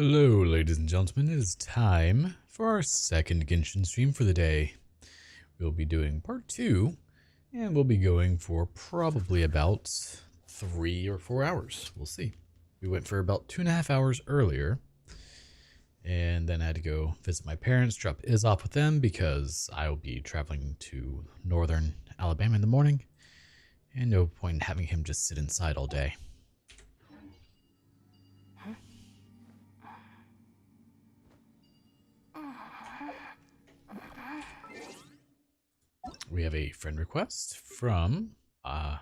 Hello, ladies and gentlemen. It is time for our second Genshin stream for the day. We'll be doing part 2, and we'll be going for probably about 3 or 4 hours. We'll see. We went for about 2.5 hours earlier, and then I had to go visit my parents, drop Iz off with them because I will be traveling to northern Alabama in the morning, and no point in having him just sit inside all day. We have a friend request from, I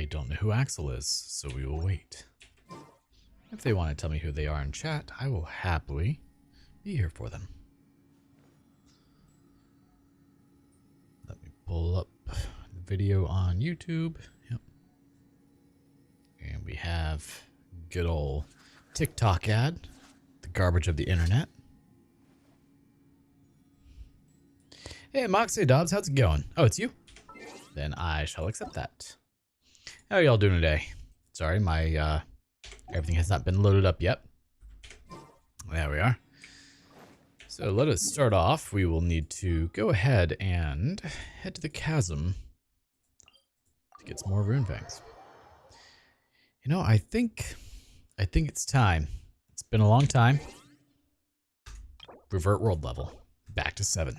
don't know who Axel is, so we will wait. If they want to tell me who they are in chat, I will happily be here for them. Let me pull up the video on YouTube. Yep. And we have good old TikTok ad, the garbage of the internet. Hey, Moxie Dobbs, how's it going? Oh, it's you? Then I shall accept that. How are y'all doing today? Sorry, my, everything has not been loaded up yet. There we are. So let us start off. We will need to go ahead and head to the chasm to get some more rune fangs. You know, I think it's time. It's been a long time. Revert world level. Back to 7.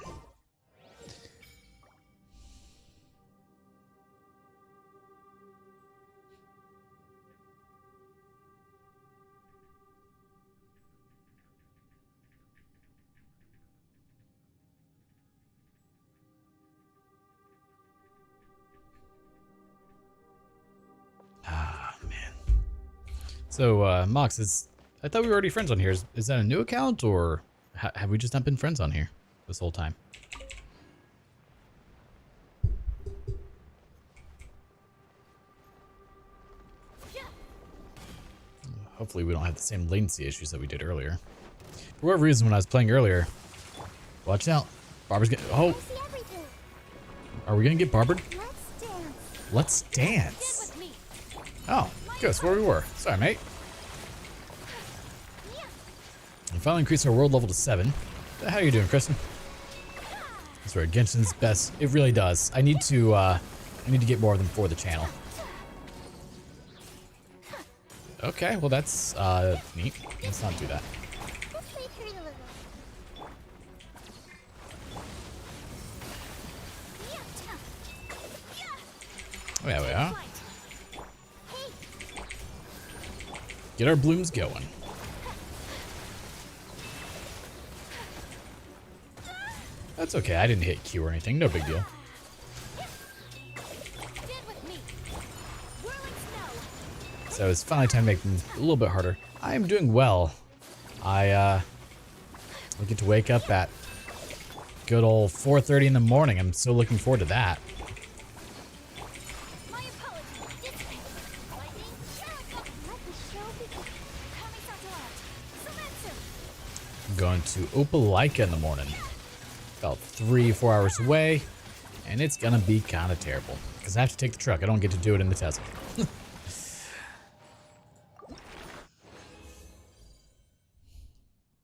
So, Mox, I thought we were already friends on here. Is that a new account, or have we just not been friends on here this whole time? Hopefully we don't have the same latency issues that we did earlier. For whatever reason, when I was playing earlier, watch out. Barbara's getting, oh. Are we gonna get barbered? Let's dance. Oh, guess where we were. Sorry, mate. We finally increased our world level to 7. How are you doing, Kristen? That's where Genshin's best. It really does. I need to get more of them for the channel. Okay, well that's neat. Let's not do that. There we are. Get our blooms going. That's okay, I didn't hit Q or anything, no big deal. So it's finally time to make things a little bit harder. I am doing well. I get to wake up at good old 4:30 in the morning. I'm so looking forward to that. I'm going to Opelika in the morning. About 3-4 hours away, and it's gonna be kind of terrible because I have to take the truck. I don't get to do it in the Tesla.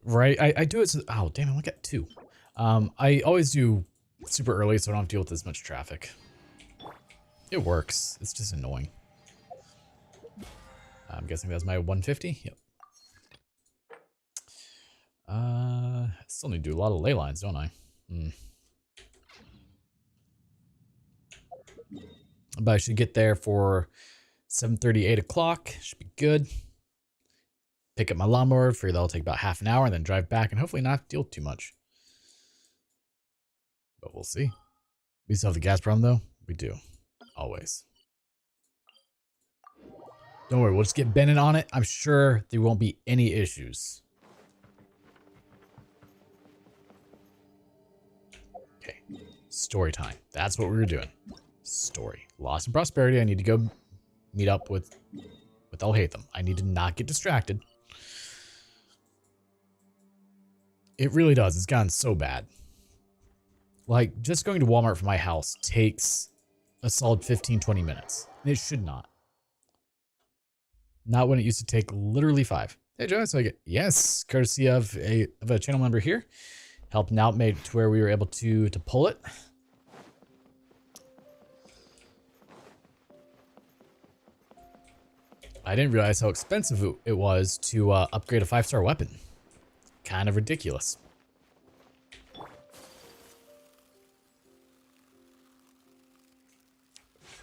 Right? I do it so, oh damn, I only got 2. I always do super early so I don't have to deal with as much traffic. It works. It's just annoying. I'm guessing that's my 150. Yep. I still need to do a lot of ley lines, don't I? But I should get there for 7:30, 8 o'clock. Should be good. Pick up my lawnmower. Figure that'll take about half an hour, and then drive back, and hopefully not have to deal with too much. But we'll see. We still have the gas problem, though. We do. Always. Don't worry. We'll just get Bennett on it. I'm sure there won't be any issues. Okay. Story time. That's what we were doing. Story. Lost in Prosperity. I need to go meet up with Alhaitham. I need to not get distracted. It really does. It's gotten so bad. Like, just going to Walmart from my house takes a solid 15-20 minutes. And it should not. Not when it used to take literally 5. Hey, Joe. So I get, yes, courtesy of a channel member here. Helping out, made it to where we were able to pull it. I didn't realize how expensive it was to upgrade a 5-star weapon. Kind of ridiculous.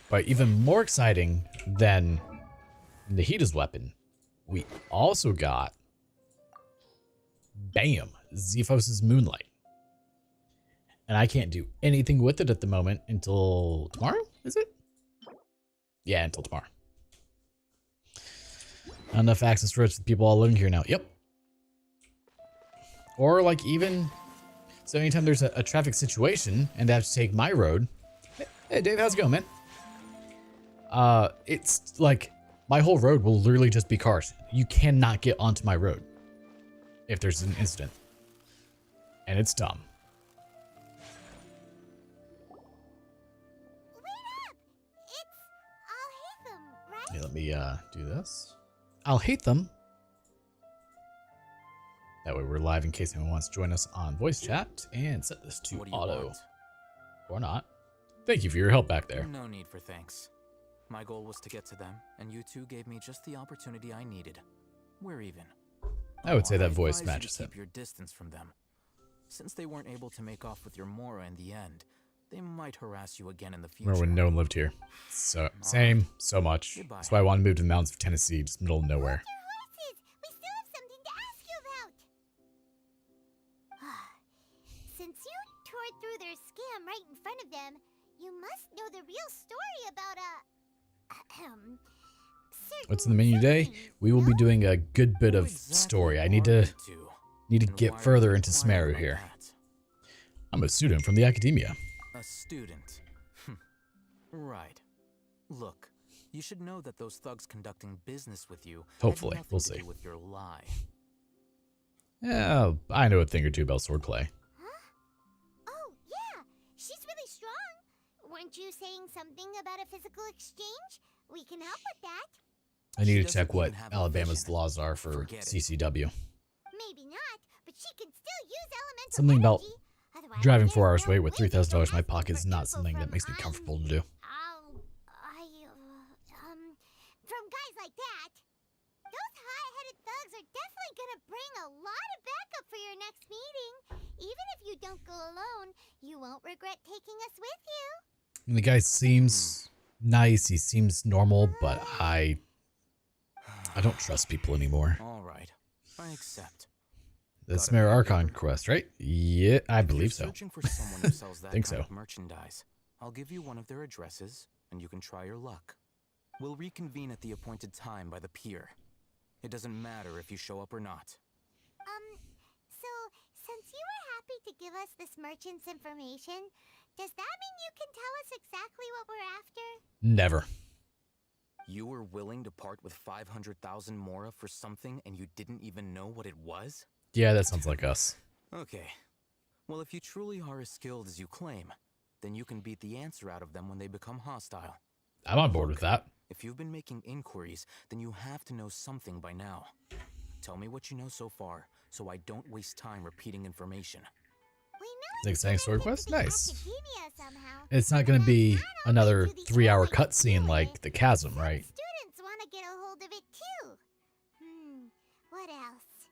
But even more exciting than Nahida's weapon, we also got, bam, Zephos' Moonlight. And I can't do anything with it at the moment until tomorrow, is it? Yeah, until tomorrow. Not enough access roads for people all living here now. Yep. Or like even, so anytime there's a traffic situation and I have to take my road. Hey Dave, how's it going, man? It's like my whole road will literally just be cars. You cannot get onto my road if there's an incident. And it's dumb. Yeah, let me do this. I'll hate them. That way we're live in case anyone wants to join us on voice chat, and set this to auto. Or not. Thank you for your help back there. No need for thanks. My goal was to get to them, and you two gave me just the opportunity I needed. We're even. I would say that voice matches him. Keep your distance from them. Since they weren't able to make off with your Mora in the end, they might harass you again in the future. Remember when no one lived here? So same, so much. Goodbye. That's why I wanted to move to the mountains of Tennessee, just middle of nowhere. We still have something to ask you about. Since you tore through their scam right in front of them, you must know the real story about What's in the menu today? We will be doing a good bit of story. I need to get further into Smeru here. I'm a student from the academia. A student. Right. Look, you should know that those thugs conducting business with you Hopefully, had nothing we'll to see. do with your lie. Yeah, I know a thing or two about swordplay. Huh? Oh, yeah. She's really strong. Weren't you saying something about a physical exchange? We can help with that. I need to check what Alabama's laws are for Forget it. CCW. Maybe not, but she can still use elemental Something about energy. Otherwise, driving there's 4 hours no away with way we can $3,000 in my ask pocket is for not info something that from, makes me comfortable to do. From guys like that. Those high-headed thugs are definitely gonna bring a lot of backup for your next meeting. Even if you don't go alone, you won't regret taking us with you. And the guy seems nice, he seems normal, but I don't trust people anymore. All right, I accept. The Smeru Archon quest, right? Yeah, I believe so. Searching for someone who sells that Think kind so. of merchandise. I'll give you one of their addresses, and you can try your luck. We'll reconvene at the appointed time by the pier. It doesn't matter if you show up or not. So, since you were happy to give us this merchant's information, does that mean you can tell us exactly what we're after? Never. You were willing to part with 500,000 Mora for something and you didn't even know what it was? Yeah, that sounds like us. Okay. Well, if you truly are as skilled as you claim, then you can beat the answer out of them when they become hostile. I'm on board with that. If you've been making inquiries, then you have to know something by now. Tell me what you know so far, so I don't waste time repeating information. We know Think it's saying sword connected quest? to the Nice. academia somehow. It's not going to be But not another open to the 3-hour element cutscene doing like it. the chasm, Some right? Students want to get a hold of it too. What else?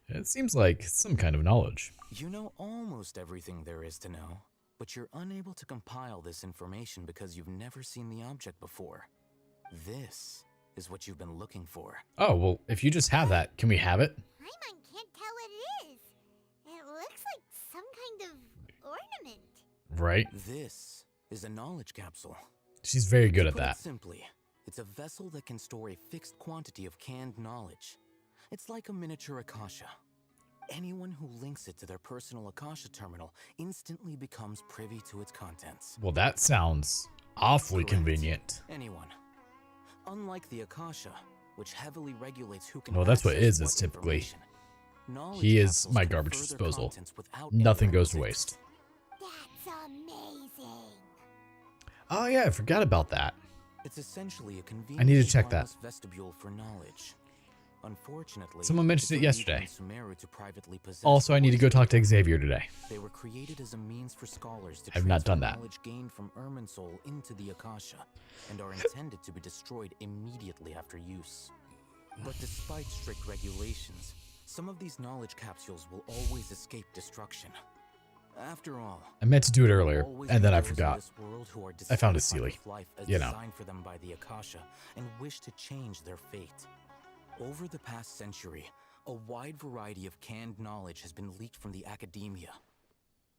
It seems like some kind of knowledge. You know almost everything there is to know, but you're unable to compile this information because you've never seen the object before. This is what you've been looking for. Oh, well, if you just have that, can we have it? Paimon can't tell what it is. It looks like some kind of ornament. Right? This is a knowledge capsule. She's very good To at put it that. simply, it's a vessel that can store a fixed quantity of canned knowledge. It's like a miniature Akasha. Anyone who links it to their personal Akasha terminal instantly becomes privy to its contents. Well, that sounds awfully Correct. convenient. Anyone. Unlike the Akasha, which heavily regulates who can Well, that's what access is, is typically. information, knowledge He is capsules my can garbage further disposal. contents without any Nothing goes to requisites. waste. That's amazing. Oh, yeah, I forgot about that. It's essentially a convenient I need to check that. vestibule for knowledge. Unfortunately, Someone mentioned it it's illegal yesterday. in Sumeru to privately possess Also, I need to go talk to Xavier today. They were created as a means for scholars to I've not transfer done that. knowledge gained from Irminsul into the Akasha, and are intended to be destroyed immediately after use. But despite strict regulations, some of these knowledge capsules will always escape destruction. After all, I meant to do it there will earlier, always and be then I those in forgot. this world who are I found it dissatisfied silly. with life as You know. designed for them by the Akasha, and wish to change their fate. Over the past century, a wide variety of canned knowledge has been leaked from the academia.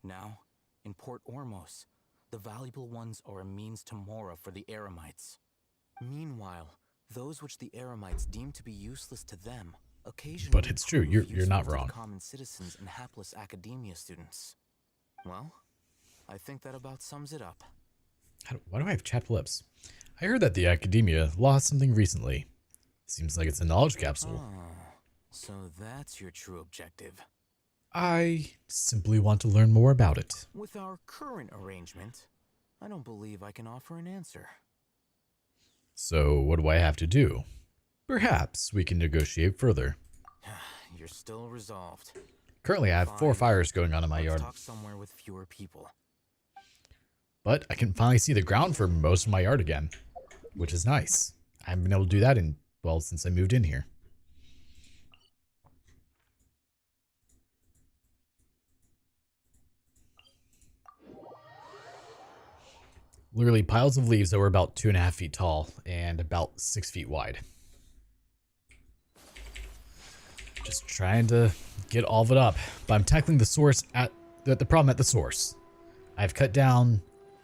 Now, in Port Ormos, the valuable ones are a means to Mora for the Eremites. Meanwhile, those which the Eremites deem to be useless to them occasionally But it's true, prove you're useful not to the wrong. common citizens and hapless academia students. Well, I think that about sums it up. Why do I have chapped lips? I heard that the academia lost something recently. Seems like it's a knowledge capsule. Oh, so that's your true objective. I simply want to learn more about it. With our current arrangement, I don't believe I can offer an answer. So what do I have to do? Perhaps we can negotiate further. You're still resolved. Currently, I have 4 Fine. fires going on in my Let's yard, talk somewhere with fewer people. but I can finally see the ground for most of my yard again, which is nice. I haven't been able to do that in, well, since I moved in here. Literally piles of leaves that were about 2.5 feet tall and about 6 feet wide. Just trying to get all of it up, but I'm tackling the source at the problem at the source. I've cut down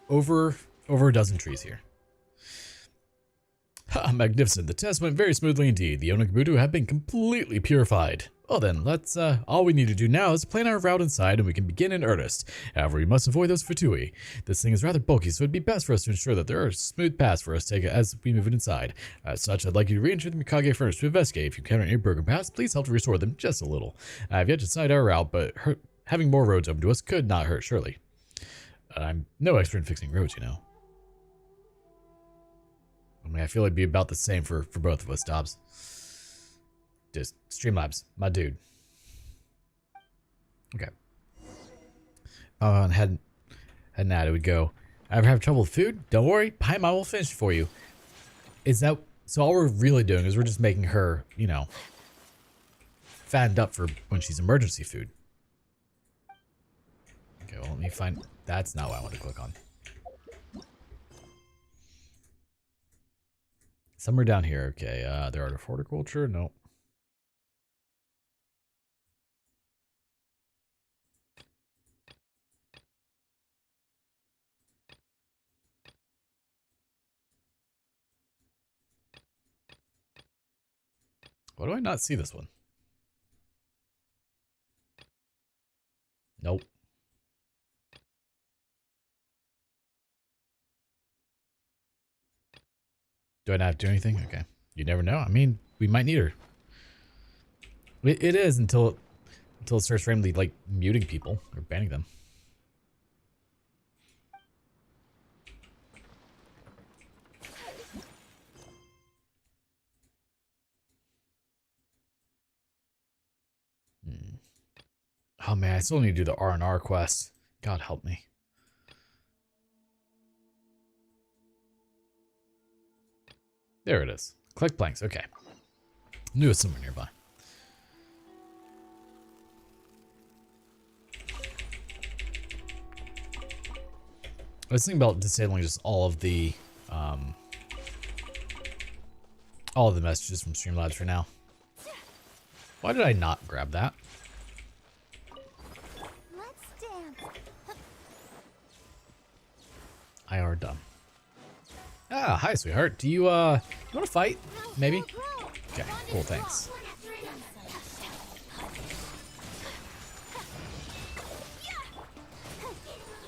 over a dozen trees here. Ha, magnificent. The test went very smoothly indeed. The Onikabuto have been completely purified. Well then, let's, all we need to do now is plan our route inside and we can begin in earnest. However, we must avoid those Fatui. This thing is rather bulky, so it'd be best for us to ensure that there are smooth paths for us to take as we move it inside. As such, I'd like you to re-enter the Mikage furnace to investigate. If you encounter any broken paths, please help to restore them just a little. I have yet to decide our route, but having more roads open to us could not hurt, surely. I'm no expert in fixing roads, you know. I mean, I feel it'd be about the same for both of us, Dobbs. Just Streamlabs, my dude. Okay. Heading at it, we go. Ever have trouble with food? Don't worry, Paimon will finish it for you. Is that so? All we're really doing is we're just making her, you know, fattened up for when she's emergency food. Okay, well, let me find. That's not what I want to click on. Somewhere down here. Okay, the art of horticulture. Nope. Why do I not see this one? Nope. Do I not have to do anything? Okay. You never know. I mean, we might need her. It is until it starts randomly, like, muting people or banning them. Oh man, I still need to do the R&R quest. God help me. There it is. Collect planks. Okay. Knew it was somewhere nearby. I was thinking about disabling just all of the messages from Streamlabs for now. Why did I not grab that? Let's dance. I are dumb. Ah, hi, sweetheart. Do you want to fight? Maybe? Okay, cool, thanks.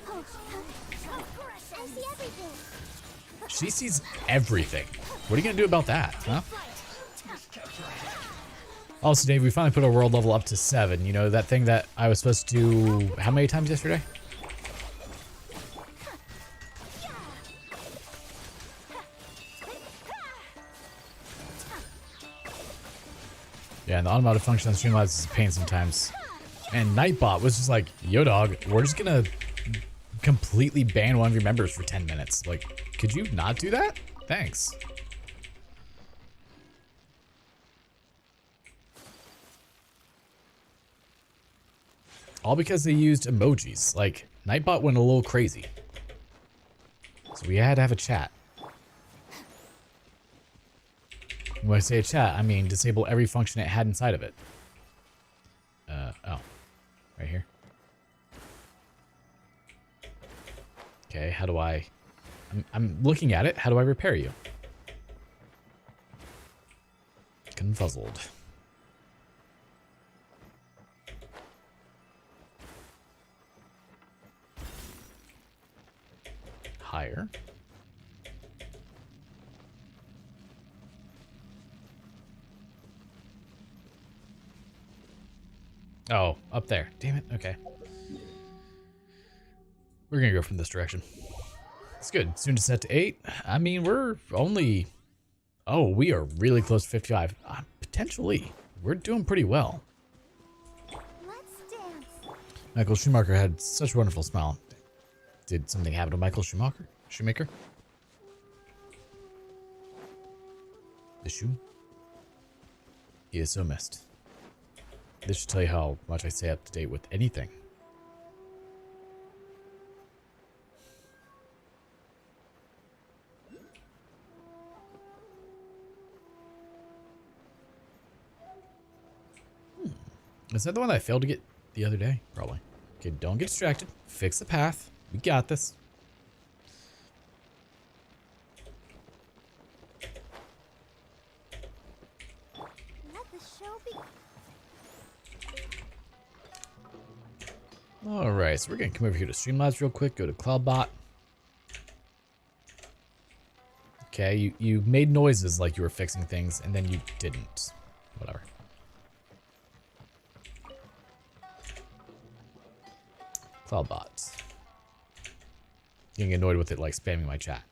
I see everything. She sees everything. What are you going to do about that, huh? Also, Dave, we finally put our world level up to 7. You know, that thing that I was supposed to do how many times yesterday? Yeah, and the automatic function on Streamlabs is a pain sometimes. And Nightbot was just like, yo dog, we're just gonna completely ban one of your members for 10 minutes. Like, could you not do that? Thanks. All because they used emojis. Like, Nightbot went a little crazy. So we had to have a chat. When I say a chat, I mean disable every function it had inside of it. Oh. Right here. Okay, how do I... I'm looking at it. How do I repair you? Confuzzled. Higher. Oh, up there. Damn it. Okay. We're gonna go from this direction. It's good. Soon to set to 8. I mean, we're only... Oh, we are really close to 55. Potentially. We're doing pretty well. Let's dance. Michael Schumacher had such a wonderful smile. Did something happen to Michael Schumacher? Shoemaker? The shoe? He is so missed. This should tell you how much I stay up to date with anything. Is that the one that I failed to get the other day? Probably. Okay, don't get distracted. Fix the path. We got this. Let the show be. Alright, so we're going to come over here to Streamlabs real quick. Go to CloudBot. Okay, you made noises like you were fixing things, and then you didn't. Whatever. CloudBots. Getting annoyed with it like spamming my chat.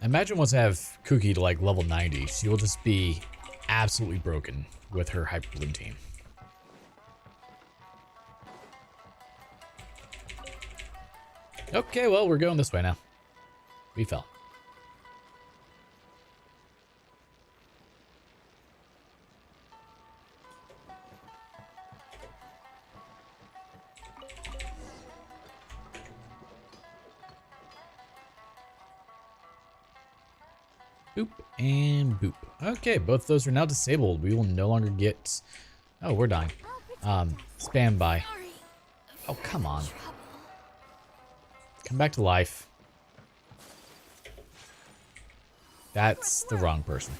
Imagine once I have Cookie to like level 90, she will just be absolutely broken with her Hyperloom team. Okay, well, we're going this way now. We fell. Boop and boop. Okay, both of those are now disabled. We will no longer get... Oh, we're dying. Spam by. Oh, come on. Come back to life. That's the wrong person.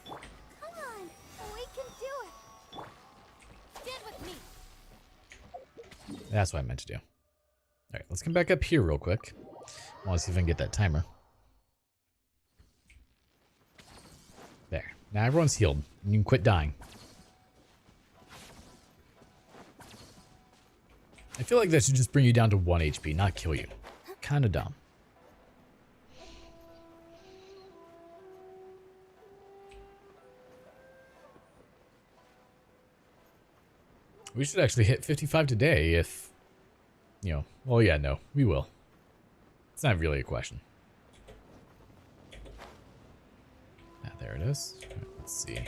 Come on, we can do it. Stand with me. That's what I meant to do. Alright, let's come back up here real quick. I want to see if I can get that timer. There. Now everyone's healed. You can quit dying. I feel like that should just bring you down to 1 HP, not kill you. Kinda dumb. We should actually hit 55 today if, you know, well, yeah, no, we will. It's not really a question. Ah, there it is. Let's see.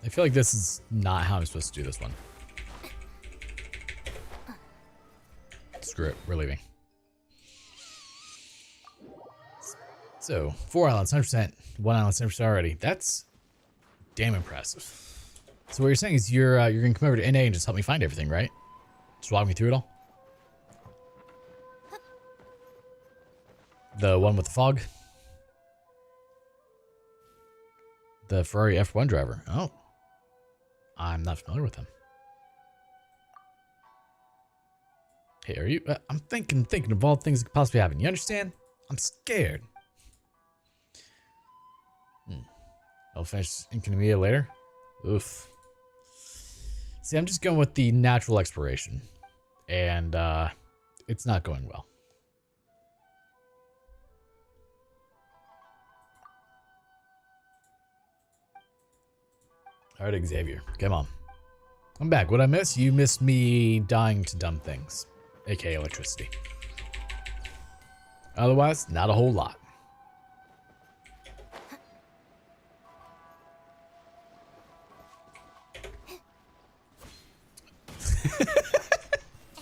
I feel like this is not how I'm supposed to do this one. Screw it, we're leaving. So, 4 islands, 100%, 1 island, 100% already. That's damn impressive. So what you're saying is you're gonna come over to NA and just help me find everything, right? Just walk me through it all? The one with the fog? The Ferrari F1 driver. Oh. I'm not familiar with him. Hey, are you... I'm thinking of all things that could possibly happen. You understand? I'm scared. I'll finish Incognita later. Oof. See, I'm just going with the natural exploration. And, it's not going well. Alright, Xavier. Come on. I'm back. What'd I miss? You missed me dying to dumb things. AKA electricity. Otherwise, not a whole lot.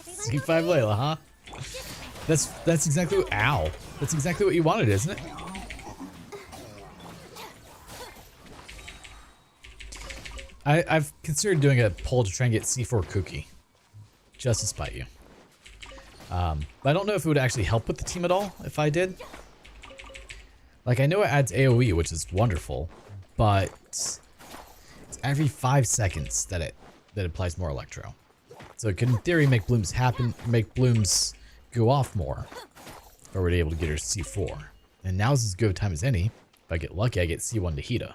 C5 Layla, huh? That's exactly what... Ow. That's exactly what you wanted, isn't it? I've considered doing a poll to try and get C4 Cookie. Just to spite you. But I don't know if it would actually help with the team at all if I did. Like, I know it adds AoE, which is wonderful, but it's every 5 seconds that it applies more Electro. So it could, in theory, make blooms go off more. If I were able to get her C4. And now's as good a time as any. If I get lucky, I get C1 Nahida.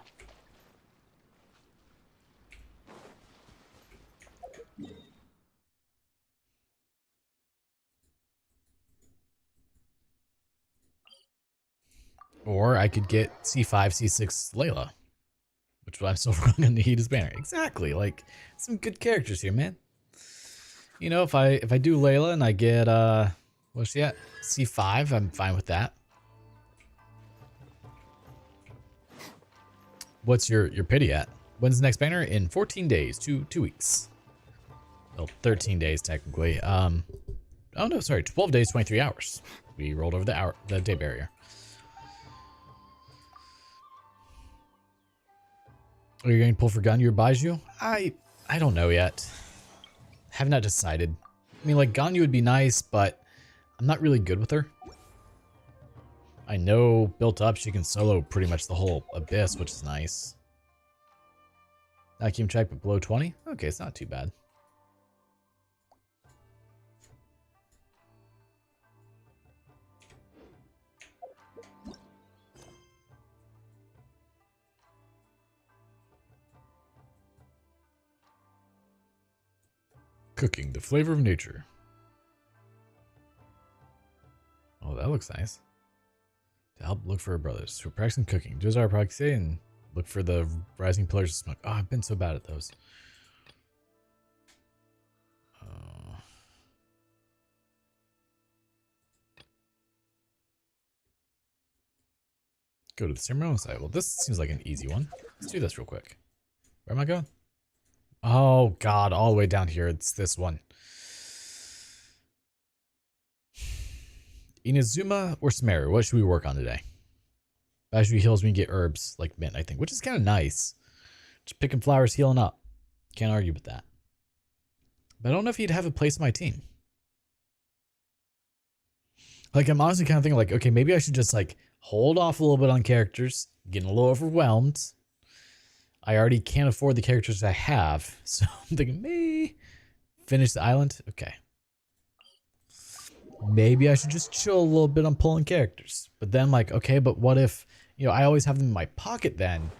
Or I could get C5, C6 Layla. Which I'm still running on Nahida's banner. Exactly. Like, some good characters here, man. You know, if I do Layla and I get, what's she at? C5, I'm fine with that. What's your pity at? When's the next banner? In 14 days, two weeks. Well, 13 days, technically. Oh, no, sorry, 12 days, 23 hours. We rolled over the day barrier. Are you going to pull for Ganyu or Baiju? I don't know yet. Have not decided. I mean, like, Ganyu would be nice, but I'm not really good with her. I know built up she can solo pretty much the whole Abyss, which is nice. Vacuum check, but below 20? Okay, it's not too bad. Cooking, the flavor of nature. Oh, that looks nice. To help look for our brothers. We're practicing cooking. Do as our proxy and look for the rising pillars of smoke. Oh, I've been so bad at those. Go to the ceremonial site. Well, this seems like an easy one. Let's do this real quick. Where am I going? Oh, God. All the way down here. It's this one. Inazuma or Smeru? What should we work on today? Baiju heals when you get herbs like mint, I think, which is kind of nice. Just picking flowers, healing up. Can't argue with that. But I don't know if he'd have a place in my team. Like, I'm honestly kind of thinking, like, okay, maybe I should just, like, hold off a little bit on characters. Getting a little overwhelmed. I already can't afford the characters I have. So I'm thinking, maybe finish the island. Okay. Maybe I should just chill a little bit on pulling characters. But then, like, okay, but what if, you know, I always have them in my pocket then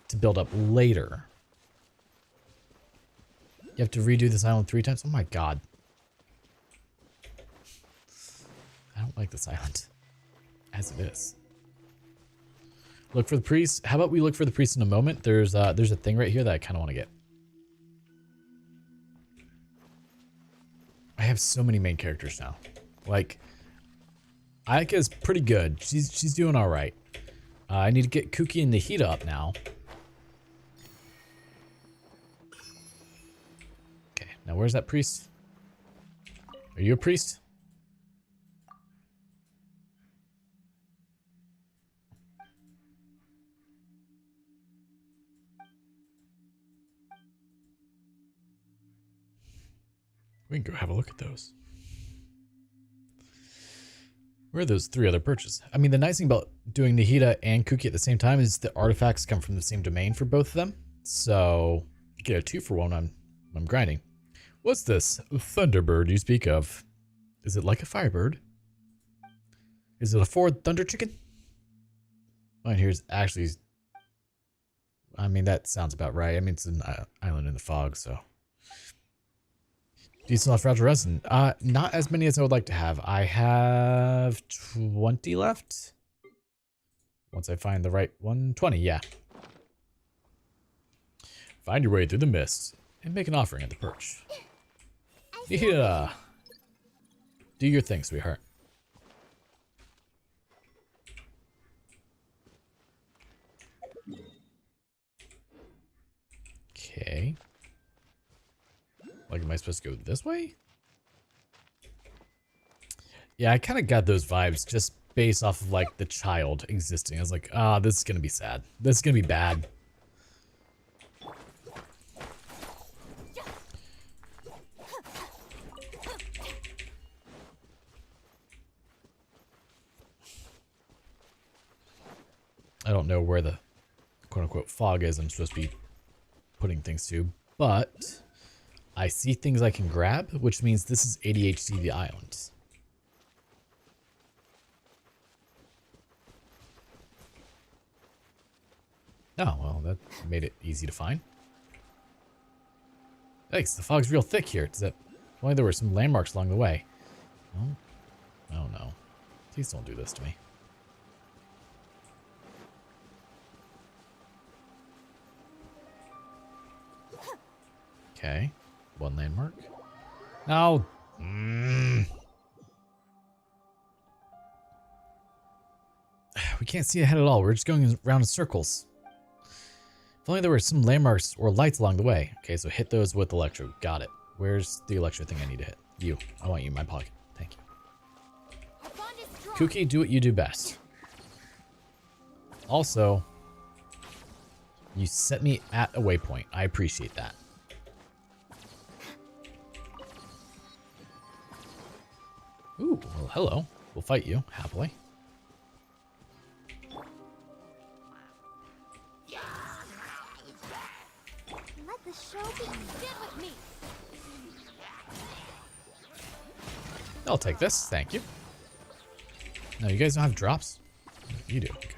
to build up later. You have to redo this island 3 times? Oh my God. I don't like this island. As it is. Look for the priest. How about we look for the priest in a moment? There's a thing right here that I kind of want to get. I have so many main characters now. Like, Ayaka is pretty good. She's doing all right. I need to get Kuki and Nahida up now. Okay, now where's that priest? Are you a priest? We can go have a look at those. Where are those 3 other perches? I mean, the nice thing about doing Nahida and Kuki at the same time is the artifacts come from the same domain for both of them. So you get a 2 for 1 when I'm grinding. What's this Thunderbird you speak of? Is it like a firebird? Is it a Ford Thunder Chicken? Mine here's actually... I mean, that sounds about right. I mean, it's an island in the fog, so... Do you still have fragile resin? Not as many as I would like to have. I have 20 left. Once I find the right one, 20, yeah. Find your way through the mist and make an offering at the perch. Yeah. Do your thing, sweetheart. Okay. Like, am I supposed to go this way? Yeah, I kind of got those vibes just based off of, like, the child existing. I was like, ah, this is going to be sad. This is going to be bad. I don't know where the quote-unquote fog is I'm supposed to be putting things to, but I see things I can grab, which means this is ADHD the island. Oh, well, that made it easy to find. Thanks, the fog's real thick here. If only there were some landmarks along the way. Oh no. Please don't do this to me. Okay, 1 landmark. Now, we can't see ahead at all. We're just going around in circles. If only there were some landmarks or lights along the way. Okay, so hit those with electro. Got it. Where's the electro thing I need to hit? You. I want you in my pocket. Thank you. Kuki, do what you do best. Also, you set me at a waypoint. I appreciate that. Ooh, well, hello. We'll fight you, happily. Let the show begin with me. I'll take this, thank you. No, you guys don't have drops? You do, okay.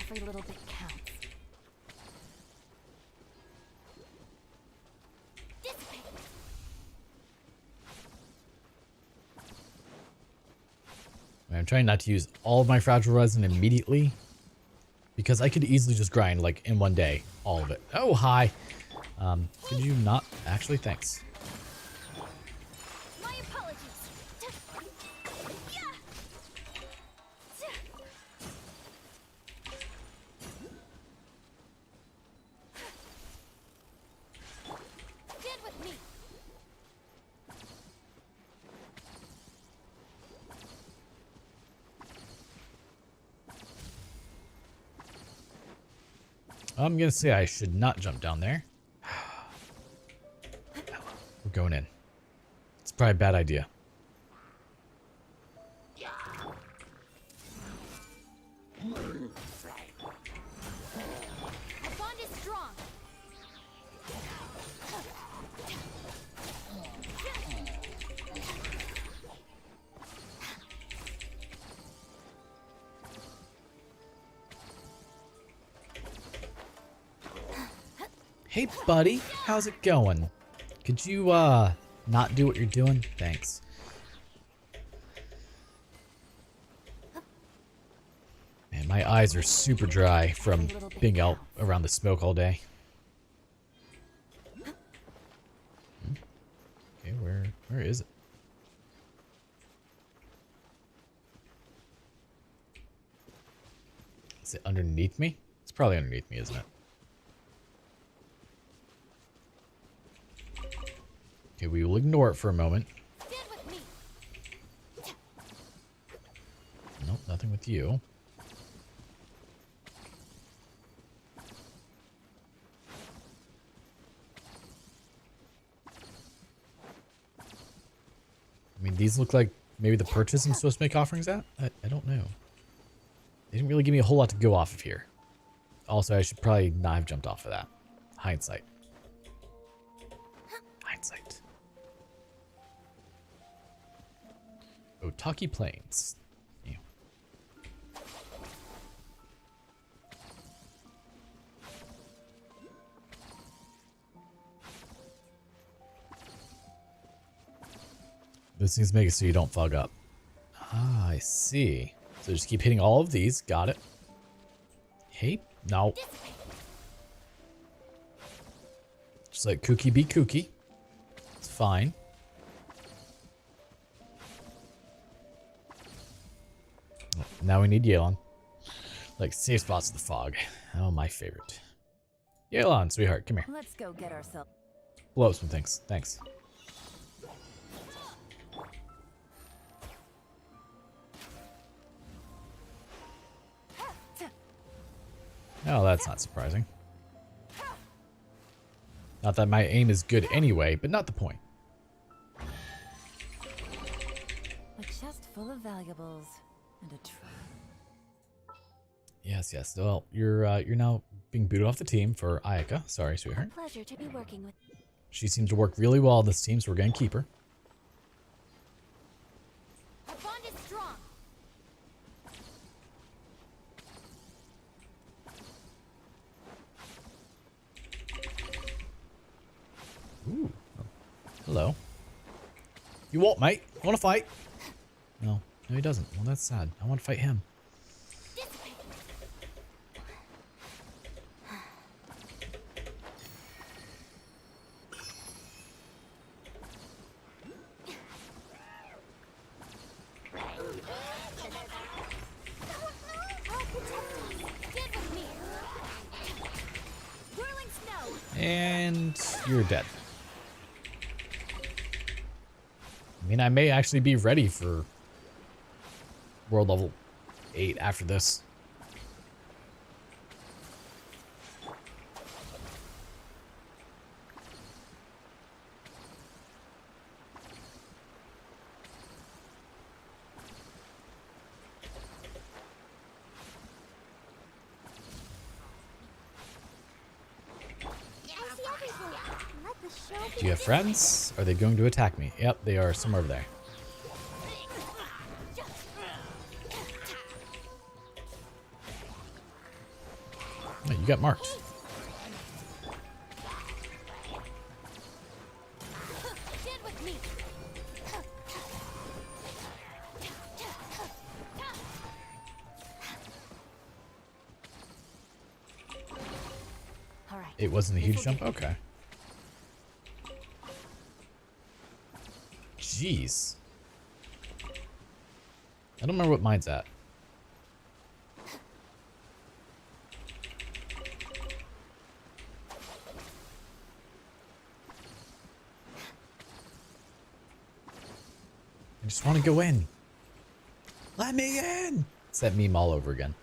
Every little bit counts. Dissipate. I'm trying not to use all of my fragile resin immediately, because I could easily just grind, like, in one day, all of it. Oh, hi. Could you not? Actually, thanks. My apologies. Get with me. I'm gonna say I should not jump down there. We're going in. It's probably a bad idea. Our bond is strong. Hey, buddy. How's it going? Could you, not do what you're doing? Thanks. Man, my eyes are super dry from being out around the smoke all day. Okay, where is it? Is it underneath me? It's probably underneath me, isn't it? Okay, we will ignore it for a moment. Nope, nothing with you. these look like maybe the purchase I'm supposed to make offerings at? I don't know. They didn't really give me a whole lot to go off of here. Also, I should probably not have jumped off of that. Hindsight. Hindsight. Otaki Plains. Yeah. Those things make it so you don't fog up. Ah, I see. So just keep hitting all of these. Got it. Hey, no. Just let Kooky be Kooky. It's fine. Now we need Yelan. Like safe spots in the fog. Oh, my favorite. Yelan, sweetheart, come here. Let's go get ourselves. Blow up some things. Thanks. Oh, that's not surprising. Not that my aim is good anyway, but not the point. A chest full of valuables and a trap. Yes, yes. Well, you're now being booted off the team for Ayaka. Sorry, sweetheart. Pleasure to be working with. She seems to work really well on this team, so we're gonna keep her. Our bond is strong. Ooh. Hello. You what, mate? Want to fight? No. No, he doesn't. Well, that's sad. I want to fight him. And you're dead. I mean, I may actually be ready for world level 8 after this. Do you have friends? Are they going to attack me? Yep, they are somewhere over there. Oh, you got marked. It wasn't a huge jump? Okay. Jeez. I don't remember what mine's at. I just want to go in. Let me in! It's that meme all over again.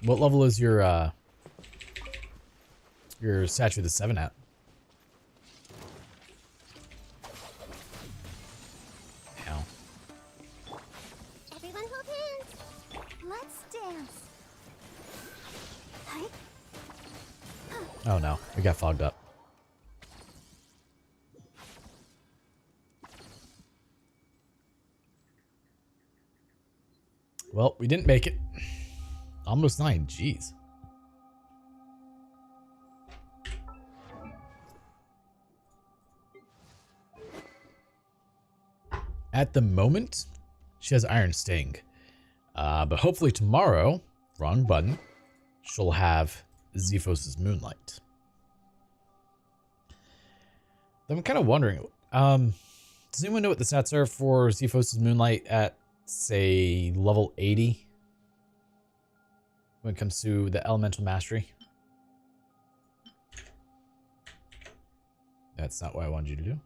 What level is your statue of the 7 at? Ow. Everyone hold hands. Let's dance. Hi. Oh no, we got fogged up. Well, we didn't make it. Almost 9, jeez. At the moment, she has Iron Sting. But hopefully tomorrow, wrong button, she'll have Zephos' Moonlight. I'm kind of wondering, does anyone know what the stats are for Zephos' Moonlight at, say, level 80? When it comes to the elemental mastery. That's not what I wanted you to do.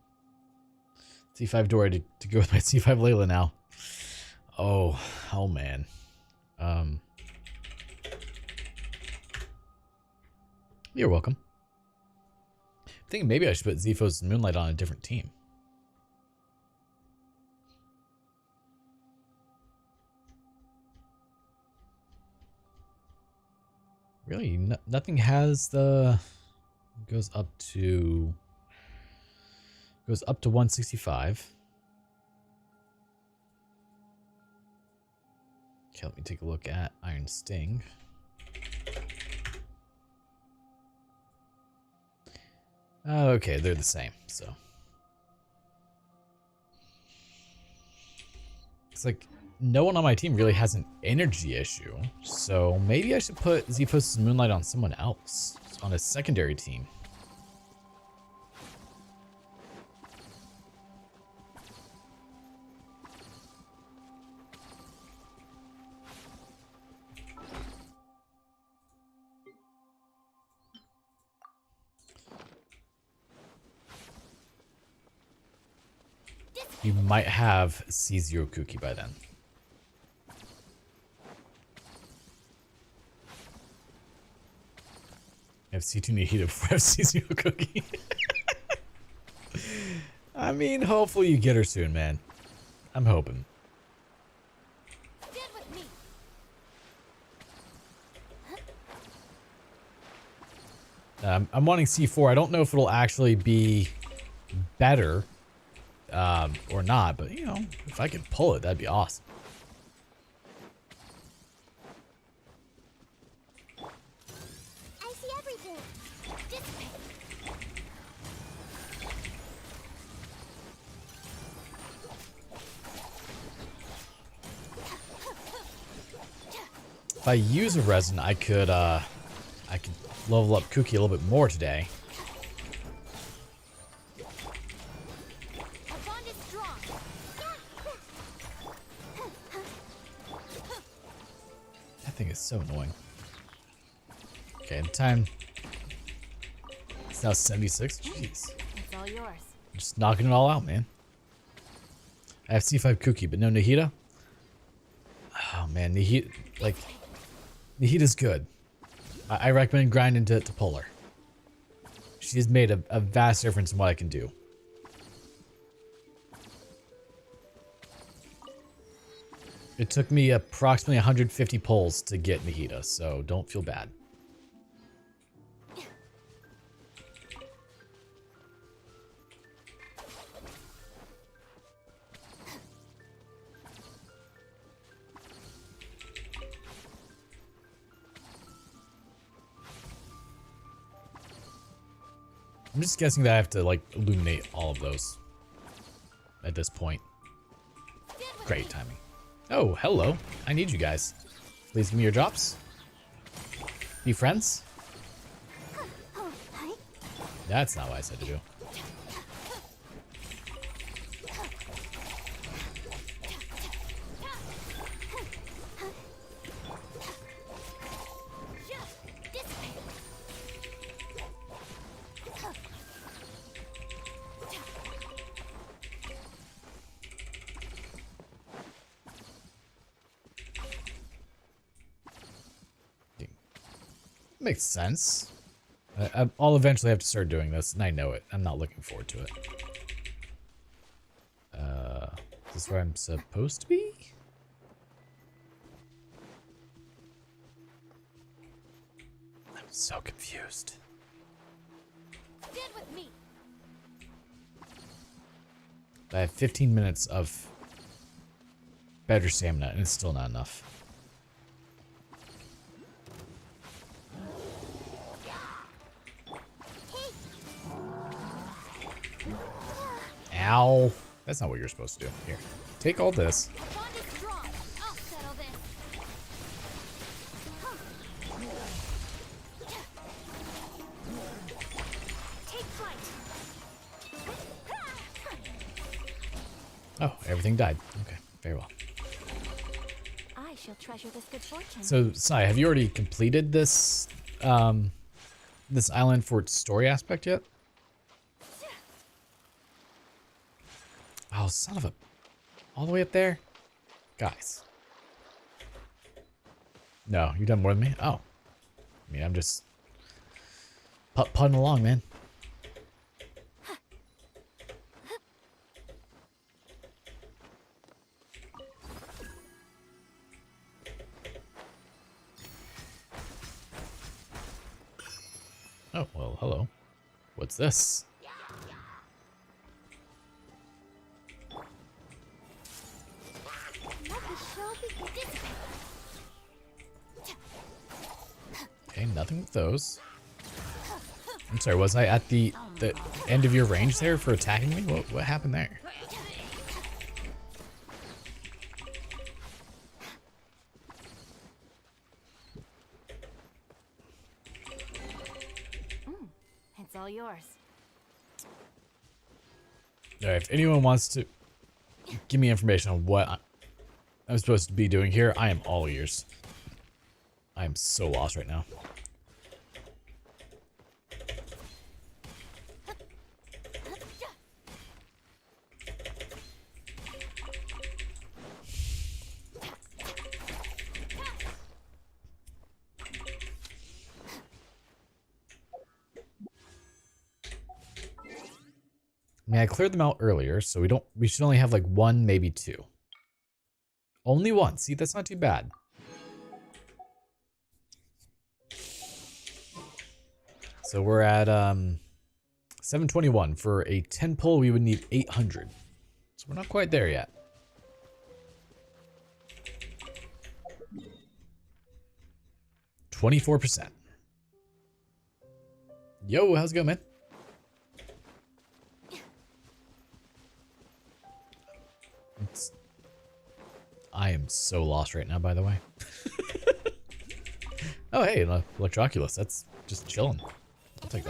C5 Dora to go with my C5 Layla now. Oh man. You're welcome. I think maybe I should put Zephos and Moonlight on a different team. Really, nothing has the goes up to 165. Okay, let me take a look at Iron Sting. Okay, they're the same, so. It's like no one on my team really has an energy issue, so maybe I should put Zephos' Moonlight on someone else, on a secondary team. You might have C0 Cookie by then. I have C2 Nihita before I have C0 Cookie. I mean, hopefully you get her soon, man. I'm hoping. Stand with me. I'm wanting C4. I don't know if it'll actually be better or not, but you know, if I could pull it, that'd be awesome. I see everything. Dissipate. If I use a resin, I could level up Cookie a little bit more today. Our bond is strong. That thing is so annoying. Okay, time. It's now 76. Jeez. It's all yours. Just knocking it all out, man. I have C5 Cookie, but no Nihita. Oh man, Nihita's good. I recommend grinding to pull her. She has made a vast difference in what I can do. It took me approximately 150 pulls to get Nihita, so don't feel bad. I'm just guessing that I have to, like, illuminate all of those at this point. Great timing. Oh, hello. I need you guys. Please give me your drops. Be friends? That's not what I said to do. Makes sense. I'll eventually have to start doing this, and I know it. I'm not looking forward to it. Is this where I'm supposed to be? I'm so confused. Stand with me. I have 15 minutes of better stamina, and it's still not enough. Ow. That's not what you're supposed to do. Here, take all this. Bond is strong. I'll settle this. Take flight. Oh, everything died. Okay, very well. I shall treasure this good fortune. So, Sai, have you already completed this this island for its story aspect yet? Oh, son of a... All the way up there? Guys. No, you've done more than me? Oh. I mean, I'm just... Putt-putting along, man. Oh, well, hello. What's this? Okay, nothing with those. I'm sorry, was I at the end of your range there for attacking me? What happened there? It's all yours. Alright, if anyone wants to give me information on what I'm supposed to be doing here, I am all ears. I am so lost right now. I mean, I cleared them out earlier, so we should only have like one, maybe two. Only one. See, that's not too bad. So we're at 721. For a 10 pull, we would need 800. So we're not quite there yet. %. Yo, how's it going, man? I am so lost right now, by the way. Oh, hey, Electroculus. That's just chilling. I'll take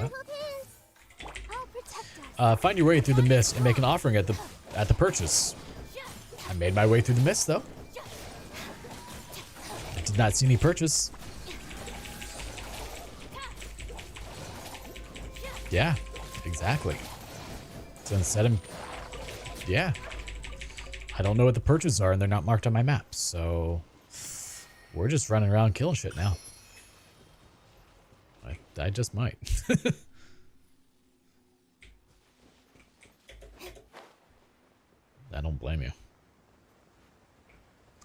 that. Find your way through the mist and make an offering at the purchase. I made my way through the mist, though. I did not see any purchase. Yeah, exactly. So instead of... Yeah. I don't know what the purchases are, and they're not marked on my map, so... We're just running around killing shit now. I just might. I don't blame you.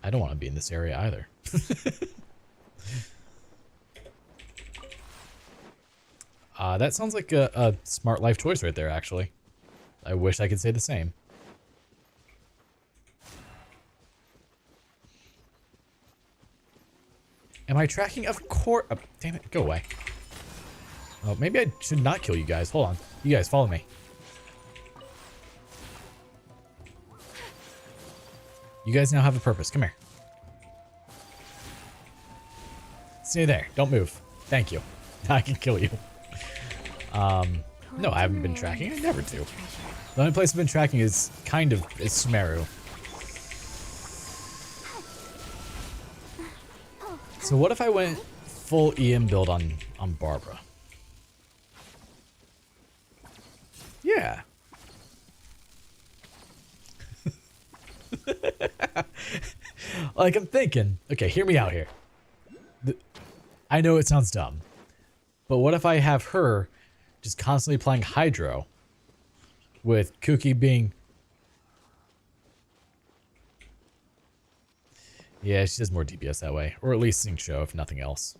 I don't want to be in this area either. That sounds like a smart life choice right there, actually. I wish I could say the same. Am I tracking? Of course. Oh, damn it, go away. Oh, maybe I should not kill you guys. Hold on. You guys, follow me. You guys now have a purpose. Come here. Stay there. Don't move. Thank you. I can kill you. No, I haven't been tracking. I never do. The only place I've been tracking is Sumeru. So what if I went full EM build on Barbara? Yeah. Like, I'm thinking, okay, hear me out here. I know it sounds dumb, but what if I have her just constantly playing Hydro with Kuki being... Yeah, she does more DPS that way, or at least Sing Show, if nothing else.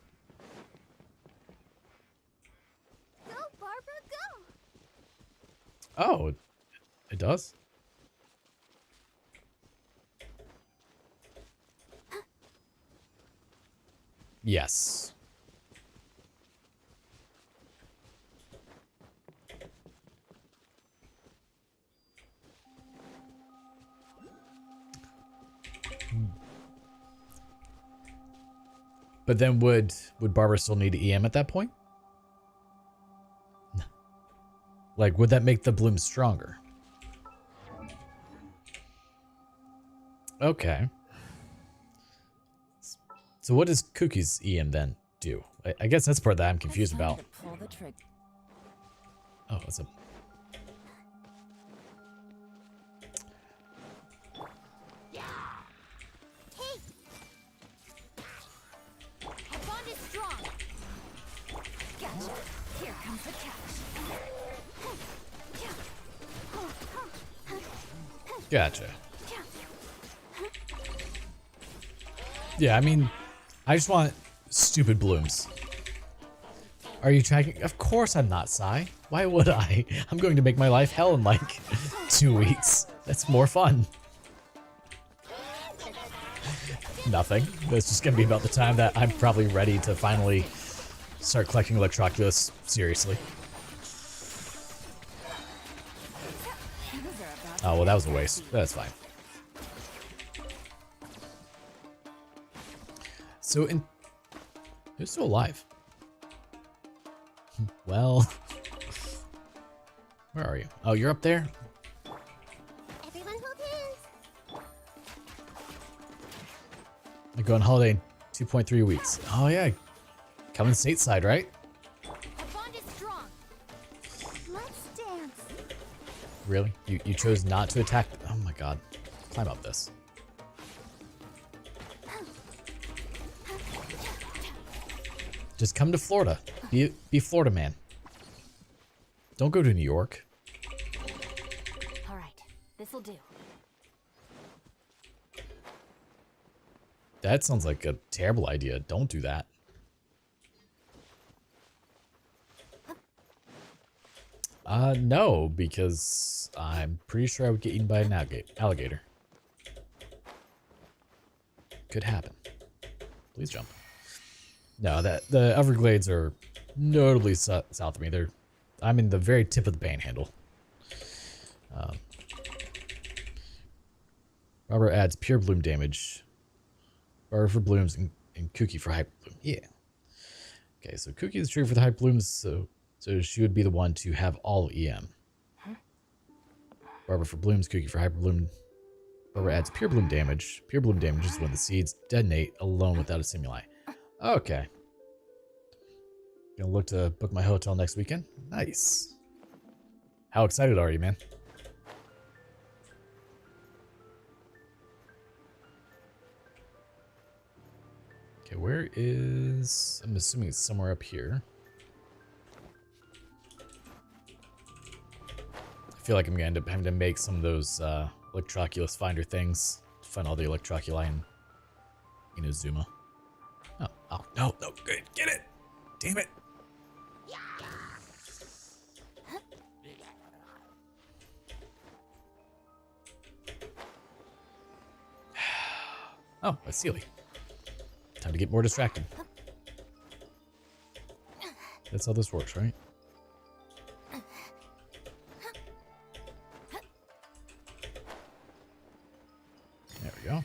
Go, Barbara, go! Oh, it does? Yes. But then would Barbara still need EM at that point? Like, would that make the bloom stronger? Okay. So what does Cookie's EM then do? I guess that's the part that I'm confused about. Oh, what's up? Here comes the catch. Gotcha. Yeah, I mean, I just want stupid blooms. Are you tracking? Of course I'm not, Sai. Why would I? I'm going to make my life hell in like 2 weeks. That's more fun. Nothing. It's just gonna be about the time that I'm probably ready to finally start collecting Electroculus seriously. Oh, well, that was a waste. That's fine. So, who's still alive? Well, where are you? Oh, you're up there? Everyone hold hands. I go on holiday in 2.3 weeks. Oh, yeah. Coming stateside, right? The bond is strong. Let's dance. Really? You chose not to attack? Oh my god. Climb up this. Just come to Florida. Be Florida man. Don't go to New York. All right, this'll do. That sounds like a terrible idea. Don't do that. No, because I'm pretty sure I would get eaten by an alligator. Could happen. Please jump. No, the Everglades are notably south of me. I'm in the very tip of the panhandle. Robert adds pure bloom damage. Barber for blooms and Kooky for hyper bloom. Yeah. Okay, so Kooky is true for the hyper blooms, so she would be the one to have all EM. Barber for blooms, Kooky for hyper bloom. Barber adds pure bloom damage. Pure bloom damage is when the seeds detonate alone without a stimuli. Okay. Gonna look to book my hotel next weekend. Nice. How excited are you, man? Okay, where is... I'm assuming it's somewhere up here. I feel like I'm gonna end up having to make some of those Electroculus finder things to find all the Electroculi in Inazuma. Oh, no, good, get it! Damn it! Oh, a Sealy. Time to get more distracted. That's how this works, right? There we go.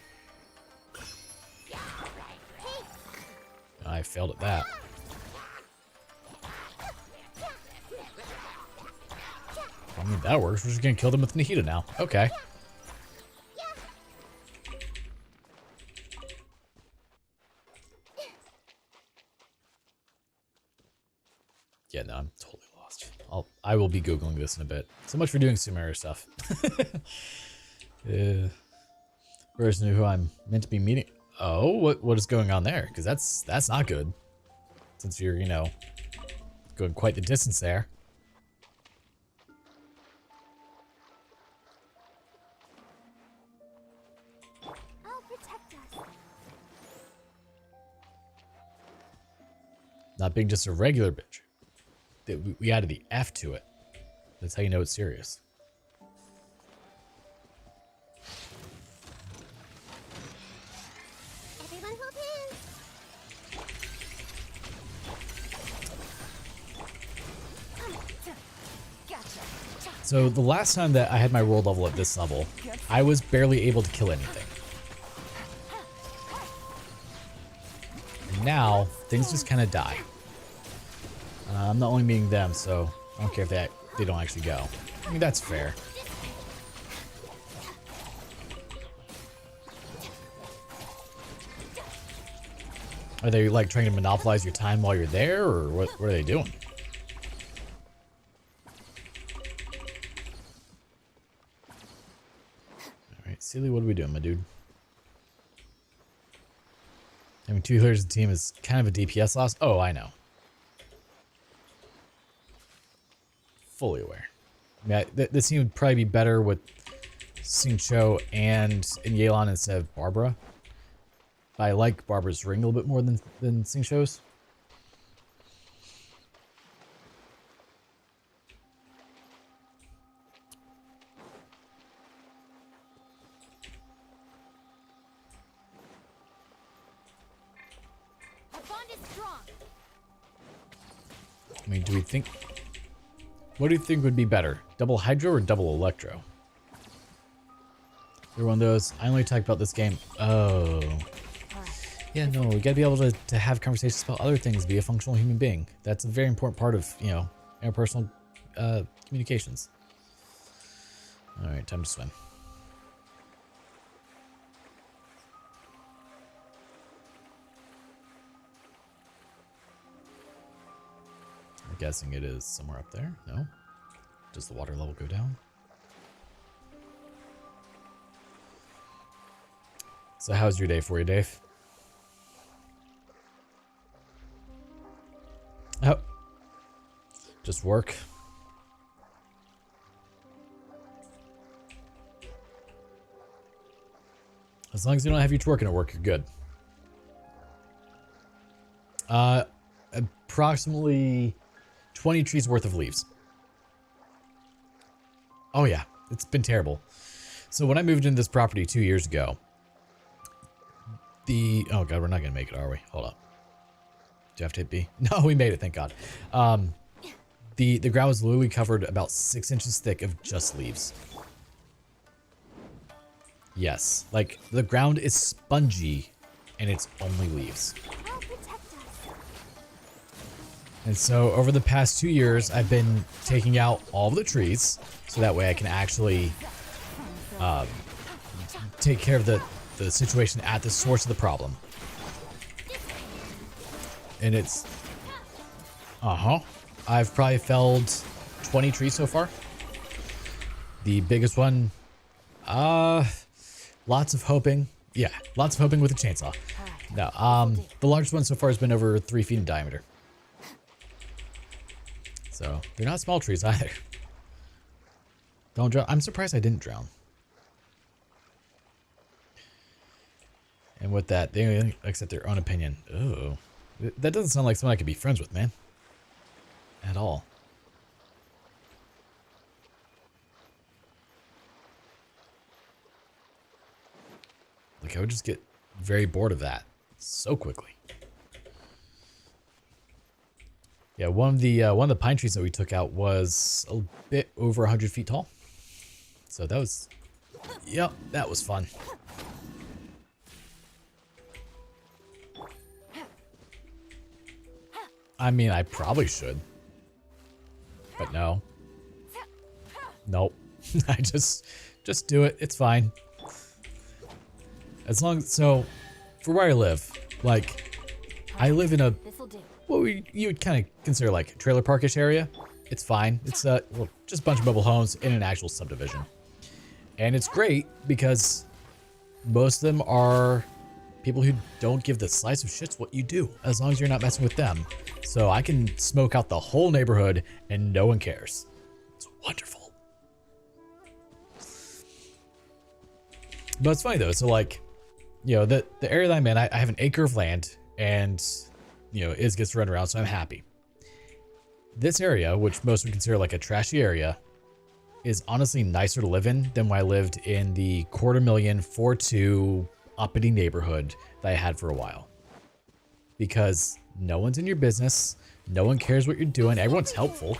I failed at that. I mean, that works. We're just gonna kill them with Nahida now. Okay. Yeah, no, I'm totally lost. I will be Googling this in a bit. So much for doing Sumeru stuff. Person who I'm meant to be meeting. Oh, what is going on there? Because that's not good. Since you're, you know, going quite the distance there. I'll protect us. Not being just a regular bitch. We added the F to it. That's how you know it's serious. Everyone hold hands. So the last time that I had my world level at this level, I was barely able to kill anything. And now, things just kind of die. I'm not only meeting them, so I don't care if they don't actually go. I mean, that's fair. Are they like trying to monopolize your time while you're there, or what are they doing? Alright, Sealy, what are we doing, my dude? Having 2 healers in the team is kind of a DPS loss. Oh, I know. fully aware. I mean, this scene would probably be better with Xingqiu and Yelan instead of Barbara. I like Barbara's ring a little bit more than Xingqiu's. I mean, do we think... What do you think would be better? Double Hydro or double Electro? You're one of those... I only talk about this game... Oh... Yeah, no, we gotta be able to have conversations about other things, be a functional human being. That's a very important part of, you know, interpersonal communications. Alright, time to swim. I'm guessing it is somewhere up there. No? Does the water level go down? So how's your day for you, Dave? Oh. Just work. As long as you don't have you working at work, you're good. Approximately 20 trees worth of leaves. Oh yeah, it's been terrible. So when I moved into this property 2 years ago, oh god, we're not gonna make it, are we? Hold up. Do you have to hit B? No, we made it, thank god. The ground was literally covered about 6 inches thick of just leaves. Yes, like the ground is spongy and it's only leaves. And so over the past 2 years, I've been taking out all of the trees so that way I can actually take care of the situation at the source of the problem. And it's... I've probably felled 20 trees so far. The biggest one... lots of hoping. Yeah, lots of hoping with a chainsaw. No, the largest one so far has been over 3 feet in diameter. So, they're not small trees either. Don't drown. I'm surprised I didn't drown. And with that, they accept their own opinion. Oh, that doesn't sound like someone I could be friends with, man. At all. Like, I would just get very bored of that so quickly. Yeah, one of the pine trees that we took out was a bit over 100 feet tall. So that was, yep, that was fun. I mean, I probably should, but no. Nope. I just do it. It's fine. As long as, so for where I live, like I live in a, what you would kind of consider like trailer parkish area. It's fine. It's well, just a bunch of mobile homes in an actual subdivision. And it's great because most of them are people who don't give the slice of shits what you do, as long as you're not messing with them. So I can smoke out the whole neighborhood and no one cares. It's wonderful. But it's funny though, so like, you know, the area that I'm in, I have an acre of land and, you know, it gets run around, so I'm happy. This area, which most would consider like a trashy area, is honestly nicer to live in than when I lived in the 250,000 4-2 uppity neighborhood that I had for a while. Because no one's in your business, no one cares what you're doing, everyone's helpful.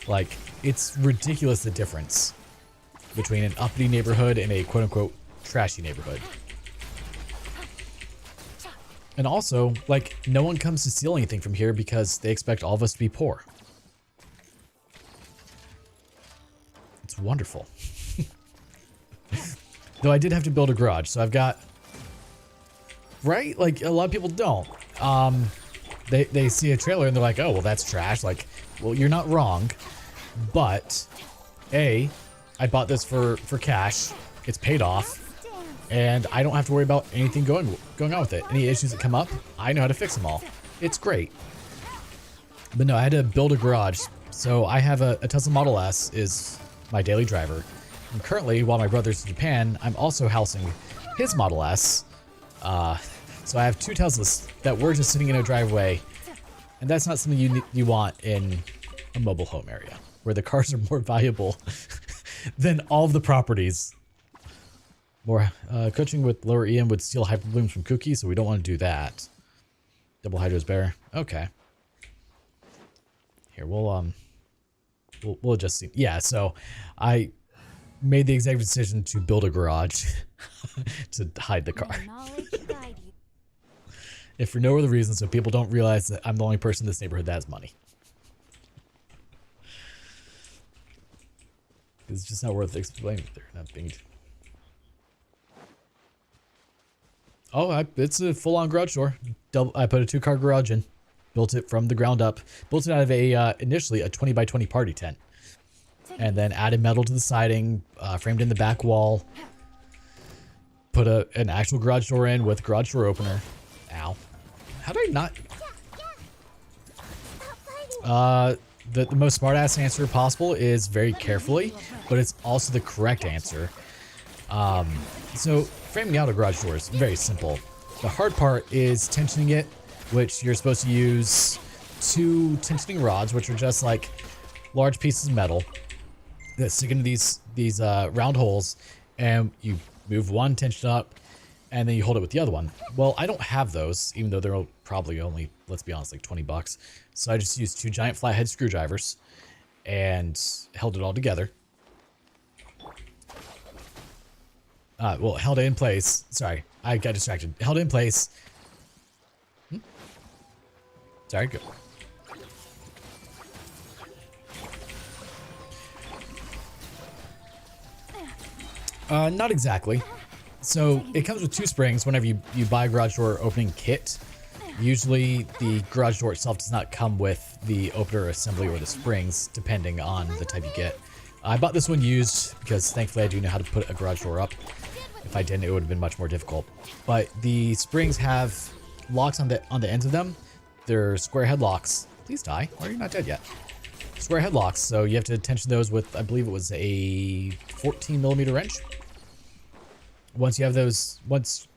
Like, it's ridiculous the difference between an uppity neighborhood and a quote-unquote trashy neighborhood. And also, like, no one comes to steal anything from here because they expect all of us to be poor. It's wonderful. Though I did have to build a garage, so I've got... Right? Like, a lot of people don't. They see a trailer and they're like, oh, well, that's trash. Like, well, you're not wrong. But, A, I bought this for cash. It's paid off. And I don't have to worry about anything going on with it. Any issues that come up, I know how to fix them all. It's great. But no, I had to build a garage So I have a Tesla Model S is my daily driver. And currently, while my brother's in Japan, I'm also housing his Model S. So I have 2 Teslas that were just sitting in a driveway, and that's not something you want in a mobile home area where the cars are more valuable than all of the properties. More coaching with lower EM would steal hyper blooms from Cookie, so we don't want to do that. Double hydro is better. Okay. Here we'll just see. Yeah, so I made the executive decision to build a garage to hide the car. If for no other reason, so people don't realize that I'm the only person in this neighborhood that has money. It's just not worth explaining. They're not being. Oh, it's a full-on garage door. I put a 2-car garage in, built it from the ground up, built it out of a initially a 20 by 20 party tent, and then added metal to the siding, framed in the back wall, put an actual garage door in with garage door opener. Ow! How did I not? The most smart-ass answer possible is very carefully, but it's also the correct answer. So framing out a garage door is very simple. The hard part is tensioning it, which you're supposed to use 2 tensioning rods, which are just like large pieces of metal that stick into these round holes, and you move one tension up, and then you hold it with the other one. Well, I don't have those, even though they're probably only, let's be honest, like 20 bucks. So I just used 2 giant flathead screwdrivers and held it all together. Well, held it in place. Sorry, I got distracted. Held it in place. Sorry, go. Not exactly. So it comes with 2 springs whenever you buy a garage door opening kit. Usually the garage door itself does not come with the opener assembly or the springs, depending on the type you get. I bought this one used because thankfully I do know how to put a garage door up. If I didn't, it would have been much more difficult. But the springs have locks on the ends of them. They're square head locks. Please die. Why are you not dead yet? Square head locks, so you have to tension those with, I believe it was a 14mm wrench. Once you have those,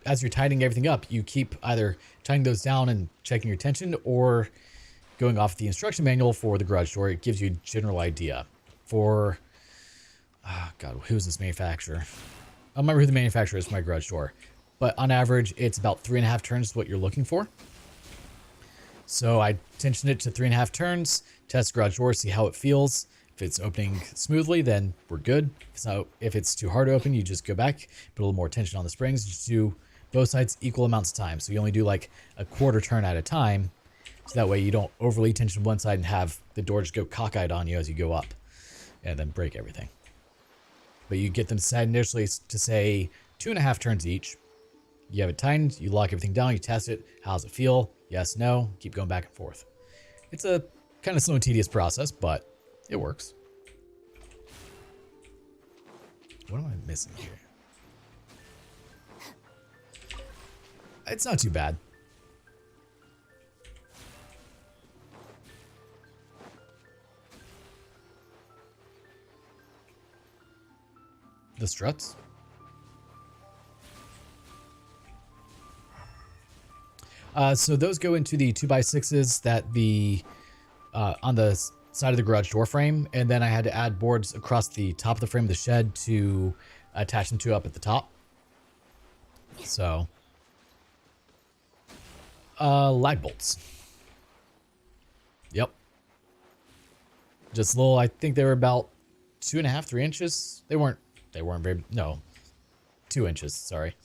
as you're tightening everything up, you keep either tightening those down and checking your tension, or going off the instruction manual for the garage door. It gives you a general idea. For, God, who's this manufacturer? I don't remember who the manufacturer is for my garage door, but on average, it's about 3.5 turns is what you're looking for. So I tension it to 3.5 turns, test the garage door, see how it feels. If it's opening smoothly, then we're good. So if it's too hard to open, you just go back, put a little more tension on the springs, just do both sides equal amounts of time. So you only do like a quarter turn at a time. So that way you don't overly tension one side and have the door just go cockeyed on you as you go up and then break everything. But you get them set initially to say 2.5 turns each. You have it tightened, you lock everything down, you test it. How does it feel? Yes, no, keep going back and forth. It's a kind of slow and tedious process, but it works. What am I missing here? It's not too bad. The struts? So those go into the 2x6s that on the side of the garage door frame, and then I had to add boards across the top of the frame of the shed to attach them to up at the top. So, lag bolts. Yep. Just little. I think they were about 2.5, 3 inches. They weren't very. No, 2 inches. Sorry.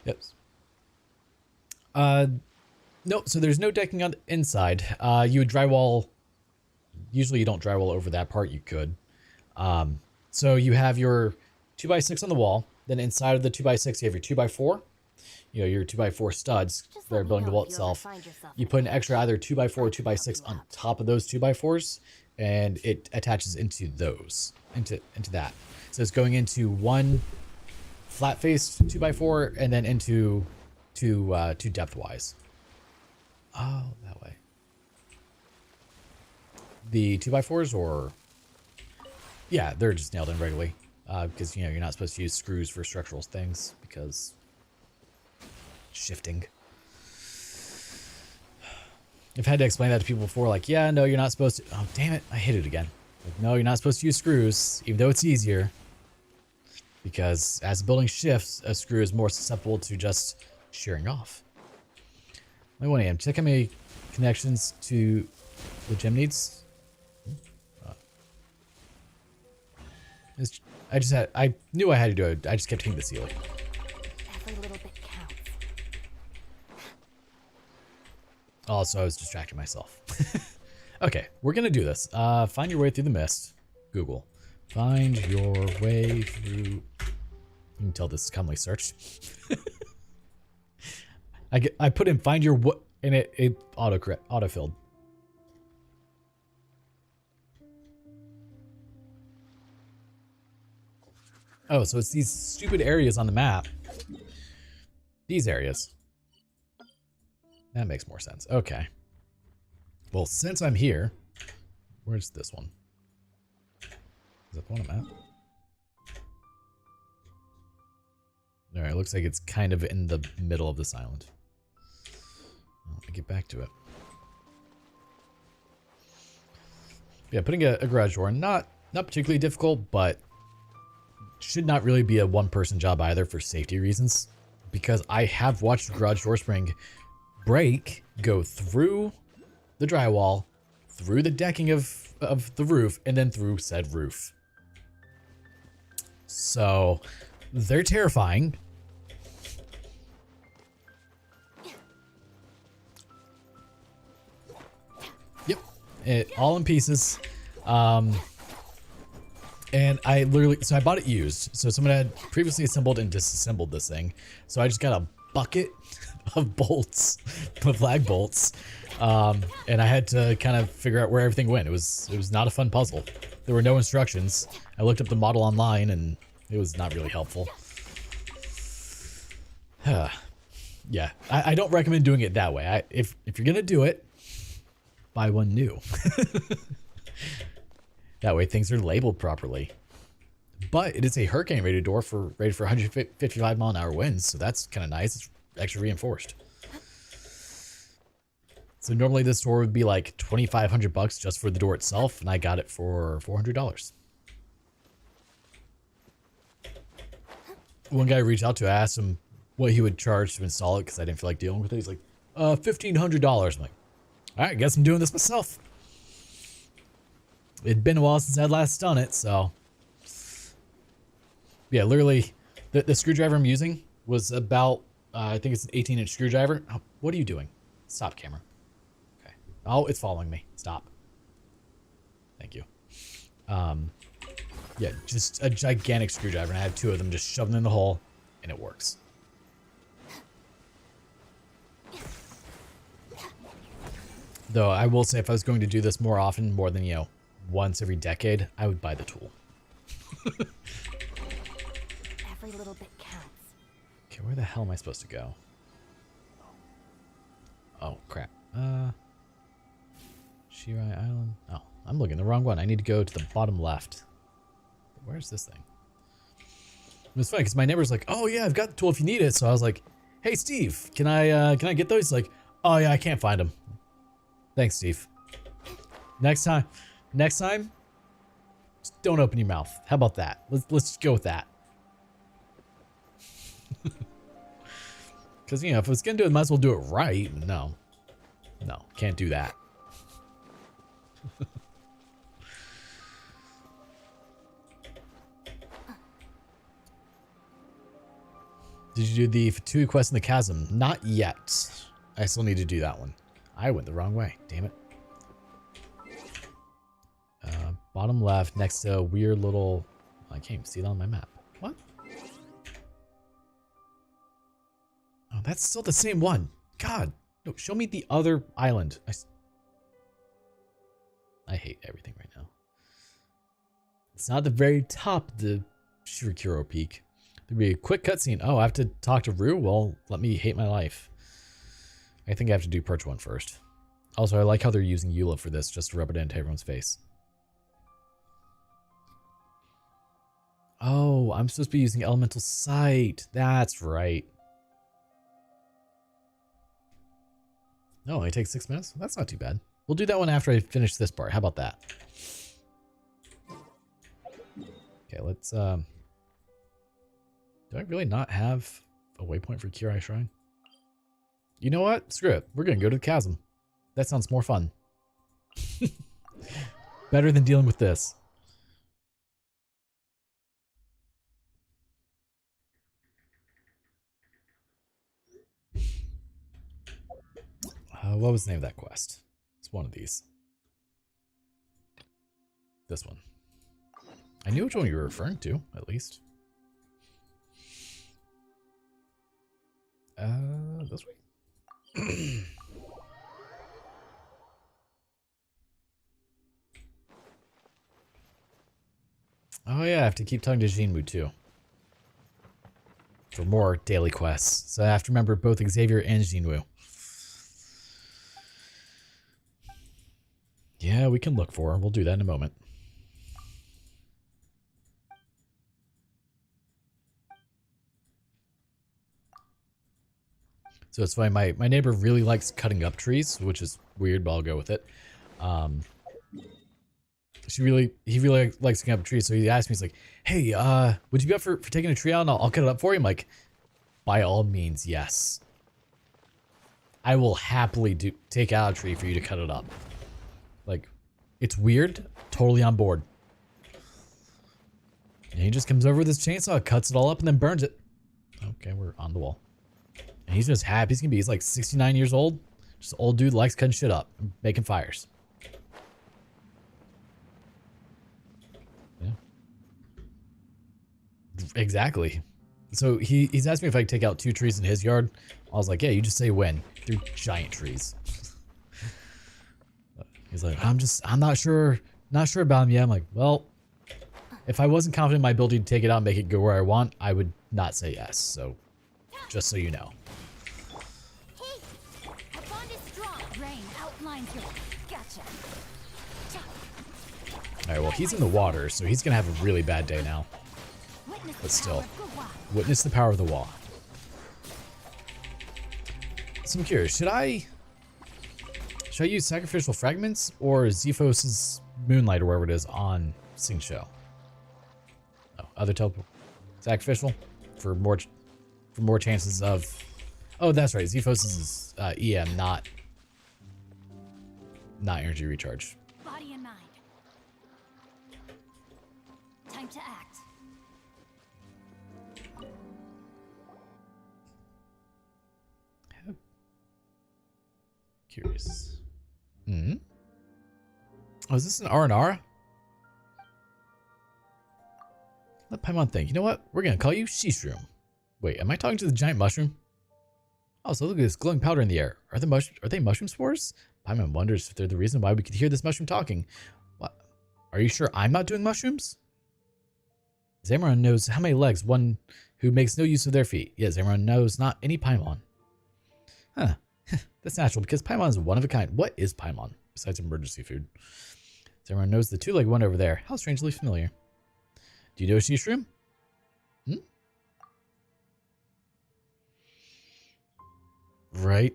Yep. No, so there's no decking on the inside. You would drywall. Usually you don't drywall over that part. You could. So you have your 2x6 on the wall. Then inside of the 2x6, you have your 2x4. You know, your 2x4 studs that are building the wall itself. You put an extra either 2x4 or 2x6 on top of those 2x4s, and it attaches into those, into that. So it's going into one flat-faced 2x4 and then into two depth-wise. Oh, that way. the 2x4s, or yeah, they're just nailed in regularly. Because you know you're not supposed to use screws for structural things because shifting. I've had to explain that to people before, like, yeah, no, you're not supposed to. Oh, damn it, I hit it again. Like, no, you're not supposed to use screws, even though it's easier. Because as the building shifts, a screw is more susceptible to just shearing off. Only 1 a.m. Check how many connections to the gym needs. I knew I had to do it. I just kept hitting the ceiling. Every little bit counts. Also, I was distracting myself. Okay, we're gonna do this. Find your way through the mist. Google. Find your way through. You can tell this is commonly searched. I put in find your what, and it autofilled. Oh, so it's these stupid areas on the map. These areas. That makes more sense. Okay. Well, since I'm here, where's this one? Is that the one I'm at? Alright, looks like it's kind of in the middle of this island. Let me get back to it. Yeah, putting a garage door, not particularly difficult, but should not really be a one-person job either for safety reasons. Because I have watched the garage door spring break, go through the drywall, through the decking of the roof, and then through said roof. So, they're terrifying. Yep, all in pieces. And I literally, so I bought it used. So someone had previously assembled and disassembled this thing. So I just got a bucket of bolts, of flag bolts. And I had to kind of figure out where everything went. It was not a fun puzzle. There were no instructions. I looked up the model online and it was not really helpful. Yeah, I don't recommend doing it that way. If you're gonna do it, buy one new. That way things are labeled properly. But it is a hurricane rated door rated for 155 mile an hour winds, so that's kind of nice. It's extra reinforced. So normally this door would be like $2,500 just for the door itself, and I got it for $400. One guy I reached out to, I asked him what he would charge to install it because I didn't feel like dealing with it. He's like, $1,500. I'm like, all right, guess I'm doing this myself. It'd been a while since I'd last done it, so yeah, literally the screwdriver I'm using was about I think it's an 18-inch screwdriver. Oh, what are you doing? Stop, camera. Okay. Oh, it's following me. Stop. Thank you. Yeah, just a gigantic screwdriver, and I had 2 of them just shoved in the hole, and it works. Though I will say, if I was going to do this more often, more than, you know, once every decade, I would buy the tool. Every little bit counts. Okay, where the hell am I supposed to go? Oh, crap. Shirai Island? Oh, I'm looking the wrong one. I need to go to the bottom left. Where's this thing? It was funny because my neighbor's like, oh yeah, I've got the tool if you need it. So I was like, hey Steve, can I get those? He's like, oh yeah, I can't find them. Thanks, Steve. Next time, just don't open your mouth. How about that? Let's just go with that. Because, you know, if it's gonna do it, might as well do it right. No, can't do that. Did you do the Fatui quest in the chasm? Not yet. I still need to do that one. I went the wrong way. Damn it. Bottom left, next to a weird little... I can't even see it on my map. What? Oh, that's still the same one. God. No, show me the other island. I hate everything right now. It's not the very top of the Shirokuro Peak. There'd be a quick cutscene. Oh, I have to talk to Rue? Well, let me hate my life. I think I have to do Perch 1 first. Also, I like how they're using Eula for this, just to rub it into everyone's face. Oh, I'm supposed to be using Elemental Sight. That's right. No, it only takes 6 minutes? That's not too bad. We'll do that one after I finish this part. How about that? Okay, let's... Do I really not have a waypoint for Kirai Shrine? You know what? Screw it. We're going to go to the chasm. That sounds more fun. Better than dealing with this. What was the name of that quest? It's one of these. This one. I knew which one you were referring to, at least. This way? Oh yeah, I have to keep talking to Jinwoo too. For more daily quests. So I have to remember both Xavier and Jinwoo. Yeah, we can look for her. We'll do that in a moment. So it's funny, my neighbor really likes cutting up trees, which is weird, but I'll go with it. He really likes cutting up trees, so he asked me, he's like, hey, would you be up for taking a tree out and I'll cut it up for you? I'm like, by all means, yes. I will happily take out a tree for you to cut it up. Like, it's weird, totally on board. And he just comes over with his chainsaw, cuts it all up, and then burns it. Okay, we're on the wall. And he's just happy. He's like 69 years old. Just an old dude likes cutting shit up and making fires. Yeah. Exactly. So he's asked me if I could take out 2 trees in his yard. I was like, yeah, you just say when. They're giant trees. He's like, I'm not sure about him yet. I'm like, well, if I wasn't confident in my ability to take it out and make it go where I want, I would not say yes. So, just so you know. Alright, well, he's in the water, so he's gonna have a really bad day now. But still, witness the power of the wall. So I'm curious, should I use sacrificial fragments or Zephos' moonlight or wherever it is on Sing Show? Oh, other teleport. Sacrificial for more chances of. Oh, that's right. Zephos is EM, not energy recharge. Body and mind. Time to act. Curious. Oh, is this an R&R? Let Paimon think. You know what? We're gonna call you Shishroom. Wait, am I talking to the giant mushroom? Oh, so look at this glowing powder in the air. Are they mushroom spores? Paimon wonders if they're the reason why we could hear this mushroom talking. What? Are you sure I'm not doing mushrooms? Zamoran knows how many legs one who makes no use of their feet. Yeah, Zamoran knows not any Paimon. Huh. That's natural because Paimon is one of a kind. What is Paimon besides emergency food? Zamoran knows the 2-legged one over there. How strangely familiar. Do you know Shishroom? Right.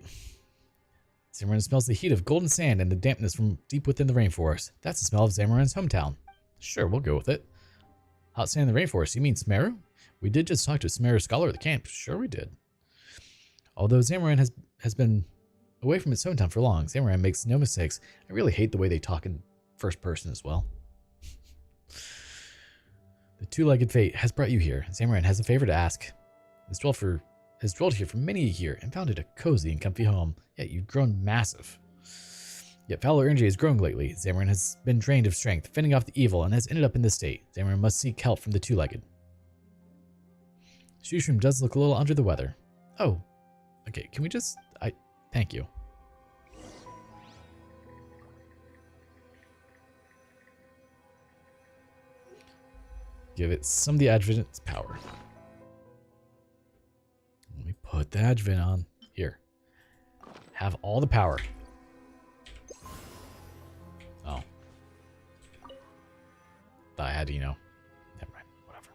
Zamoran smells the heat of golden sand and the dampness from deep within the rainforest. That's the smell of Zamoran's hometown. Sure, we'll go with it. Hot sand in the rainforest. You mean Smeru? We did just talk to a Smeru scholar at the camp. Sure we did. Although Zamoran has been away from its hometown for long, Zamoran makes no mistakes. I really hate the way they talk in first person as well. The 2-legged fate has brought you here. Zamoran has a favor to ask. Has dwelled here for many a year and found it a cozy and comfy home. Yet you've grown massive. Yet foul energy has grown lately. Zamoran has been drained of strength, fending off the evil, and has ended up in this state. Zamoran must seek help from the 2-legged. Shishroom does look a little under the weather. Oh. Okay, can we just... Thank you. Give it some of the Advent's power. Let me put the Advent on. Here. Have all the power. I had, you know, never mind, whatever.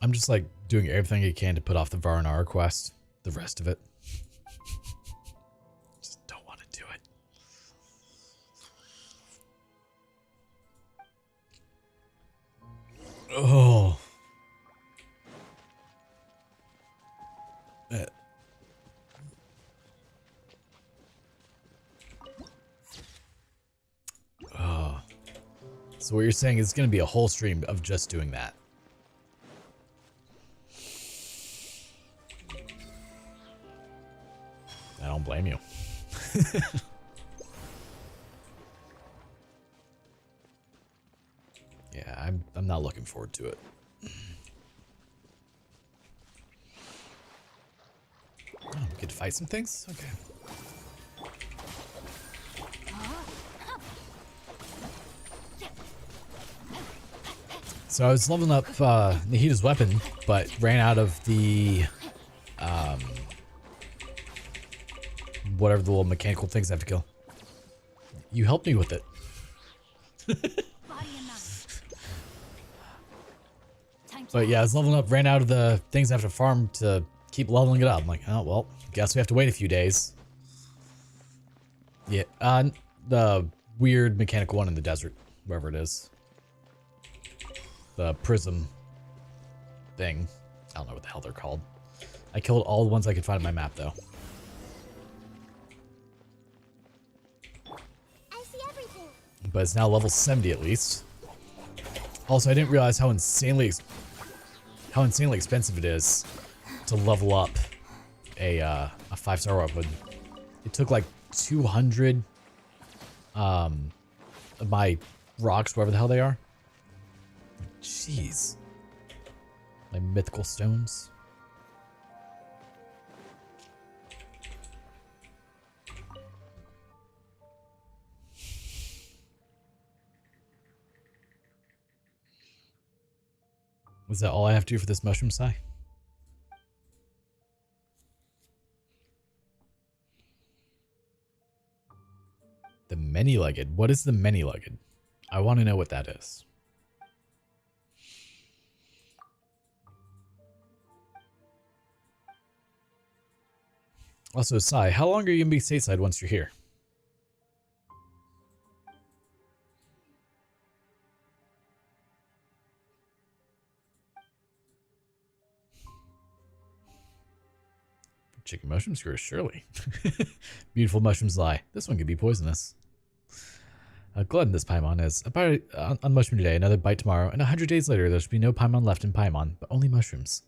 I'm just like doing everything I can to put off the Varnara quest. The rest of it. Just don't want to do it. Oh. Oh. So what you're saying is it's going to be a whole stream of just doing that. I don't blame you. Yeah, I'm not looking forward to it. Oh, we get to fight some things? Okay. So I was leveling up Nahita's weapon, but ran out of the whatever the little mechanical things I have to kill. You helped me with it. But yeah, I was leveling up, ran out of the things I have to farm to keep leveling it up. I'm like, oh, well, guess we have to wait a few days. Yeah, the weird mechanical one in the desert, wherever it is. The prism thing. I don't know what the hell they're called. I killed all the ones I could find on my map, though. I see everything. But it's now level 70 at least. Also, I didn't realize how insanely expensive it is to level up a 5-star weapon. It took like 200 of my rocks, whatever the hell they are. Jeez. My mythical stones. Was that all I have to do for this mushroom sai? The many-legged. What is the many-legged? I want to know what that is. Also, Sai, how long are you going to be stateside once you're here? Chicken mushroom skewers, surely. Beautiful mushrooms lie. This one could be poisonous. Glutton this Paimon is. A bite on mushroom today, another bite tomorrow, and 100 days later there should be no Paimon left in Paimon, but only mushrooms.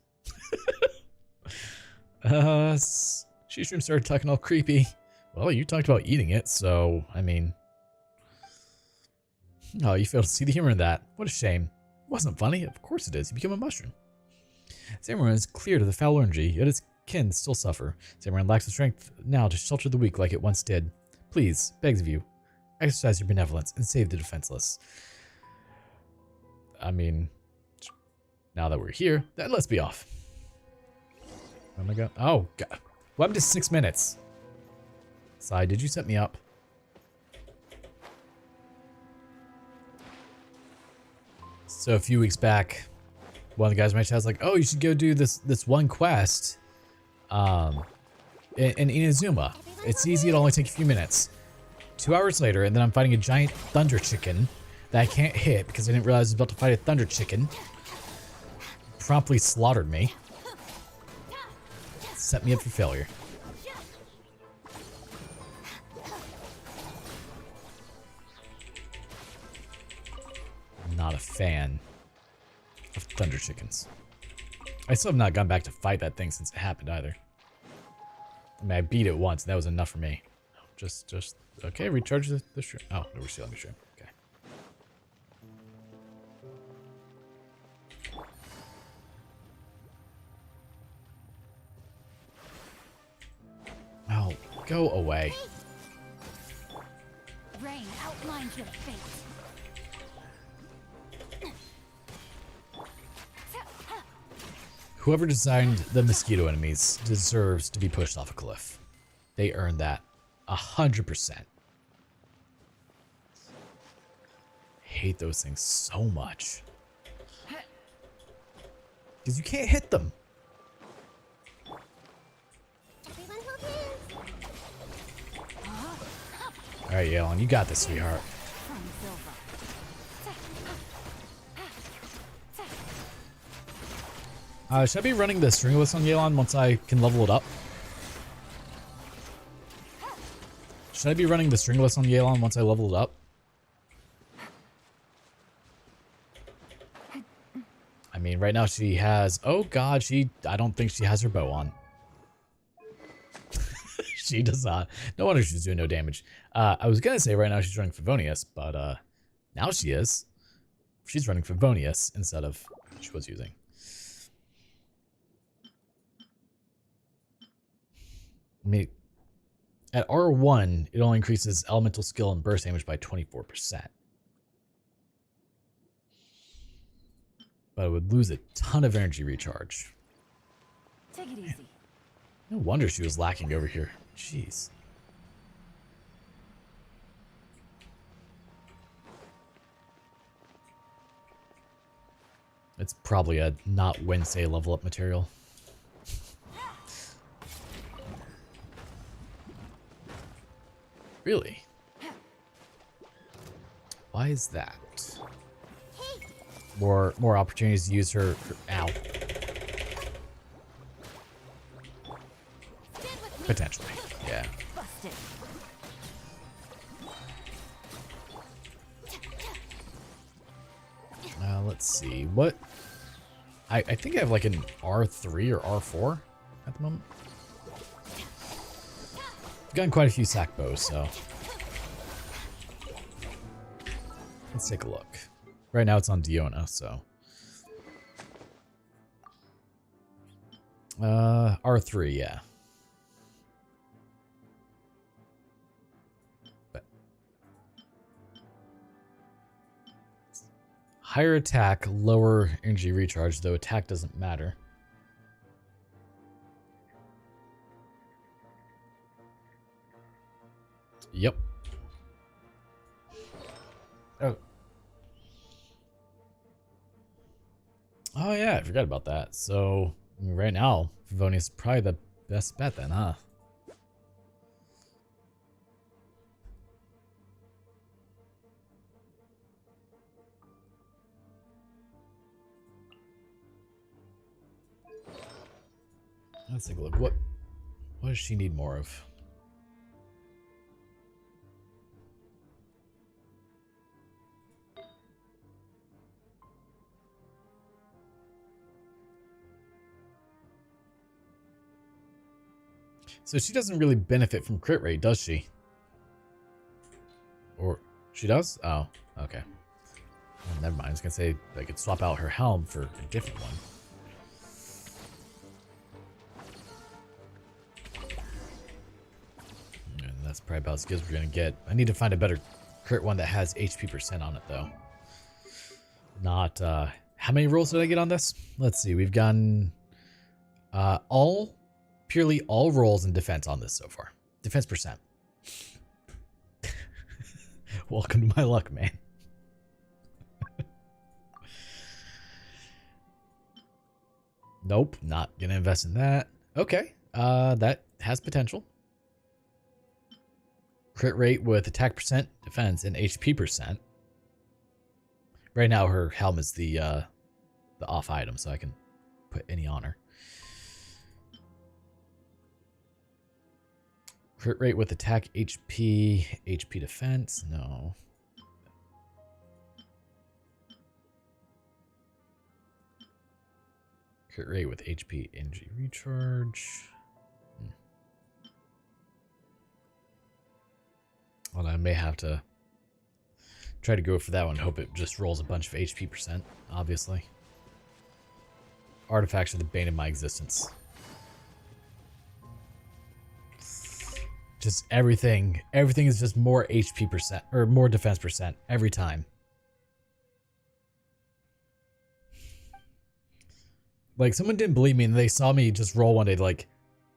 Shishroom started talking all creepy. Well, you talked about eating it, so, I mean... Oh, you failed to see the humor in that. What a shame. It wasn't funny. Of course it is. You become a mushroom. Samurai is clear to the foul energy, yet its kin still suffer. Samurai lacks the strength now to shelter the weak like it once did. Please, begs of you, exercise your benevolence and save the defenseless. I mean, now that we're here, then let's be off. Oh my god. Oh, god. Well, I'm just 6 minutes. Sai, did you set me up? So a few weeks back, one of the guys in my chat was like, oh, you should go do this one quest in Inazuma. It's easy, it'll only take a few minutes. 2 hours later, and then I'm fighting a giant thunder chicken that I can't hit because I didn't realize I was about to fight a thunder chicken. Promptly slaughtered me. Set me up for failure. Not a fan of thunder chickens. I still have not gone back to fight that thing since it happened either. I mean, I beat it once, and that was enough for me. Just, okay, recharge the shroom. Oh, no, we're stealing the shroom. Okay. Oh, go away. Rain outlines your fate. Whoever designed the mosquito enemies deserves to be pushed off a cliff. They earned that 100%. Hate those things so much. Because you can't hit them. Everyone hold hands. Alright, Yelan, you got this, sweetheart. Should I be running the stringless on Yelan once I can level it up? Should I be running the stringless on Yelan once I level it up? I mean, right now she has... Oh god, I don't think she has her bow on. She does not. No wonder she's doing no damage. I was gonna say right now she's running Favonius, but now she is. She's running Favonius instead of what she was using. I mean, at R1, it only increases elemental skill and burst damage by 24%. But it would lose a ton of energy recharge. Take it easy. No wonder she was lacking over here. Jeez. It's probably a not Wednesday level up material. Really? Why is that? More opportunities to use her. Ow. Potentially, yeah. Let's see. What? I think I have like an R3 or R4 at the moment. I've gotten quite a few sack bows, so let's take a look. Right now it's on Diona, so R3, yeah. But higher attack, lower energy recharge, though attack doesn't matter. Yep. Oh. Oh yeah, I forgot about that. So I mean, right now, Favonius is probably the best bet then, huh? Let's take a look. What does she need more of? So she doesn't really benefit from crit rate, does she? Or she does? Oh, okay. Well, never mind. I was gonna say I could swap out her helm for a different one. And that's probably about as good as we're gonna get. I need to find a better crit one that has HP percent on it, though. Not how many rolls did I get on this? Let's see. We've gotten purely all rolls in defense on this so far. Defense percent. Welcome to my luck, man. Nope, not gonna invest in that. Okay, that has potential. Crit rate with attack percent, defense, and HP percent. Right now, her helm is the off item, so I can put any on her. Crit rate with attack, HP defense, no. Crit rate with HP energy recharge. Well, I may have to try to go for that one. Hope it just rolls a bunch of HP percent, obviously. Artifacts are the bane of my existence. Just everything is just more HP percent, or more defense percent every time. Like, someone didn't believe me and they saw me just roll one day, like,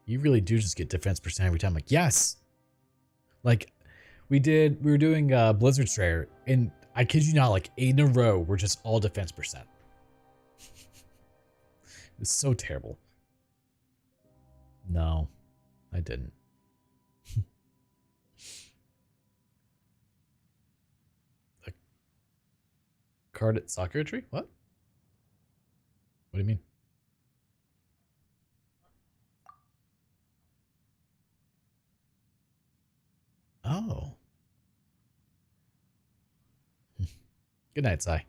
you really do just get defense percent every time. Like, yes. Like, we were doing Blizzard Strayer, and I kid you not, like 8 in a row were just all defense percent. It was so terrible. No, I didn't. A card at Sakura Tree? What? What do you mean? Oh. Good night, Sai.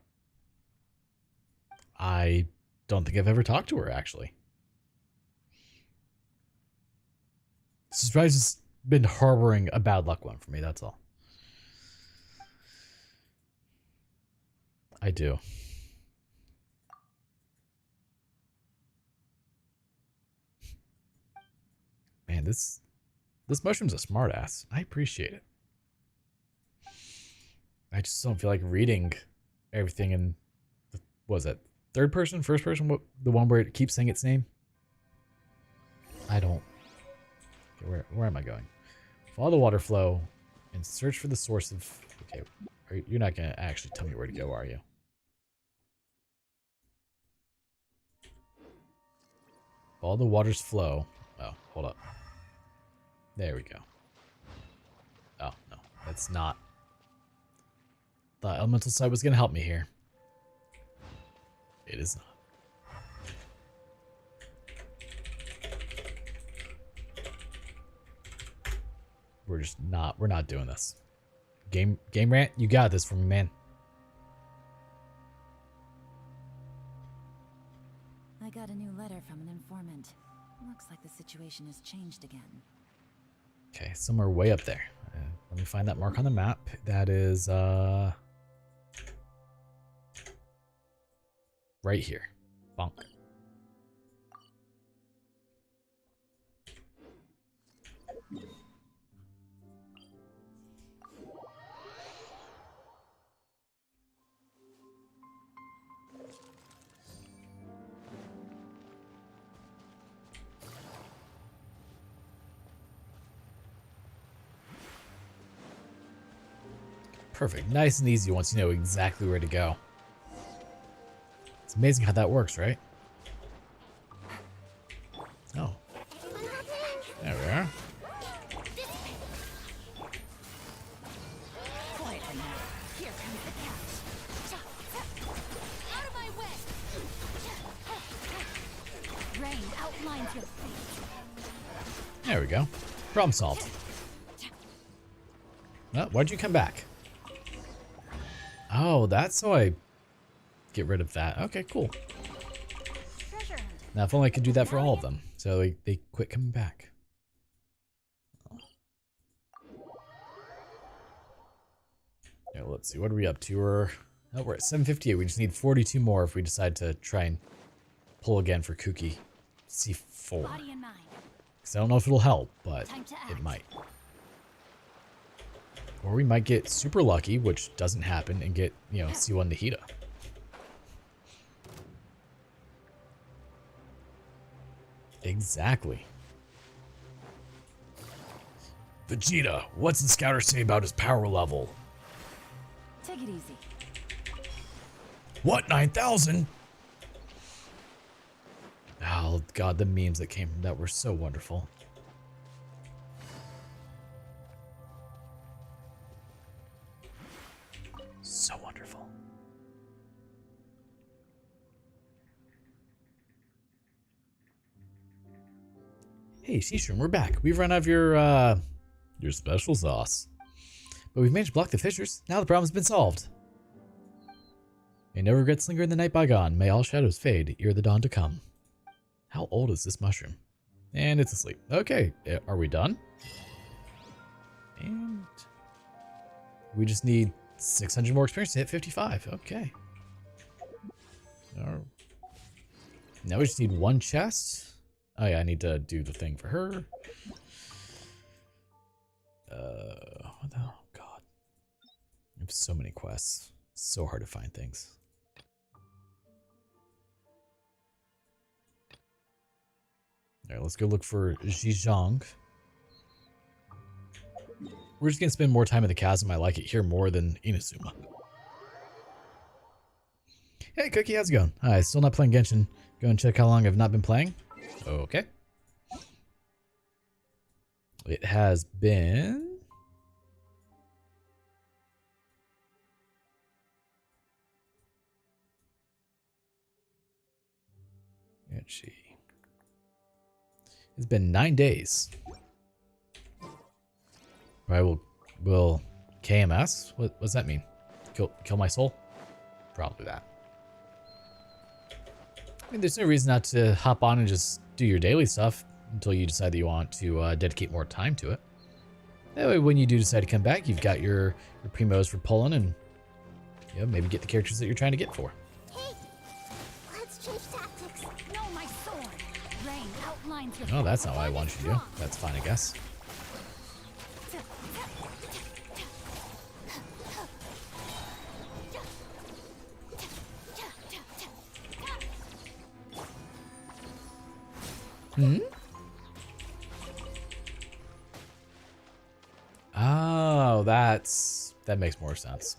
I don't think I've ever talked to her, actually. She's probably just been harboring a bad luck one for me, that's all. I do. Man, this mushroom's a smart ass. I appreciate it. I just don't feel like reading everything in, what was it, third person, first person? What, the one where it keeps saying its name? I don't. Okay, where am I going? Follow the water flow and search for the source of. Okay, you're not gonna actually tell me where to go, are you? Follow the water's flow. Oh, hold up. There we go. Oh no, that's not. The elemental side was gonna help me here. It is not. We're not doing this. Game rant, you got this from me, man. I got a new letter from an informant. Looks like the situation has changed again. Okay, somewhere way up there. Let me find that mark on the map. That is right here. Bonk. Perfect. Nice and easy once you know exactly where to go. It's amazing how that works, right? Oh. There we are. Quietly now. Here comes the catch. Out of my way! Rain outlines your fate. There we go. Problem solved. Well, why'd you come back? Oh, that's how I get rid of that. Okay, cool. Now, if only I could do that for all of them. So they quit coming back. Yeah, let's see. What are we up to? We're at 758. We just need 42 more if we decide to try and pull again for Kuki. C4. Because I don't know if it'll help, but it might. Or we might get super lucky, which doesn't happen, and get, you know, C1 Nahida. Exactly. Vegeta, what's the scouter say about his power level? Take it easy. What, 9,000? Oh, God, the memes that came from that were so wonderful. So wonderful. Hey, Seashroom, we're back. We've run out of your special sauce. But we've managed to block the fissures. Now the problem's been solved. May no regrets linger in the night bygone. May all shadows fade ere the dawn to come. How old is this mushroom? And it's asleep. Okay, are we done? And we just need 600 more experience to hit 55. Okay. Now we just need one chest. Oh yeah, I need to do the thing for her. What the hell? God. I have so many quests. It's so hard to find things. Alright, let's go look for Zhejiang. We're just gonna spend more time in the chasm. I like it here more than Inazuma. Hey, Cookie, how's it going? Hi, still not playing Genshin. Go and check how long I've not been playing. Okay. It has been... Let's see. It's been 9 days. I will KMS? What does that mean? Kill my soul? Probably that. I mean, there's no reason not to hop on and just do your daily stuff until you decide that you want to dedicate more time to it. That way, when you do decide to come back, you've got your primos for pulling and maybe get the characters that you're trying to get for. Hey, let's change tactics. No, my sword. Rain outlines your Oh, that's not what I wanted you to do. That's fine, I guess. Hmm? Oh, that makes more sense.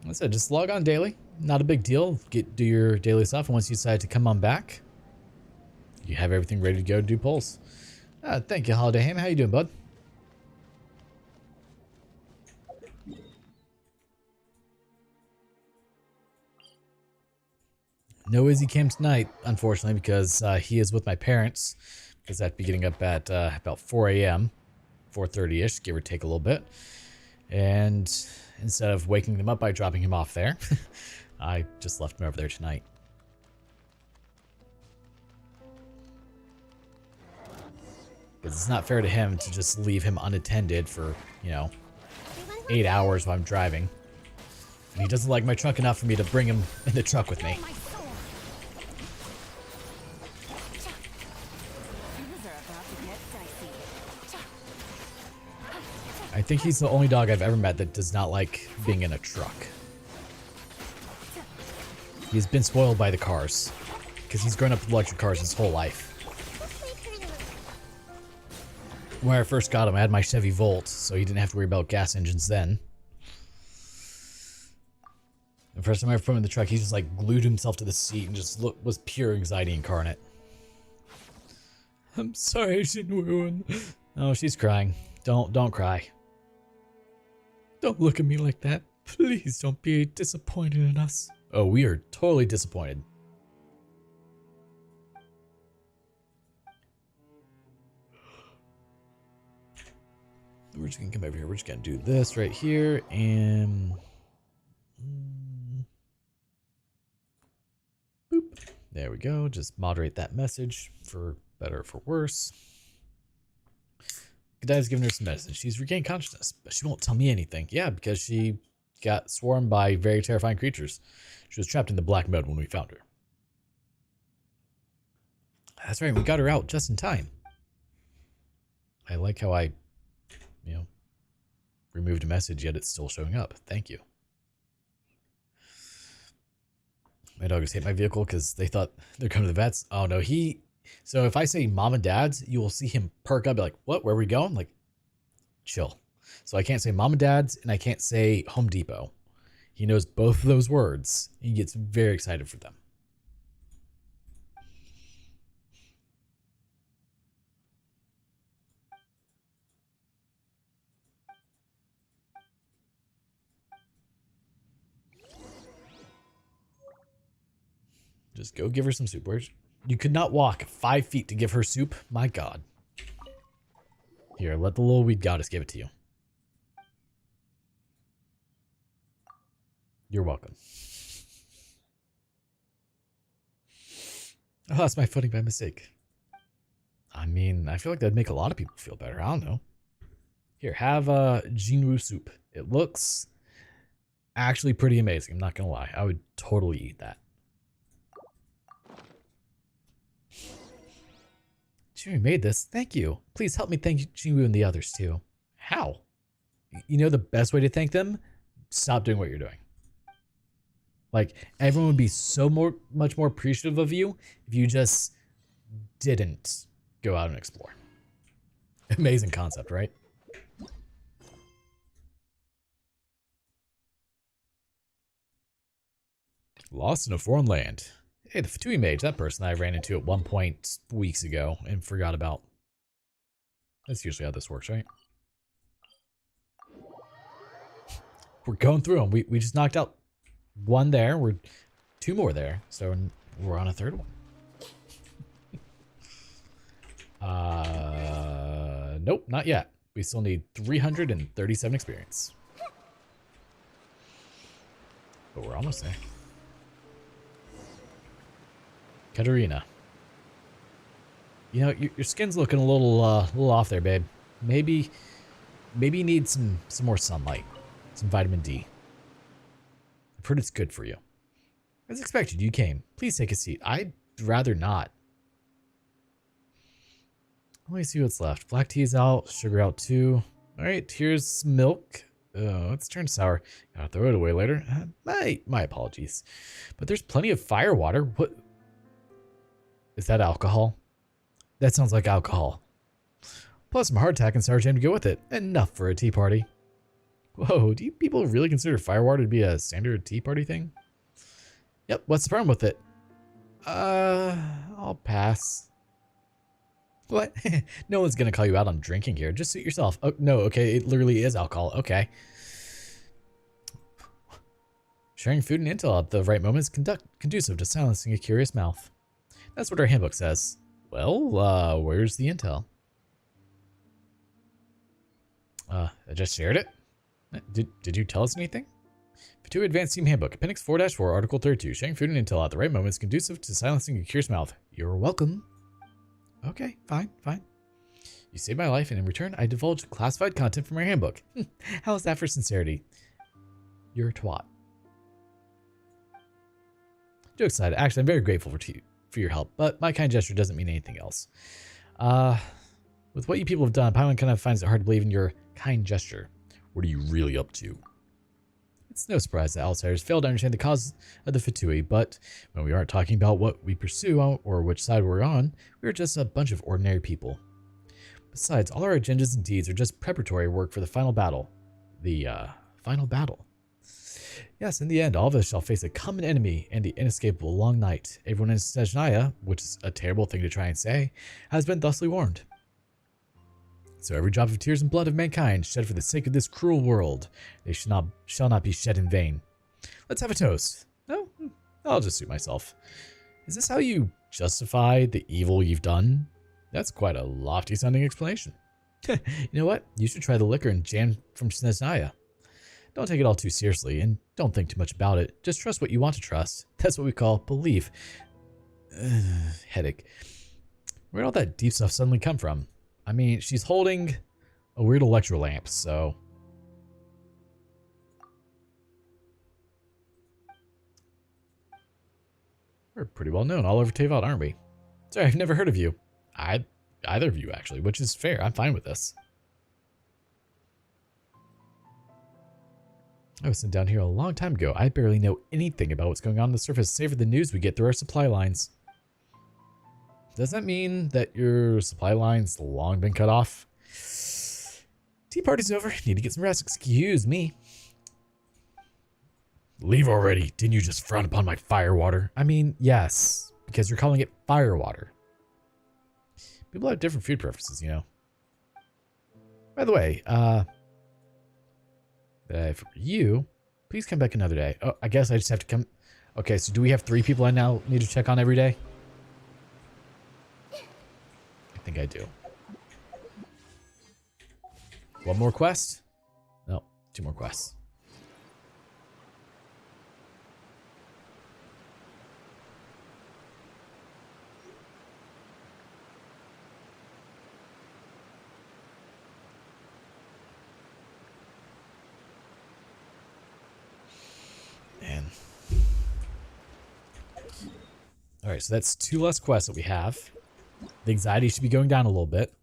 Like I said, just log on daily. Not a big deal. Do your daily stuff, and once you decide to come on back, you have everything ready to go to do polls. Thank you, Holiday Ham. How you doing, bud? No Izzy came tonight, unfortunately, because he is with my parents. Because I'd be getting up at about 4 a.m., 4:30ish, give or take a little bit. And instead of waking them up by dropping him off there, I just left him over there tonight. Because it's not fair to him to just leave him unattended for, 8 hours while I'm driving. And he doesn't like my truck enough for me to bring him in the truck with me. I think he's the only dog I've ever met that does not like being in a truck. He's been spoiled by the cars. Because he's grown up with electric cars his whole life. When I first got him, I had my Chevy Volt, so he didn't have to worry about gas engines then. The first time I put him in the truck, he just like glued himself to the seat and just was pure anxiety incarnate. I'm sorry, Shinwoo. Oh, she's crying. Don't cry. Don't look at me like that. Please don't be disappointed in us. Oh, we are totally disappointed. We're just gonna come over here. We're just gonna do this right here and boop. There we go. Just moderate that message for better or for worse. Godiva's giving her some medicine. She's regained consciousness, but she won't tell me anything. Yeah, because she got swarmed by very terrifying creatures. She was trapped in the black mode when we found her. That's right, we got her out just in time. I like how I, removed a message, yet it's still showing up. Thank you. My dog just hit my vehicle because they thought they're coming to the vets. Oh no, so if I say mom and dad's, you will see him perk up, be like, what, where are we going? Like, chill. So I can't say mom and dad's, and I can't say Home Depot. He knows both of those words. He gets very excited for them. Just go give her some soup. You could not walk 5 feet to give her soup? My God. Here, let the little weed goddess give it to you. You're welcome. Oh, that's my footing by mistake. I mean, I feel like that'd make a lot of people feel better. I don't know. Here, have Jinwoo soup. It looks actually pretty amazing. I'm not going to lie. I would totally eat that. Fatui made this. Thank you. Please help me thank Jinwoo and the others too. How? You know the best way to thank them? Stop doing what you're doing. Like, everyone would be so much more appreciative of you if you just didn't go out and explore. Amazing concept, right? Lost in a foreign land. Hey, the Fatui mage, that person I ran into at one point weeks ago and forgot about. That's usually how this works, right? We're going through them. We just knocked out one there. We're 2 more there. So we're on a 3rd one. Nope, not yet. We still need 337 experience. But we're almost there. Katarina. You know, your skin's looking a little off there, babe. Maybe you need some more sunlight. Some vitamin D. I've heard it's good for you. As expected, you came. Please take a seat. I'd rather not. Let me see what's left. Black tea's out. Sugar out too. Alright, here's some milk. Oh, it's turned sour. Gotta throw it away later. My apologies. But there's plenty of fire water. What? Is that alcohol? That sounds like alcohol. Plus some hardtack and sour jam to go with it. Enough for a tea party. Whoa, do you people really consider firewater to be a standard tea party thing? Yep, what's the problem with it? I'll pass. What? No one's gonna call you out on drinking here. Just suit yourself. Oh, no, okay, it literally is alcohol. Okay. Sharing food and intel at the right moment is conducive to silencing a curious mouth. That's what our handbook says. Well, where's the intel? I just shared it. Did you tell us anything? Fatui Advanced Team Handbook, Appendix 4-4, Article 32. Sharing food and intel at the right moment is conducive to silencing a curious mouth. You're welcome. Okay, fine. You saved my life, and in return, I divulged classified content from our handbook. How is that for sincerity? You're a twat. Joke aside, actually, I'm very grateful for your help, but my kind gesture doesn't mean anything else. With what you people have done, Paimon kind of finds it hard to believe in your kind gesture. What are you really up to? It's no surprise that outsiders fail to understand the cause of the Fatui, but when we aren't talking about what we pursue or which side we're on, we're just a bunch of ordinary people. Besides, all our agendas and deeds are just preparatory work for the final battle. The final battle. Yes, in the end, all of us shall face a common enemy and the inescapable long night. Everyone in Snezhnaya, which is a terrible thing to try and say, has been thusly warned. So every drop of tears and blood of mankind shed for the sake of this cruel world, they shall not be shed in vain. Let's have a toast. No, I'll just suit myself. Is this how you justify the evil you've done? That's quite a lofty sounding explanation. You know what? You should try the liquor and jam from Snezhnaya. Don't take it all too seriously, and don't think too much about it. Just trust what you want to trust. That's what we call belief. Headache. Where'd all that deep stuff suddenly come from? I mean, she's holding a weird electro lamp, so... We're pretty well known all over Teyvat, aren't we? Sorry, I've never heard of you. Either of you, actually, which is fair. I'm fine with this. I was sent down here a long time ago. I barely know anything about what's going on the surface, save for the news we get through our supply lines. Does that mean that your supply line's long been cut off? Tea party's over. Need to get some rest. Excuse me. Leave already. Didn't you just frown upon my firewater? I mean, yes, because you're calling it firewater. People have different food preferences, you know. By the way, for you, please come back another day. Oh, I guess I just have to come. Okay, so do we have 3 people I now need to check on every day? I think I do. 1 more quest? No, 2 more quests. Man. Alright, so that's 2 less quests that we have. The anxiety should be going down a little bit.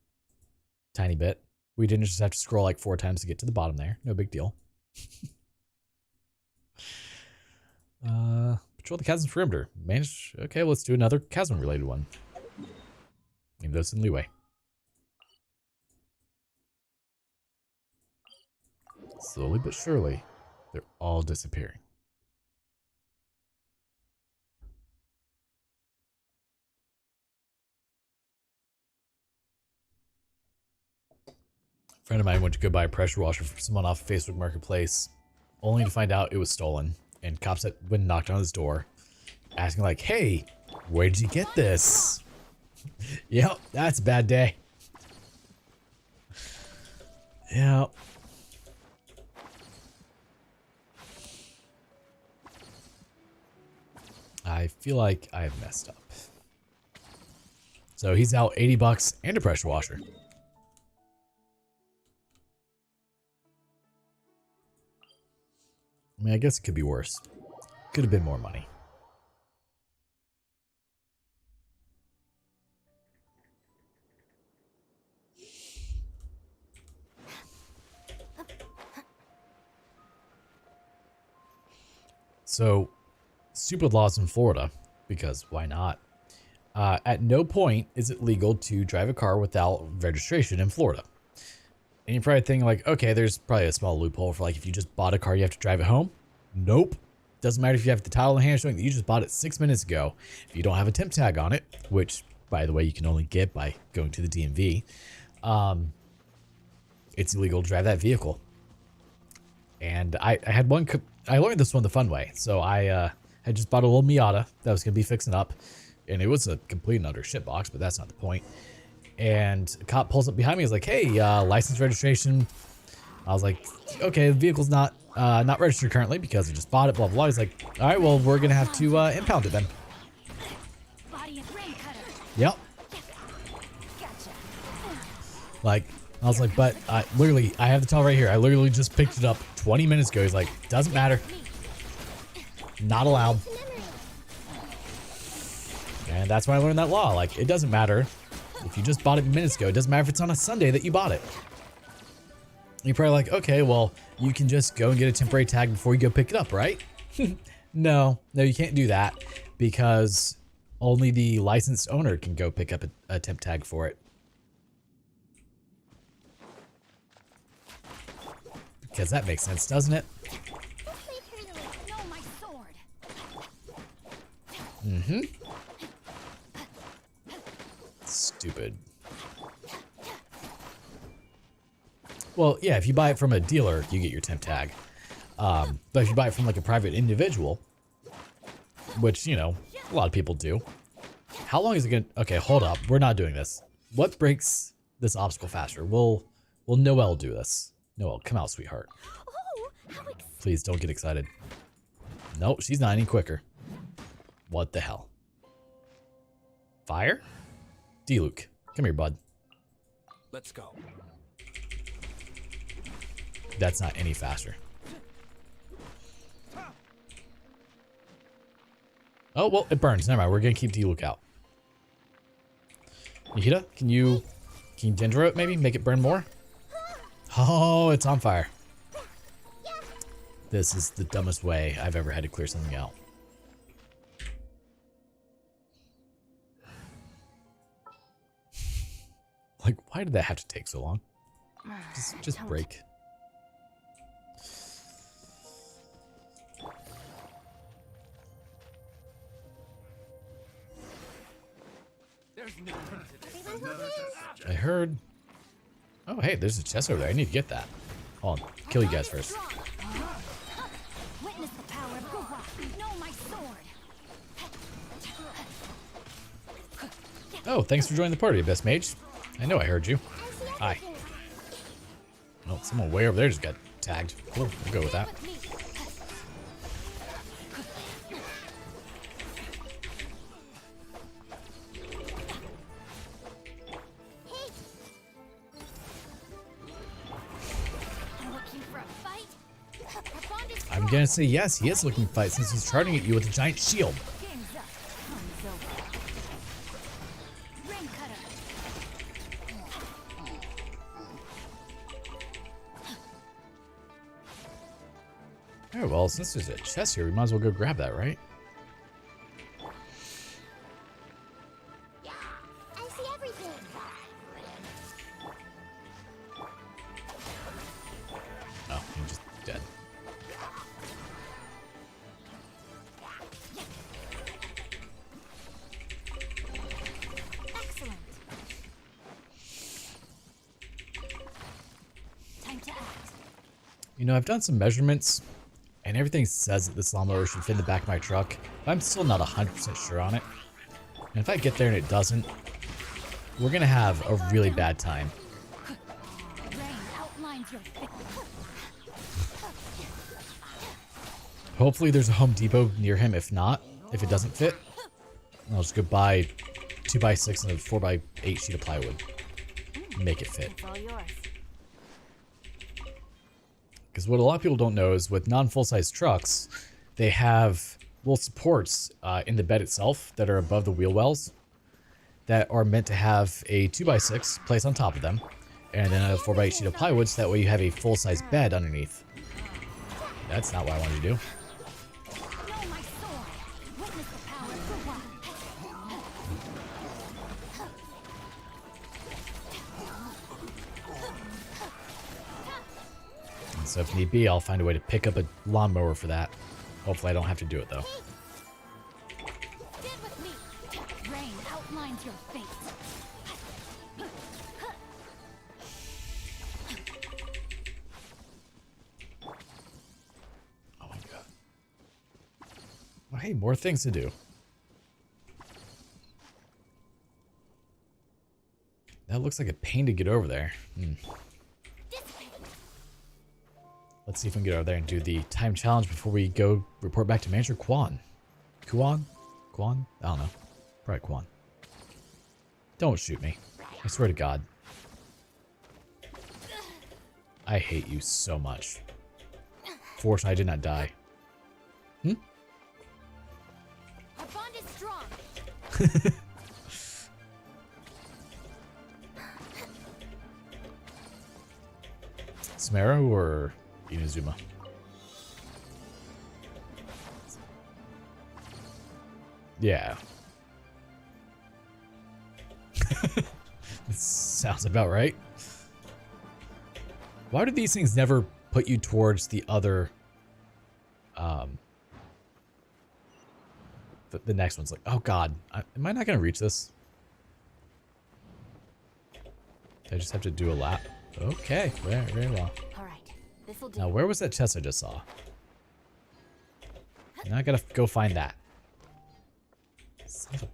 Tiny bit. We didn't just have to scroll like 4 times to get to the bottom there. No big deal. Patrol the chasm's perimeter. Manage. Okay, let's do another chasm related one. Leave those in leeway. Slowly but surely, they're all disappearing. A friend of mine went to go buy a pressure washer from someone off Facebook Marketplace, only to find out it was stolen. And cops went and knocked on his door, asking like, "Hey, where did you get this?" Yep, that's a bad day. Yep. I feel like I've messed up. So he's out $80 and a pressure washer. I mean, I guess it could be worse. Could have been more money. So, stupid laws in Florida, because why not? At no point is it legal to drive a car without registration in Florida. And you're probably thinking like, okay, there's probably a small loophole for like if you just bought a car, you have to drive it home. Nope. Doesn't matter if you have the title in hand showing that you just bought it 6 minutes ago. If you don't have a temp tag on it, which by the way, you can only get by going to the DMV, it's illegal to drive that vehicle. And I learned this one the fun way. So I had just bought a little Miata that was going to be fixing up. And it was a complete and utter shit box, but that's not the point. And a cop pulls up behind me. He's like, "Hey, license registration." I was like, "Okay, the vehicle's not registered currently because I just bought it, blah, blah, blah." He's like, "All right, well, we're going to have to impound it then." Yep. Like, I was like, "But literally, I have the title right here. I literally just picked it up 20 minutes ago." He's like, "Doesn't matter. Not allowed." And that's when I learned that law. Like, it doesn't matter if you just bought it minutes ago. It doesn't matter if it's on a Sunday that you bought it. You're probably like, okay, well, you can just go and get a temporary tag before you go pick it up, right? No, you can't do that because only the licensed owner can go pick up a temp tag for it. Because that makes sense, doesn't it? Mm-hmm. Stupid. Well, yeah, if you buy it from a dealer, you get your temp tag. But if you buy it from like a private individual, which, you know, a lot of people do. How long is it gonna... Okay, hold up. We're not doing this. What breaks this obstacle faster? Will Noelle do this? Noelle, come out, sweetheart. Please don't get excited. Nope, she's not any quicker. What the hell? Fire? D-Luke, come here, bud. Let's go. That's not any faster. Oh, well, it burns. Never mind. We're going to keep D-Luke out. Nikita, can you ginger it maybe? Make it burn more? Oh, it's on fire. This is the dumbest way I've ever had to clear something out. Like, why did that have to take so long? Just break. I heard. Oh, hey, there's a chest over there. I need to get that. Hold on. Kill you guys first. Witness the power of Guhua. Know my sword. Oh, thanks for joining the party, best mage. I know I heard you. Hi. Oh, someone way over there just got tagged. Cool, we'll go with that. I'm gonna say yes, he is looking to fight since he's charging at you with a giant shield. Alright, well, since there's a chest here, we might as well go grab that, right? I see everything. Oh, he's just dead. Excellent. Time to act. You know, I've done some measurements, and everything says that this lawnmower should fit in the back of my truck, but I'm still not 100% sure on it. And if I get there and it doesn't, we're gonna have a really bad time. Rain outlines your Hopefully there's a Home Depot near him. If not, if it doesn't fit, I'll just go buy 2x6 and a 4x8 sheet of plywood. Make it fit. It's all yours. Because what a lot of people don't know is with non-full-size trucks, they have little supports in the bed itself that are above the wheel wells that are meant to have a 2x6 placed on top of them, and then a 4x8 sheet of plywood so that way you have a full-size bed underneath. That's not what I wanted to do. Know my sword. Witness the power for one. And so if need be, I'll find a way to pick up a lawnmower for that. Hopefully I don't have to do it though. Stand with me. Rain outlines your fate. Oh my god. Well, hey, more things to do. That looks like a pain to get over there. Let's see if we can get over there and do the time challenge before we go report back to Manager Quan. Quan? Quan? I don't know. Probably Quan. Don't shoot me. I swear to God. I hate you so much. Fortunately, I did not die. Our bond is strong. Sumeru or Inazuma? Yeah. Sounds about right. Why do these things never put you towards the other, the next one's like, oh god, am I not gonna reach this? I just have to do a lap. Okay, very well. All right, this will do. Now, where was that chest I just saw? Now I gotta go find that. Son of a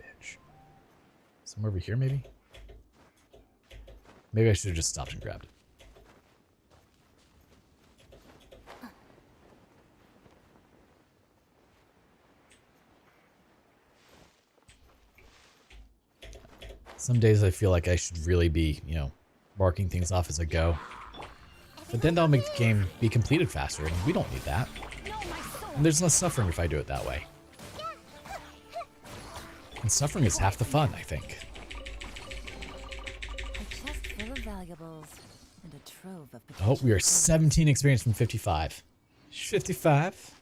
bitch. Somewhere over here, maybe? Maybe I should have just stopped and grabbed it. Some days I feel like I should really be, you know, marking things off as I go. But then that'll make the game be completed faster, and we don't need that. And there's less suffering if I do it that way. And suffering is half the fun, I think. A chest full of valuables and a trove of Oh, potential we are gold. 17 experience from 55. 55?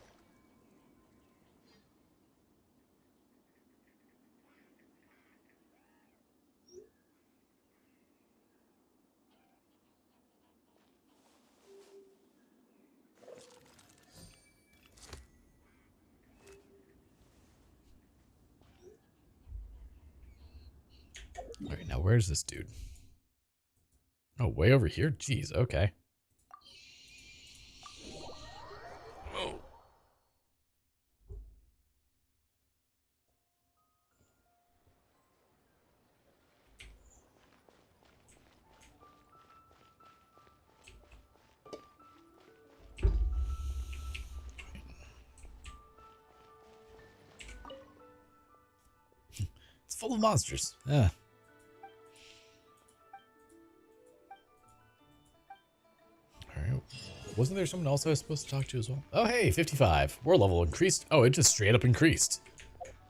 Alright, now where's this dude? Oh, way over here? Jeez, okay. Oh. It's full of monsters. Yeah. Alright. Wasn't there someone else I was supposed to talk to as well? Oh, hey, 55. War level increased. Oh, it just straight up increased.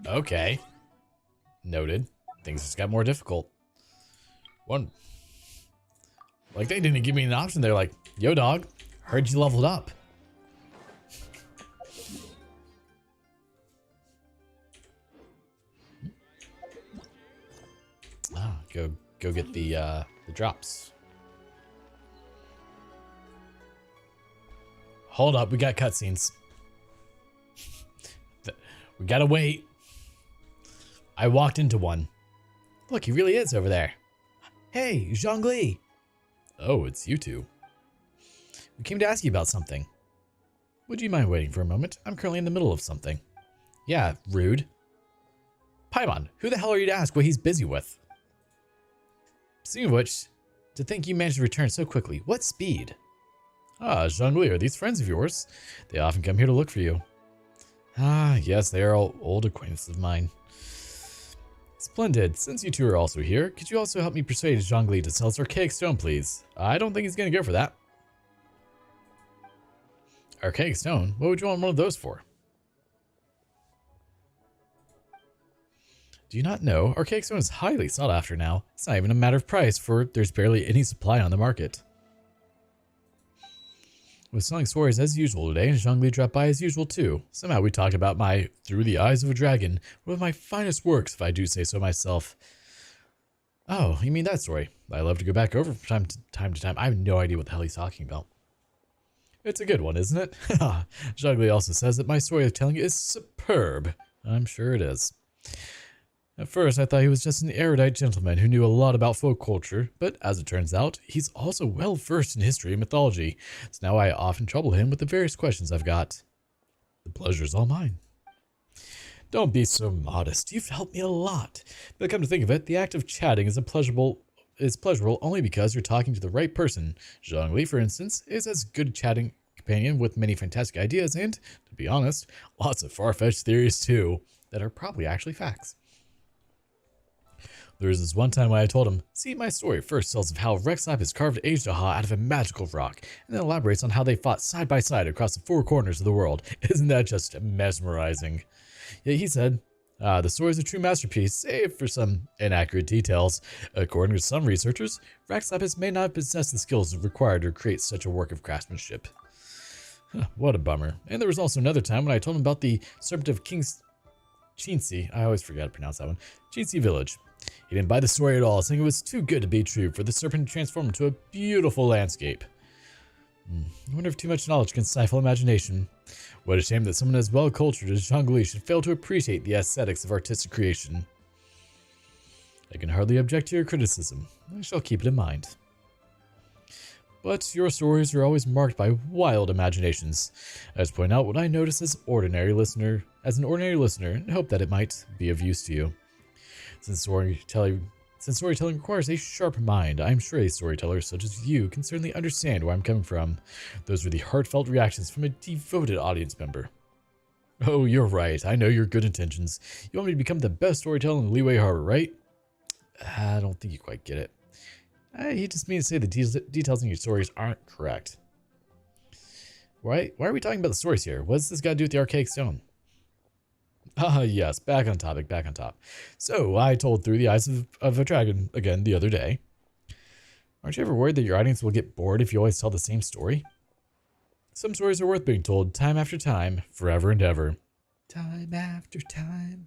Okay. Noted. Things just got more difficult. One. Like, they didn't give me an option. They're like, yo, dog, heard you leveled up. go get the drops. Hold up, we got cutscenes. We gotta wait. I walked into one. Look, he really is over there. Hey, Zhongli. Oh, it's you two. We came to ask you about something. Would you mind waiting for a moment? I'm currently in the middle of something. Yeah, rude. Paimon, who the hell are you to ask what he's busy with? Speaking of which, to think you managed to return so quickly, what speed? Ah, Zhongli, are these friends of yours? They often come here to look for you. Ah, yes, they are all old acquaintances of mine. Splendid. Since you two are also here, could you also help me persuade Zhongli to sell us Archaic Stone, please? I don't think he's going to go for that. Archaic Stone? What would you want one of those for? Do you not know? Archaic Stone is highly sought after now. It's not even a matter of price, for there's barely any supply on the market. I was selling stories as usual today, and Zhongli dropped by as usual too. Somehow we talked about my Through the Eyes of a Dragon, one of my finest works, if I do say so myself. Oh, you mean that story? I love to go back over from time to time. I have no idea what the hell he's talking about. It's a good one, isn't it? Zhongli also says that my story of telling is superb. I'm sure it is. At first, I thought he was just an erudite gentleman who knew a lot about folk culture, but as it turns out, he's also well versed in history and mythology, so now I often trouble him with the various questions I've got. The pleasure's all mine. Don't be so modest. You've helped me a lot. But come to think of it, the act of chatting is pleasurable only because you're talking to the right person. Zhongli, for instance, is as good a chatting companion with many fantastic ideas and, to be honest, lots of far-fetched theories too, that are probably actually facts. There was this one time when I told him, see, my story first tells of how Rex Lapis carved Agedaha out of a magical rock, and then elaborates on how they fought side by side across the four corners of the world. Isn't that just mesmerizing? Yet he said, the story is a true masterpiece, save for some inaccurate details. According to some researchers, Rex Lapis may not possess the skills required to create such a work of craftsmanship. What a bummer. And there was also another time when I told him about the Serpent of King's Chinsi. I always forget how to pronounce that one. Chinsi Village. He didn't buy the story at all, saying it was too good to be true for the serpent to transform into a beautiful landscape. I wonder if too much knowledge can stifle imagination. What a shame that someone as well-cultured as Zhongli should fail to appreciate the aesthetics of artistic creation. I can hardly object to your criticism. I shall keep it in mind. But your stories are always marked by wild imaginations. I just point out what I notice as an ordinary listener, and hope that it might be of use to you. Since storytelling requires a sharp mind, I'm sure a storyteller such as you can certainly understand where I'm coming from. Those were the heartfelt reactions from a devoted audience member. Oh, you're right. I know your good intentions. You want me to become the best storyteller in Leeway Harbor, right? I don't think you quite get it. He just means to say the details in your stories aren't correct. Why are we talking about the stories here? What does this got to do with the Archaic Stone? Yes, back on topic. So, I told Through the Eyes of a Dragon again the other day. Aren't you ever worried that your audience will get bored if you always tell the same story? Some stories are worth being told time after time, forever and ever. Time after time.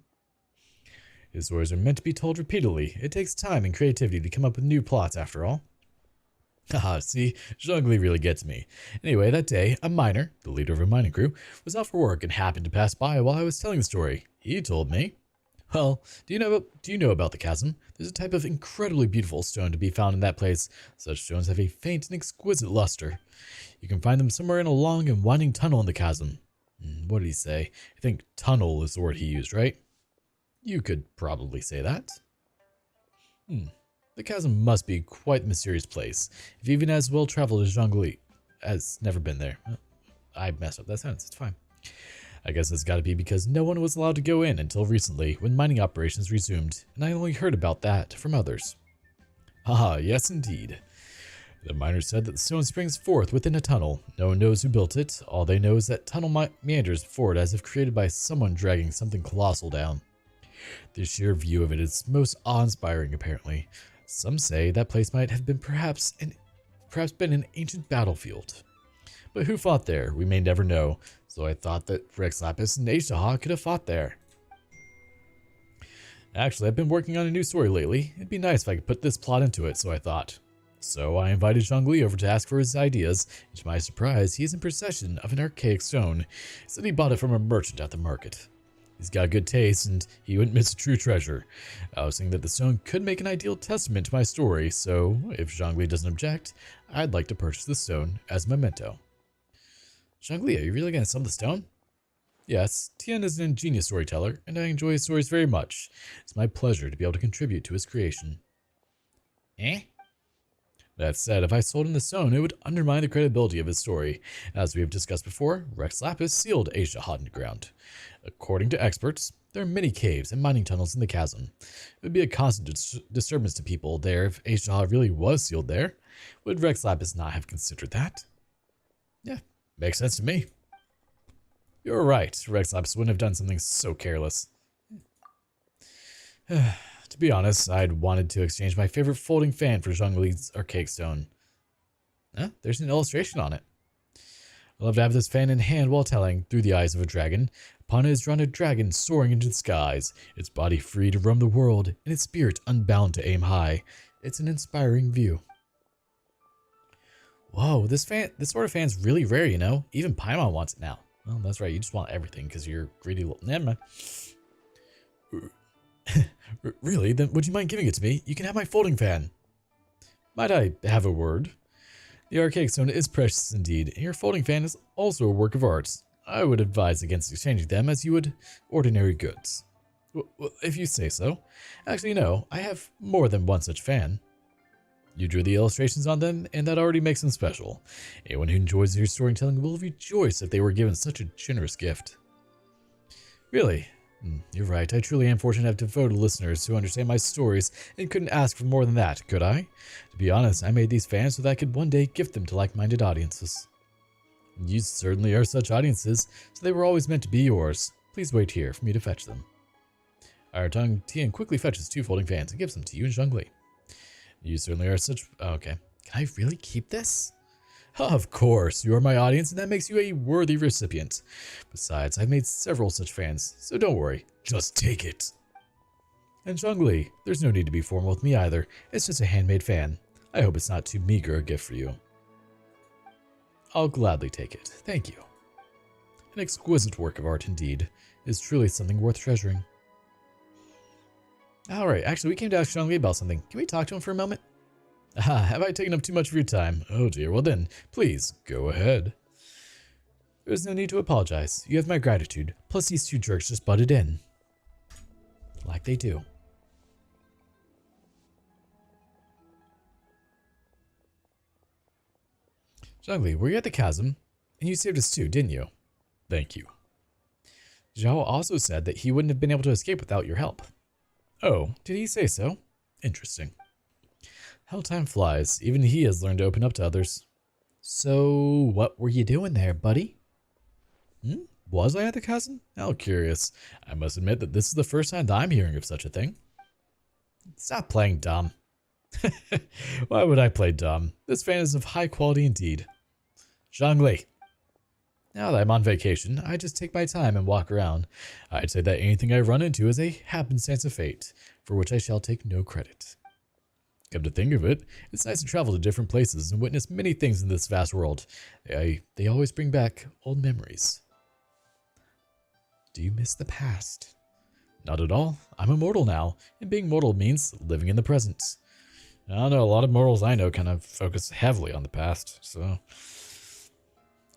His stories are meant to be told repeatedly. It takes time and creativity to come up with new plots, after all. Haha, see, Zhongli really gets me. Anyway, that day, a miner, the leader of a mining crew, was out for work and happened to pass by while I was telling the story. He told me, well, do you know about the chasm? There's a type of incredibly beautiful stone to be found in that place. Such stones have a faint and exquisite luster. You can find them somewhere in a long and winding tunnel in the chasm. What did he say? I think tunnel is the word he used, right? You could probably say that. The chasm must be quite the mysterious place, if even as well-traveled as Zhongli has never been there. I messed up that sentence, it's fine. I guess it's gotta be because no one was allowed to go in until recently, when mining operations resumed, and I only heard about that from others. Yes indeed. The miners said that the stone springs forth within a tunnel. No one knows who built it. All they know is that tunnel meanders forward as if created by someone dragging something colossal down. The sheer view of it is most awe-inspiring, apparently. Some say that place might have been perhaps been an ancient battlefield. But who fought there, we may never know, so I thought that Rex Lapis and Agedaha could have fought there. Actually, I've been working on a new story lately. It'd be nice if I could put this plot into it, so I thought. So I invited Zhongli over to ask for his ideas, and to my surprise, he is in possession of an archaic stone. He said he bought it from a merchant at the market. He's got good taste, and he wouldn't miss a true treasure. I was thinking that the stone could make an ideal testament to my story, so if Zhongli doesn't object, I'd like to purchase the stone as a memento. Zhongli, are you really going to sell the stone? Yes, Tian is an ingenious storyteller, and I enjoy his stories very much. It's my pleasure to be able to contribute to his creation. Eh? That said, if I sold him the stone, it would undermine the credibility of his story. As we have discussed before, Rex Lapis sealed Asia Haunted Ground. According to experts, there are many caves and mining tunnels in the chasm. It would be a constant disturbance to people there if Asia really was sealed there. Would Rex Lapis not have considered that? Yeah, makes sense to me. You're right, Rex Lapis wouldn't have done something so careless. To be honest, I'd wanted to exchange my favorite folding fan for Zhongli's archaic stone. There's an illustration on it. I love to have this fan in hand while telling, through the eyes of a dragon. Upon it is drawn a dragon soaring into the skies, its body free to roam the world, and its spirit unbound to aim high. It's an inspiring view. Whoa, this sort of fan's really rare, you know? Even Paimon wants it now. Well, that's right, you just want everything because you're greedy little... Never mind. Really? Then would you mind giving it to me? You can have my folding fan. Might I have a word? The archaic stone is precious indeed, and your folding fan is also a work of art. I would advise against exchanging them as you would ordinary goods. Well, if you say so. Actually, no, I have more than one such fan. You drew the illustrations on them, and that already makes them special. Anyone who enjoys your storytelling will rejoice if they were given such a generous gift. Really? You're right, I truly am fortunate to have devoted listeners who understand my stories and couldn't ask for more than that, could I? To be honest, I made these fans so that I could one day gift them to like-minded audiences. You certainly are such audiences, so they were always meant to be yours. Please wait here for me to fetch them. Our tongue Tian quickly fetches 2 folding fans and gives them to you and Zhongli. You certainly are such... Okay. Can I really keep this? Of course, you are my audience, and that makes you a worthy recipient. Besides, I've made several such fans, so don't worry. Just take it. And Zhongli, there's no need to be formal with me either. It's just a handmade fan. I hope it's not too meager a gift for you. I'll gladly take it. Thank you. An exquisite work of art indeed. It is truly something worth treasuring. Alright, actually, we came to ask Zhongli about something. Can we talk to him for a moment? Have I taken up too much of your time? Oh dear, well then, please, go ahead. There's no need to apologize. You have my gratitude. Plus these 2 jerks just butted in. Like they do. Zhongli, were you at the chasm? And you saved us too, didn't you? Thank you. Zhao also said that he wouldn't have been able to escape without your help. Oh, did he say so? Interesting. How time flies. Even he has learned to open up to others. So, what were you doing there, buddy? Was I at the chasm? How curious. I must admit that this is the first time that I'm hearing of such a thing. Stop playing dumb. Why would I play dumb? This fan is of high quality indeed. Zhongli. Now that I'm on vacation, I just take my time and walk around. I'd say that anything I run into is a happenstance of fate, for which I shall take no credit. Come to think of it, it's nice to travel to different places and witness many things in this vast world. They always bring back old memories. Do you miss the past? Not at all. I'm immortal now, and being mortal means living in the present. I don't know, a lot of mortals I know kind of focus heavily on the past, so...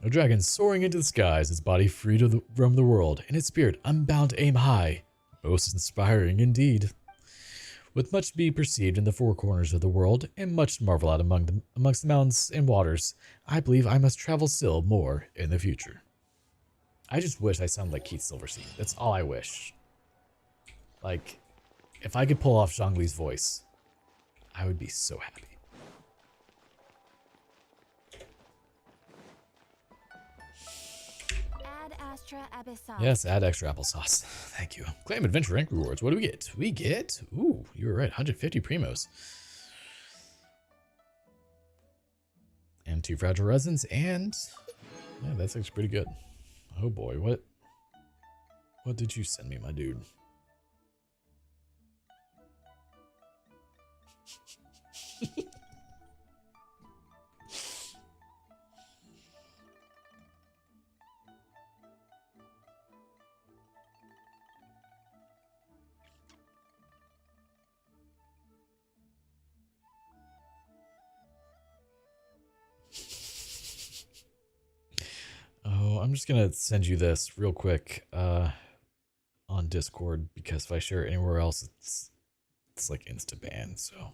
A dragon soaring into the skies, its body free to roam the world, and its spirit unbound to aim high. Most inspiring indeed. With much to be perceived in the 4 corners of the world, and much to marvel at amongst the mountains and waters, I believe I must travel still more in the future. I just wish I sounded like Keith Silverstein. That's all I wish. Like, if I could pull off Zhongli's voice, I would be so happy. Yes, add extra applesauce. Thank you. Claim adventure rank rewards. What do we get? We get... Ooh, you were right. 150 primos. And 2 fragile resins. And... Yeah, that's actually pretty good. Oh boy, what did you send me, my dude? just gonna send you this real quick on Discord, because if I share it anywhere else, it's like insta ban. So,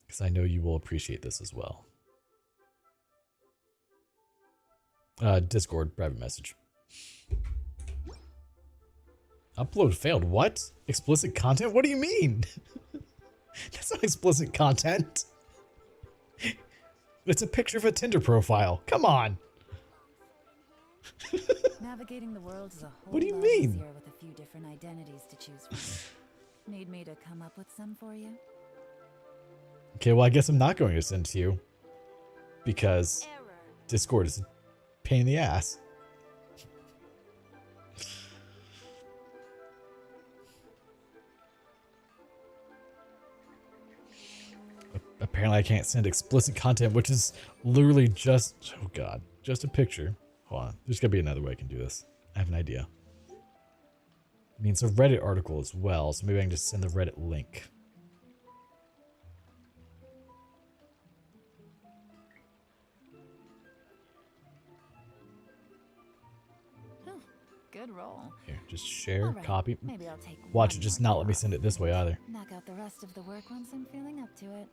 because I know you will appreciate this as well. Discord private message. Upload failed. What? Explicit content? What do you mean? That's not explicit content. It's a picture of a Tinder profile. Come on. Navigating the world is a whole What do you lot mean? easier with a few different identities to choose from. Need me to come up with some for you? Okay, well, I guess I'm not going to send to you, because Discord is a pain in the ass. Apparently I can't send explicit content, which is literally just, oh god, just a picture. Hold on, there's gotta be another way I can do this. I have an idea. I mean, it's a Reddit article as well, so maybe I can just send the Reddit link. Good roll. Here, just share, Alright, copy. Maybe I'll take Watch one it, just more not let me job. send it this way either. Knock out the rest of the work once I'm feeling up to it.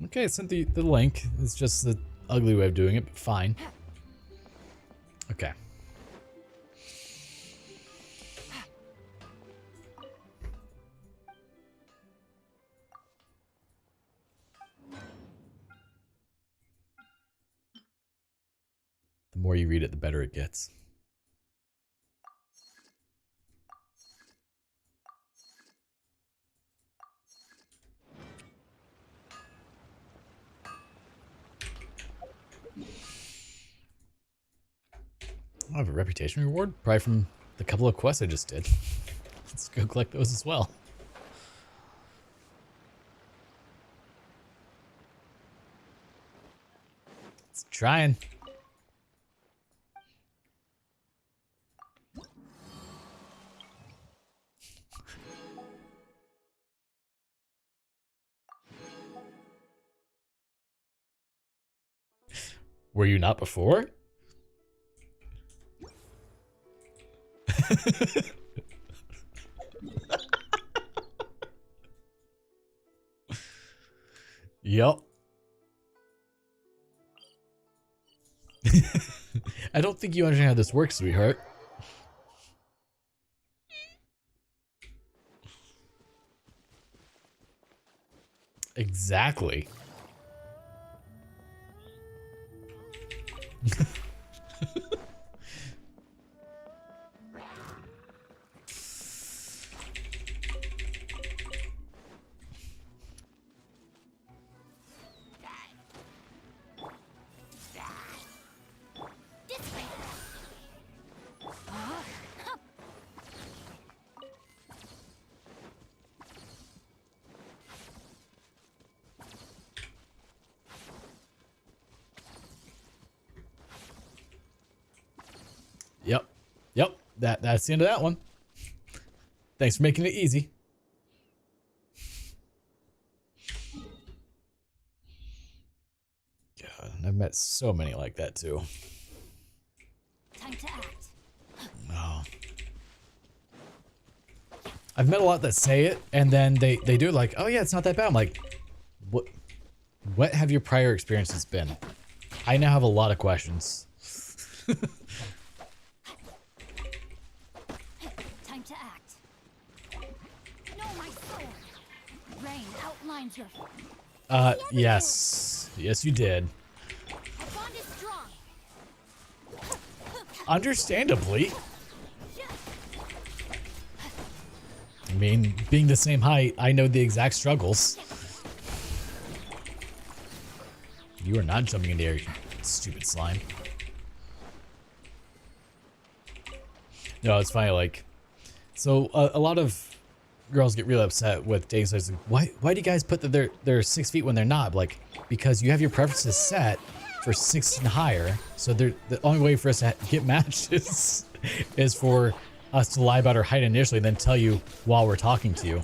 Okay, I sent the link. It's just the ugly way of doing it, but fine. Okay. The more you read it, the better it gets. I have a reputation reward, probably from the couple of quests I just did. Let's go collect those as well. It's trying. Were you not before? Yup. I don't think you understand how this works, sweetheart. Exactly. Yep. That's the end of that one. Thanks for making it easy. God, I've met so many like that too. Time to act. No. I've met a lot that say it and then they do it like, oh yeah, it's not that bad. I'm like, what have your prior experiences been? I now have a lot of questions. Time to act. No, my sword. Rain outlines your. Yes. Yes, you did. Our bond is strong. Understandably. I mean, being the same height, I know the exact struggles. You are not jumping in the air, you stupid slime. No, it's funny, like, so a lot of girls get really upset with dating sites. Like, why do you guys put that they're 6 feet when they're not? Like, because you have your preferences set for 6 and higher, so the only way for us to get matched is for us to lie about our height initially, and then tell you while we're talking to you.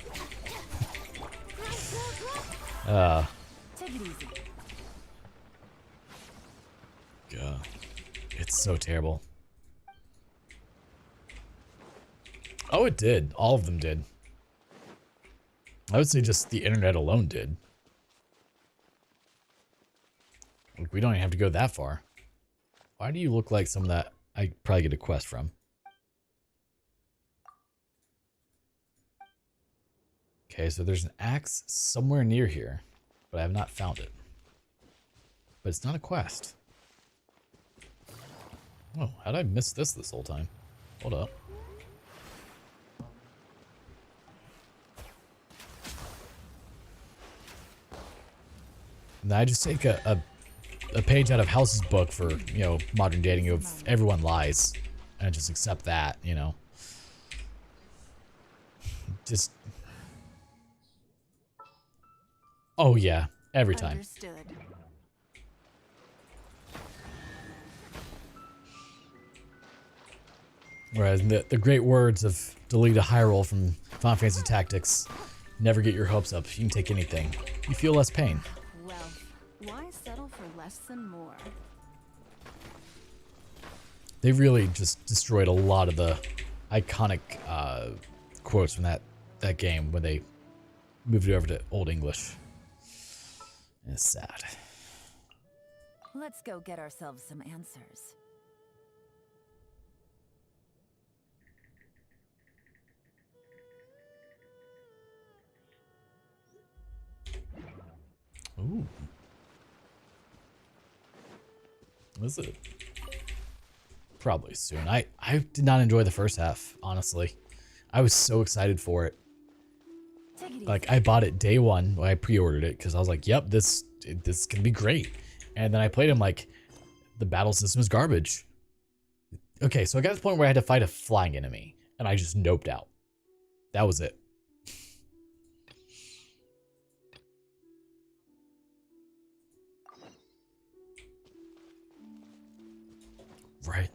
Take it easy. God. It's so terrible. Oh, it did. All of them did. I would say just the internet alone did. Like, we don't even have to go that far. Why do you look like someone that I probably get a quest from? Okay, so there's an axe somewhere near here, but I have not found it. But it's not a quest. Oh, how did I miss this whole time? Hold up. And I just take a page out of House's book for, you know, modern dating of everyone lies. And I just accept that, you know. Just... Oh yeah, every time. Understood. Whereas the great words of delete a high roll from Final Fantasy Tactics, never get your hopes up. You can take anything. You feel less pain. Well, why settle for less than more? They really just destroyed a lot of the iconic quotes from that game when they moved it over to Old English. It's sad. Let's go get ourselves some answers. Ooh. Is it? Probably soon. I did not enjoy the first half, honestly. I was so excited for it. Like, I bought it day one when I pre-ordered it because I was like, yep, this can be great. And then I played him like, the battle system is garbage. Okay, so I got to the point where I had to fight a flying enemy, and I just noped out. That was it. Right.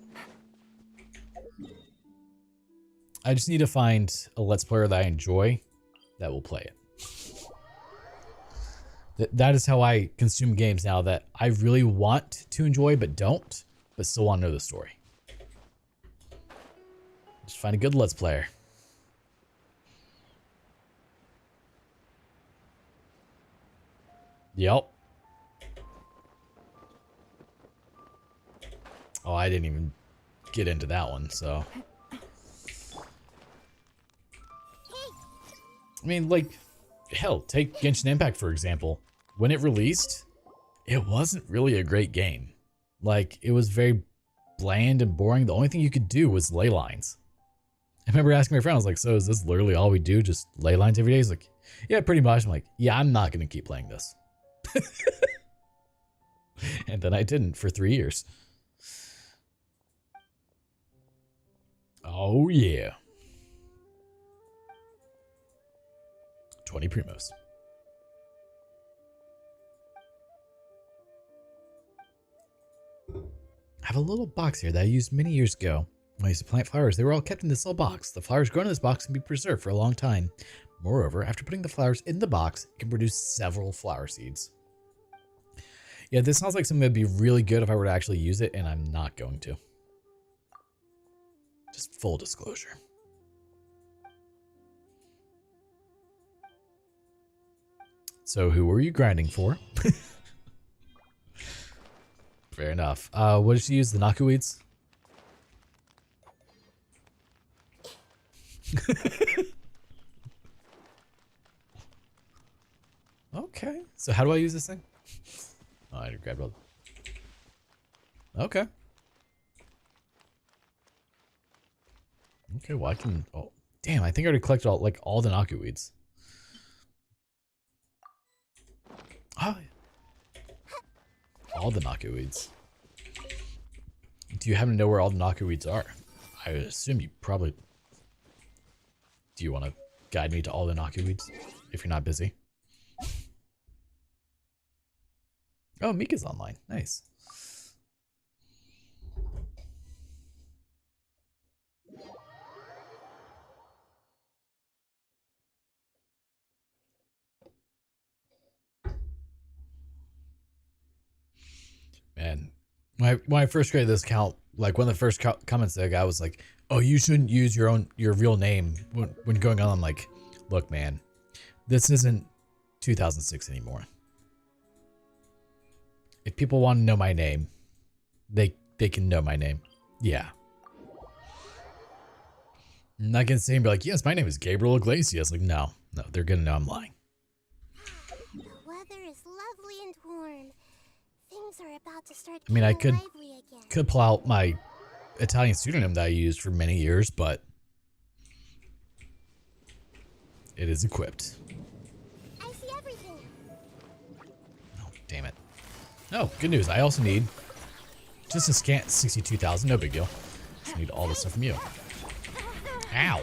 I just need to find a Let's Player that I enjoy that will play it. That is how I consume games now, that I really want to enjoy but don't, but still want to know the story. Just find a good Let's Player. Yep. Oh, I didn't even get into that one, so. I mean, like, hell, take Genshin Impact, for example. When it released, it wasn't really a great game. Like, it was very bland and boring. The only thing you could do was ley lines. I remember asking my friend, I was like, so is this literally all we do? Just ley lines every day? He's like, yeah, pretty much. I'm like, yeah, I'm not going to keep playing this. And then I didn't for 3 years. Oh, yeah. 20 primos. I have a little box here that I used many years ago. When I used to plant flowers, they were all kept in this little box. The flowers grown in this box can be preserved for a long time. Moreover, after putting the flowers in the box, it can produce several flower seeds. Yeah, this sounds like something that'd be really good if I were to actually use it, and I'm not going to. Just full disclosure. So who were you grinding for? Fair enough. What did you use? The Naku weeds? Okay. So how do I use this thing? Oh, I grabbed all. Okay. Okay, well I can. Oh, damn! I think I already collected all the Naku weeds. Oh, all the Naku weeds. Do you happen to know where all the Naku weeds are? I would assume you probably. Do you want to guide me to all the Naku weeds if you're not busy? Oh, Mika's online. Nice. Man, When I first created this account, like one of the first comments that guy was like, "Oh, you shouldn't use your real name when going on." I'm like, "Look, man, this isn't 2006 anymore. If people want to know my name, they can know my name. Yeah. I'm not gonna say and be like, yes, my name is Gabriel Iglesias. Like, no, they're gonna know I'm lying. The weather is lovely and warm. Things are about to start I mean, I getting lively again. could pull out my Italian pseudonym that I used for many years, but it is equipped. I see everything. Oh, damn it. Oh, good news. I also need just a scant 62,000. No big deal. Just need all this stuff from you. Ow.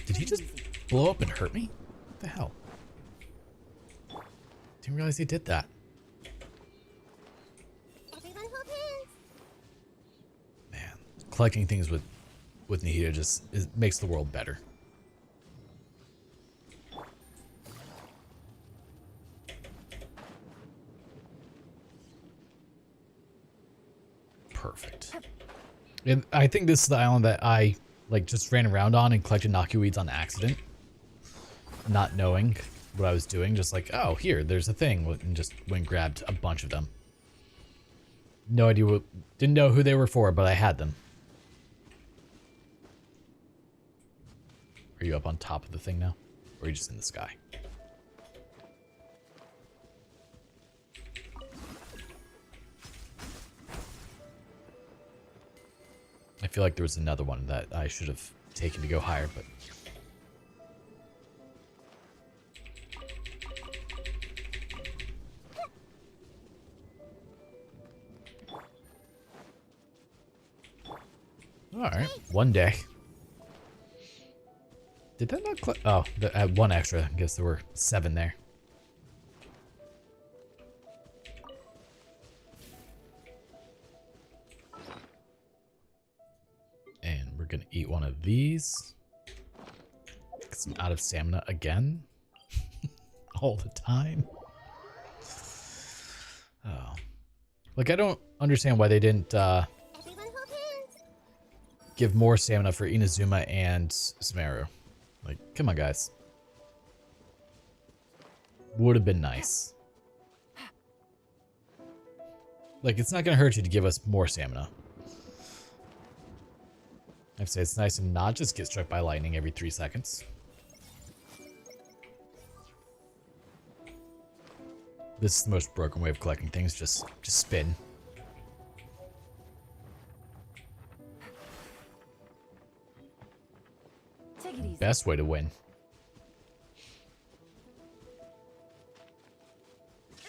Did he just blow up and hurt me? What the hell? Didn't realize he did that. Everyone hold hands. Man, collecting things with Nihita just makes the world better. Perfect. And I think this is the island that I like just ran around on and collected Naku-weeds on accident, not knowing what I was doing. Just like, oh, here, there's a thing, and just went and grabbed a bunch of them. No idea didn't know who they were for, but I had them. Are you up on top of the thing now, or are you just in the sky? I feel like there was another one that I should have taken to go higher, but... Alright, one day. Did that not oh, I had one extra. I guess there were 7 there. And we're gonna eat one of these. Because I'm out of stamina again. All the time. Oh. Like, I don't understand why they didn't give more stamina for Inazuma and Sumeru. Like, come on, guys. Would have been nice. Like, it's not going to hurt you to give us more stamina. I'd say it's nice to not just get struck by lightning every 3 seconds. This is the most broken way of collecting things. Just spin. Take it easy. Best way to win.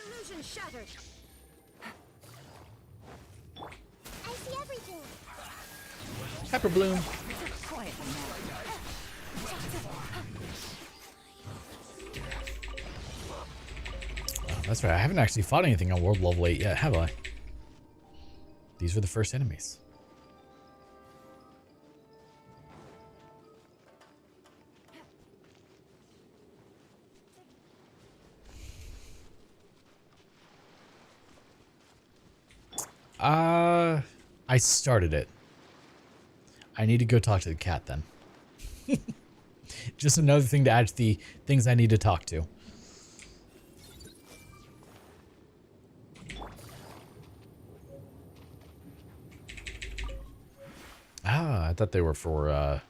Illusion shattered. I see everything. Pepper Bloom. Quiet Oh, that's right. I haven't actually fought anything on World Level 8 yet, have I? These were the first enemies. I started it. I need to go talk to the cat then. Just another thing to add to the things I need to talk to. Ah, I thought they were for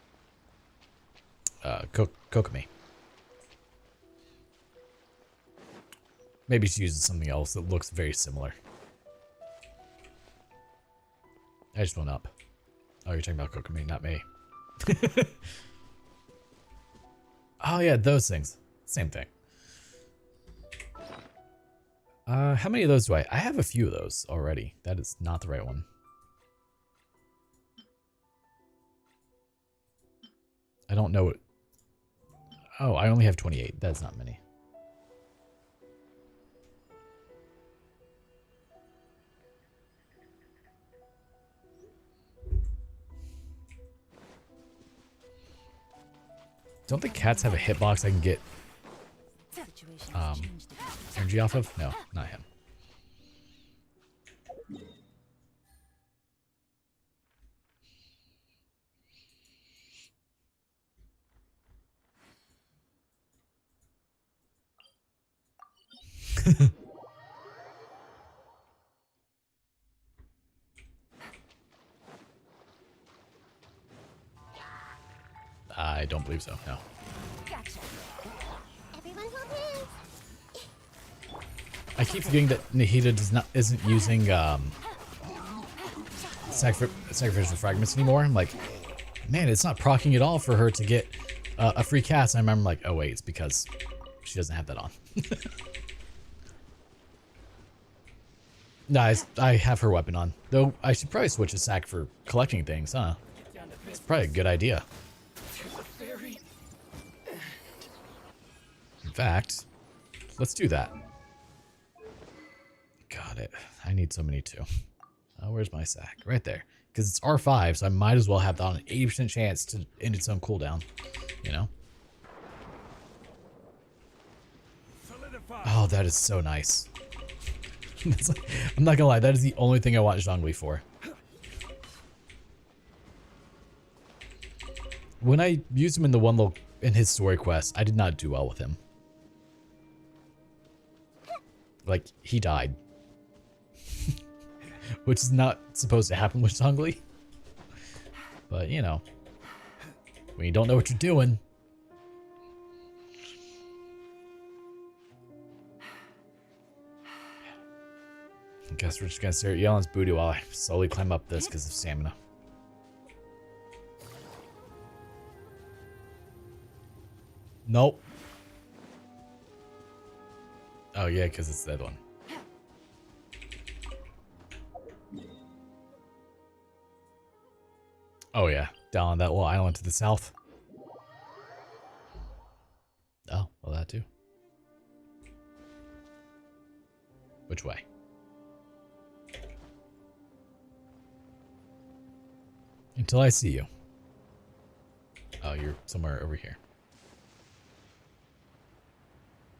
Kokomi. Maybe she uses something else that looks very similar. I just went up. Oh, you're talking about Kokomi, not me. Oh yeah, those things. Same thing. How many of those do I? I have a few of those already. That is not the right one. I don't know what... Oh, I only have 28. That's not many. Don't the cats have a hitbox I can get energy energy off of? No, not him. I don't believe so, no. Gotcha. Everyone hold hands. I keep forgetting that Nahida isn't using sacrificial fragments anymore. I'm like, man, it's not proccing at all for her to get a free cast. And I remember like, oh wait, it's because she doesn't have that on. No, I have her weapon on. Though I should probably switch to sac for collecting things, huh? It's probably a good idea. In fact, let's do that. Got it. I need so many too. Oh, where's my sack? Right there. Because it's R5, so I might as well have that on an 80% chance to end its own cooldown. You know? Oh, that is so nice. I'm not gonna lie, that is the only thing I want Zhongli for. When I used him in the one little in his story quest, I did not do well with him. Like, he died. Which is not supposed to happen with Zhongli. But, you know. When you don't know what you're doing. I guess we're just gonna stare at Yelan's booty while I slowly climb up this because of stamina. Nope. Oh yeah, because it's that one. Oh yeah, down on that little island to the south. Oh, well that too. Which way? Until I see you. Oh, you're somewhere over here.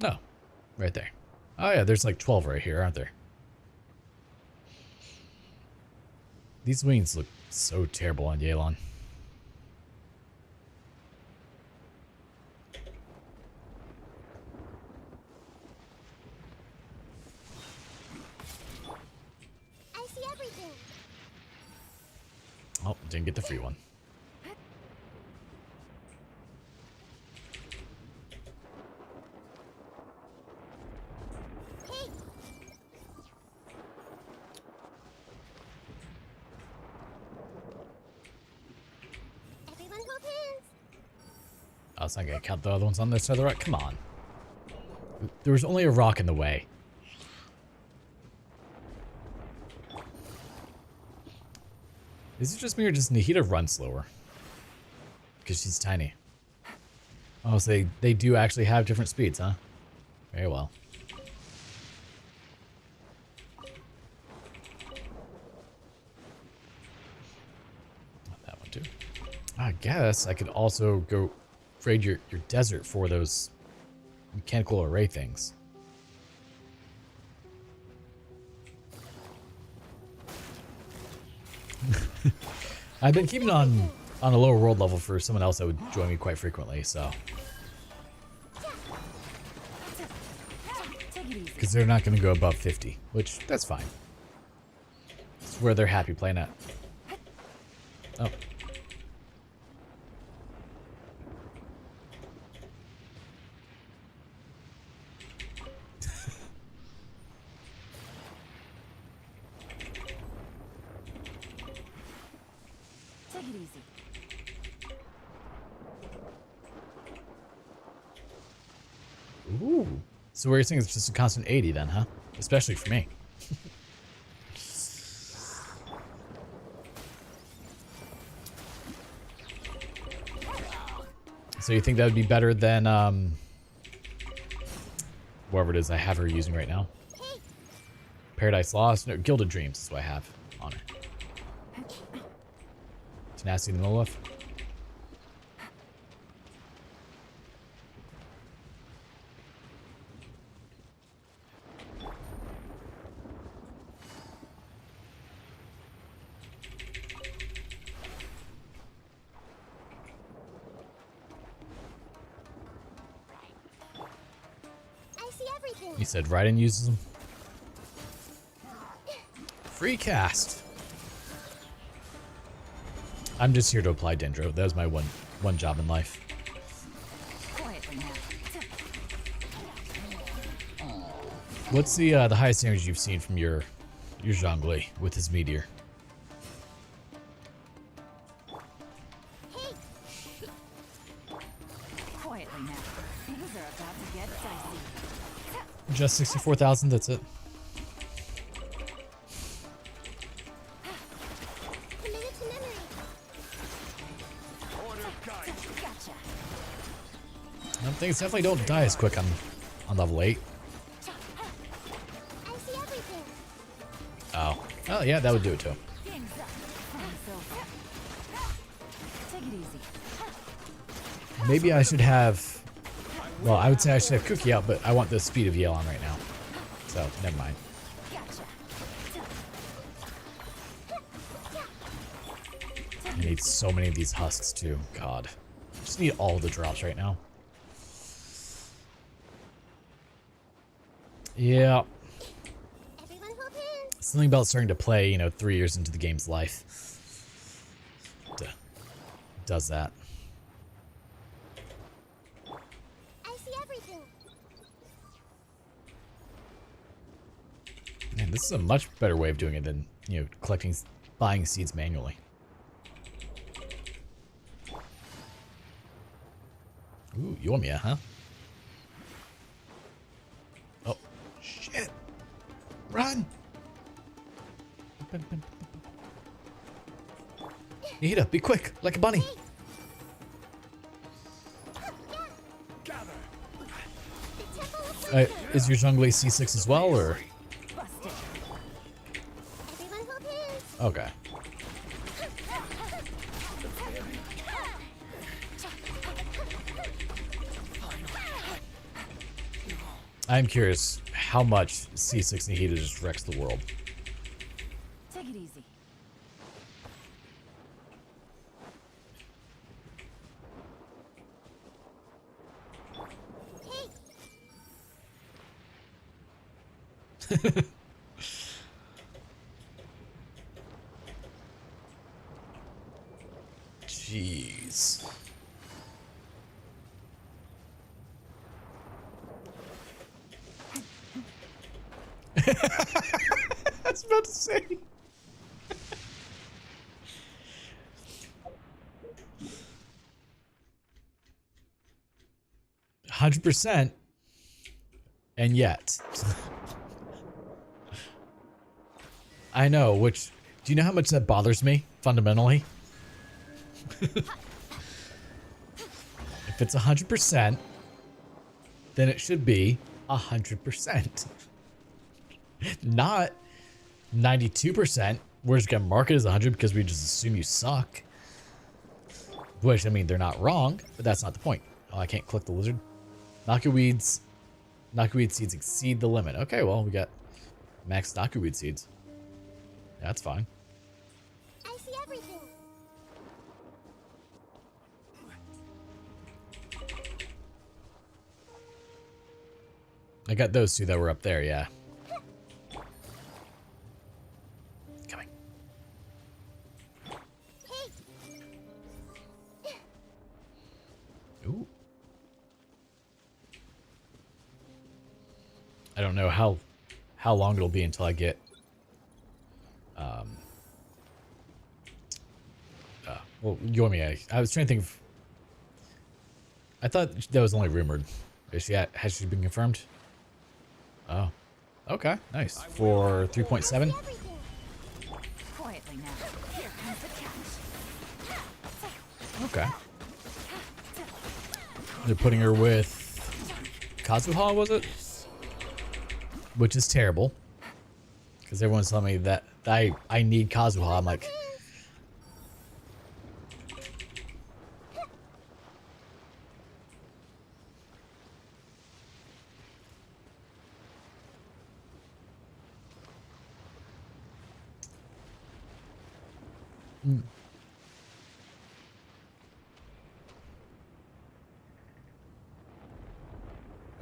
No, right there. Oh yeah, there's like 12 right here, aren't there? These wings look so terrible on Yelan. I see everything. Oh, didn't get the free one. Hey, everyone hold hands. I was not gonna count the other ones on this side of the rock. Come on. There was only a rock in the way. Is it just me or does Nahida run slower? Because she's tiny. Oh, so they do actually have different speeds, huh? Very well. That one too. I guess I could also go raid your desert for those mechanical array things. I've been keeping on a lower world level for someone else that would join me quite frequently, so. Because they're not going to go above 50, which, that's fine. It's where they're happy playing at. Oh. Take it easy. Ooh. So what you're saying is just a constant 80 then, huh? Especially for me. So you think that would be better than, whatever it is I have her using right now? Paradise Lost? No, Gilded Dreams is what I have on her. Tenacity in the middle of. everything. You said Raiden uses them? Free cast. I'm just here to apply Dendro. That was my one job in life. Quietly now. What's the highest damage you've seen from your Zhongli with his meteor? Hey, Quietly now. Things are about to get dicey. Just 64,000. That's it. committed to memory. Gotcha. Things definitely don't die as quick on level 8. I see everything. Oh. Oh, yeah, that would do it too. Things up. Front's over. Take it easy. Maybe I should have... Well, I would say I should have Cookie out, but I want the speed of Yale on right now. So, never mind. Gotcha. I need so many of these husks too. God. I just need all the drops right now. Yeah. Everyone hold hands. Something about starting to play, 3 years into the game's life. Does that. I see everything. Man, this is a much better way of doing it than, buying seeds manually. Ooh, Yoimiya, huh? Oh, shit. Run! Nihita, be quick, like a bunny. The temple of Is your Zhongli C6 as well, or? Busted. everyone hold hands. Okay. I'm curious how much C6 Nihita just wrecks the world. Take it easy. Hey, Jeez. I was about to say. 100%. And yet. I know, which... Do you know how much that bothers me, fundamentally? If it's 100%, then it should be 100%. Not 92%. We're just gonna mark it as 100 because we just assume you suck. Which, I mean, they're not wrong, but that's not the point. Oh, I can't click the lizard. Knockyweed seeds exceed the limit. Okay, well, we got max knockyweed seeds. That's fine. I see everything. I got those two that were up there, yeah. Coming. Hey, Ooh. I don't know how long it'll be until I get well, Yoimiya. I was trying to think of... I thought that was only rumored. Has she been confirmed? Oh. Okay, nice. For 3.7? everything. Quietly now. Here comes the catch. Okay. They're putting her with Kazuha, was it? Which is terrible. Because everyone's telling me that I need Kazuha. I'm like...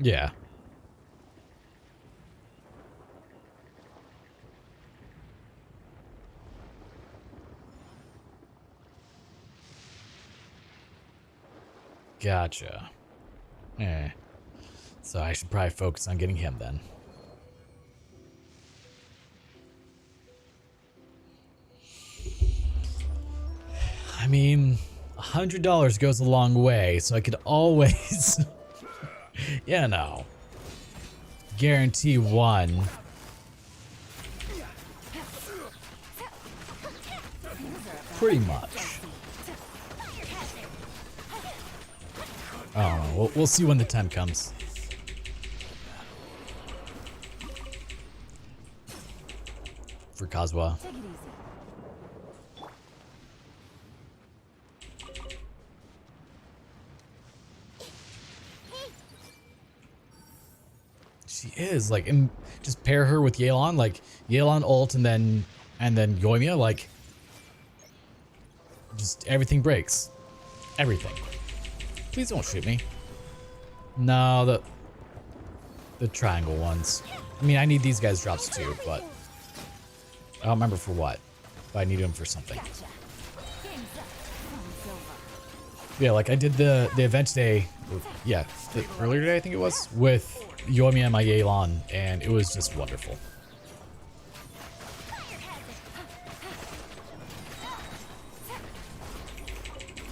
Yeah. Gotcha. So I should probably focus on getting him then. I mean, $100 goes a long way, so I could always, you know, guarantee one. Pretty much. I don't know. We'll see when the time comes. For Kazuha. Take it easy. She is like, just pair her with Yelan, like Yelan ult and then Yoimiya, like just everything breaks. Everything. Please don't shoot me. No, the triangle ones. I mean, I need these guys drops too, but I don't remember for what. But I need them for something. Yeah, like I did the event today. Yeah, earlier today I think it was with Yoimiya and my Yelan, and it was just wonderful.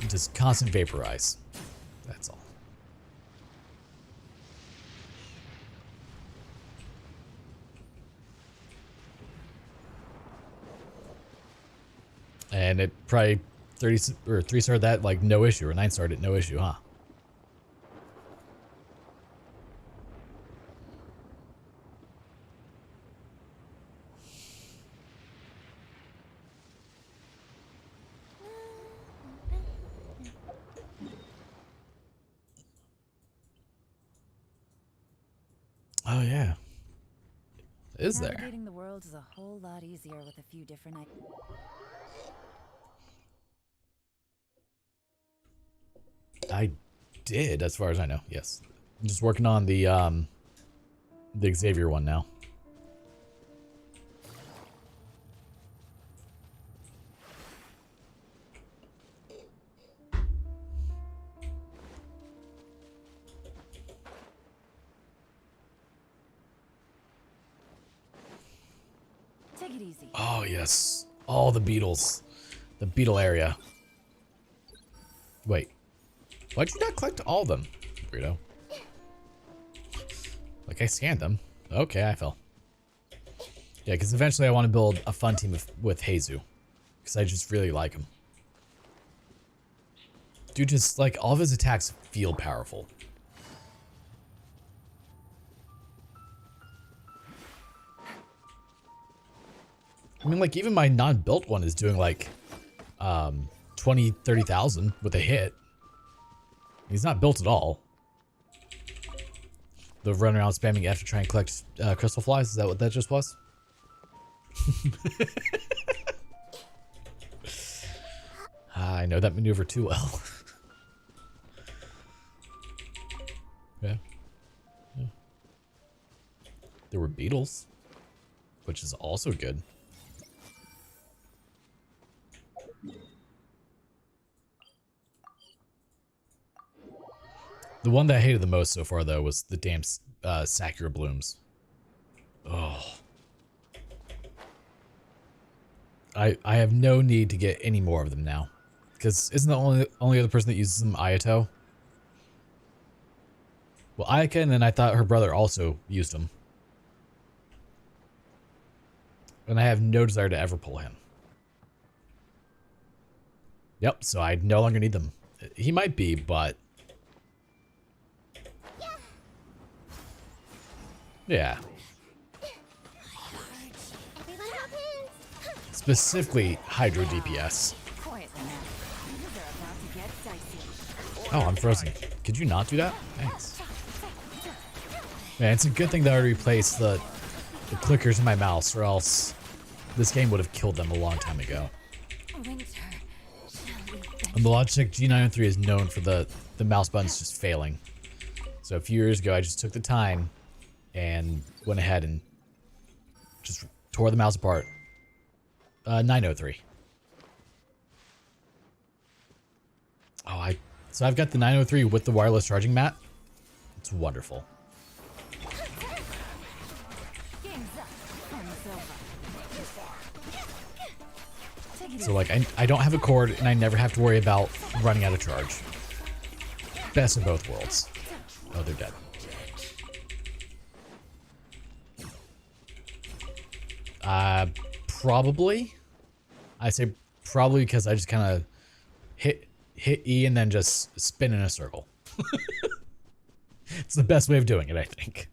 Just constant vaporize. That's all. And it probably 30 or 3-star that like no issue, or 9-starred it no issue, huh? Oh yeah. Is there? Navigating the world is a whole lot easier with a few different I did, as far as I know. Yes. I'm just working on the Xavier one now. Take it easy. Oh yes. All the beetles. The beetle area. Wait. Why'd you not collect all of them, Burrito? Like, I scanned them. Okay, I fell. Yeah, because eventually I want to build a fun team with Heizu. Because I just really like him. Dude, just, like, all of his attacks feel powerful. I mean, like, even my non-built one is doing, like, 20, 30,000 with a hit. He's not built at all. The run around spamming F to try and collect crystal flies. Is that what that just was? I know that maneuver too well. Yeah. There were beetles, which is also good. The one that I hated the most so far, though, was the damn Sakura blooms. Oh. I have no need to get any more of them now. Because isn't the only other person that uses them Ayato? Well, Ayaka, and then I thought her brother also used them. And I have no desire to ever pull him. Yep, so I no longer need them. He might be, but... Yeah. Specifically, Hydro DPS. Oh, I'm frozen. Could you not do that? Thanks. Man, it's a good thing that I replaced the clickers in my mouse, or else this game would have killed them a long time ago. And the Logitech G903 is known for the mouse buttons just failing. So a few years ago, I just took the time and went ahead and just tore the mouse apart. 903. Oh, I So I've got the 903 with the wireless charging mat. It's wonderful. So like I don't have a cord and I never have to worry about running out of charge. Best of both worlds. Oh, they're dead. Probably. I say probably because I just kind of hit E and then just spin in a circle. It's the best way of doing it, I think.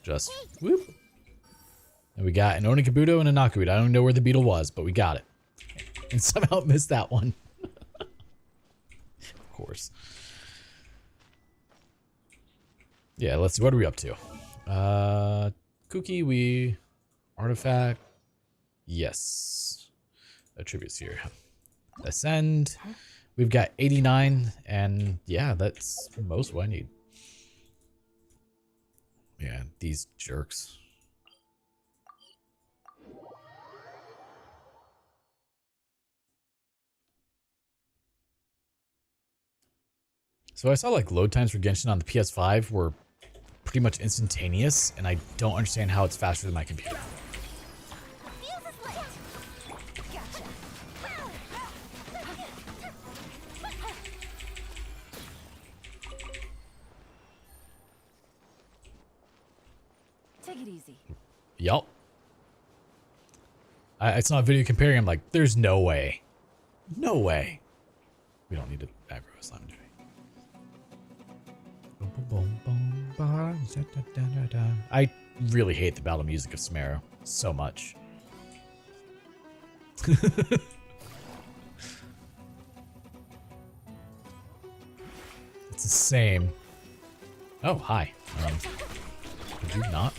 Just whoop. And we got an Onikabuto and a Nakuid. I don't know where the beetle was, but we got it. And somehow missed that one. Of course. Yeah, let's see. What are we up to? Cookie, we... Artifact. Yes. Attributes here. Ascend. We've got 89. And yeah, that's most what I need. Yeah, these jerks. So I saw like load times for Genshin on the PS5 were pretty much instantaneous, and I don't understand how it's faster than my computer. Take it easy. Yup. I saw a video comparing. I'm like, there's no way. No way. We don't need to aggro a slime, do we? I really hate the battle music of Samaro so much. It's the same. Oh, hi. Did you not?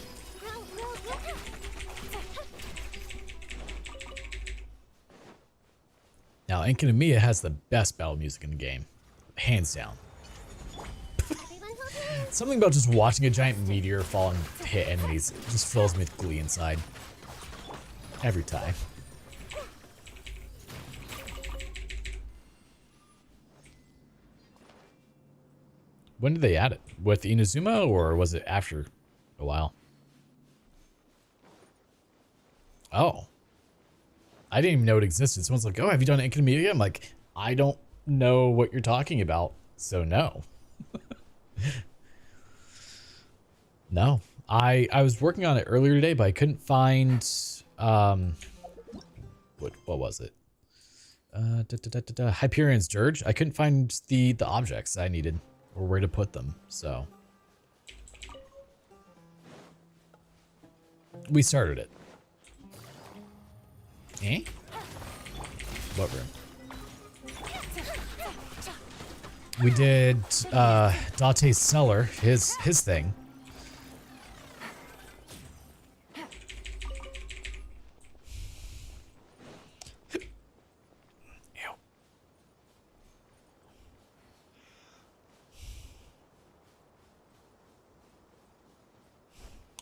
Now, Enkinomiya has the best battle music in the game. Hands down. Something about just watching a giant meteor fall and hit enemies just fills me with glee inside. Every time. When did they add it? With Inazuma, or was it after a while? Oh. I didn't even know it existed. Someone's like, oh, have you done Enkinomiya? I'm like, I don't know what you're talking about, so no. No. I was working on it earlier today, but I couldn't find what was it? Hyperion's Dirge. I couldn't find the objects I needed or where to put them, so we started it. Eh? What room? We did Date's cellar, his thing.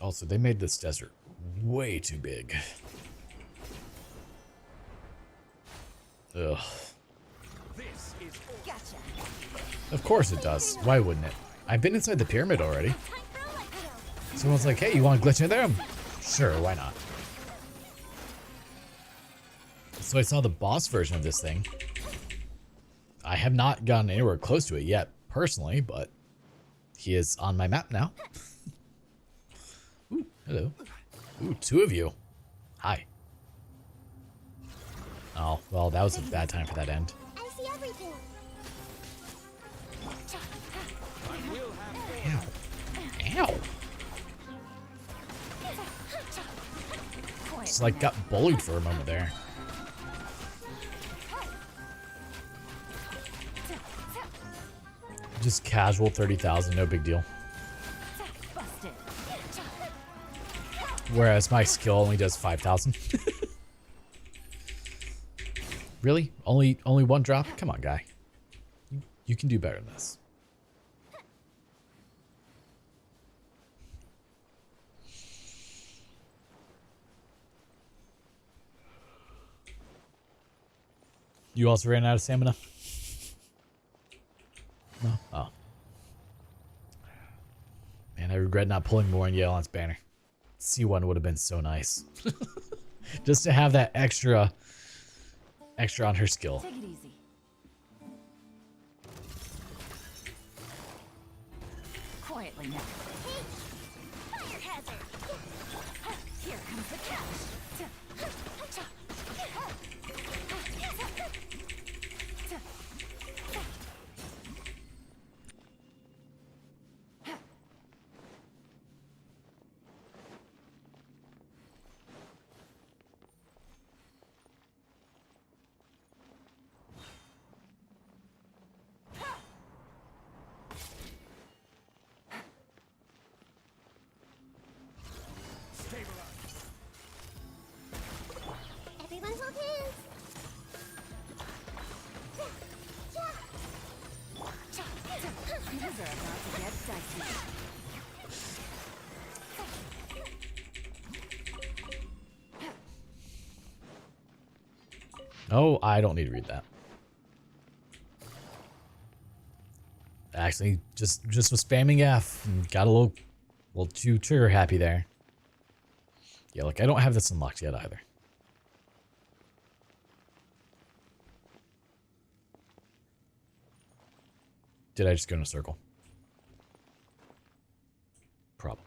Also, they made this desert way too big. Ugh. Of course it does. Why wouldn't it? I've been inside the pyramid already. Someone's like, hey, you want to glitch in there? Sure, why not? So I saw the boss version of this thing. I have not gotten anywhere close to it yet, personally, but he is on my map now. Ooh, hello. Ooh, two of you. Hi. Oh, well, that was a bad time for that end. I see everything. Ow. Ow. Just like got bullied for a moment there. Just casual 30,000, no big deal. Whereas my skill only does 5,000. Really? Only one drop? Come on, guy. You can do better than this. You also ran out of stamina? No? Oh. Man, I regret not pulling more in Yelan's banner. C1 would have been so nice. Just to have that extra on her skill. Take it easy. Quietly now. Fire hazard! Here comes the catch. Everyone's hold hands! These are about to get dicey. Oh, I don't need to read that. Actually, just was spamming F and got a little too trigger happy there. Yeah, look, I don't have this unlocked yet either. Did I just go in a circle? Probably.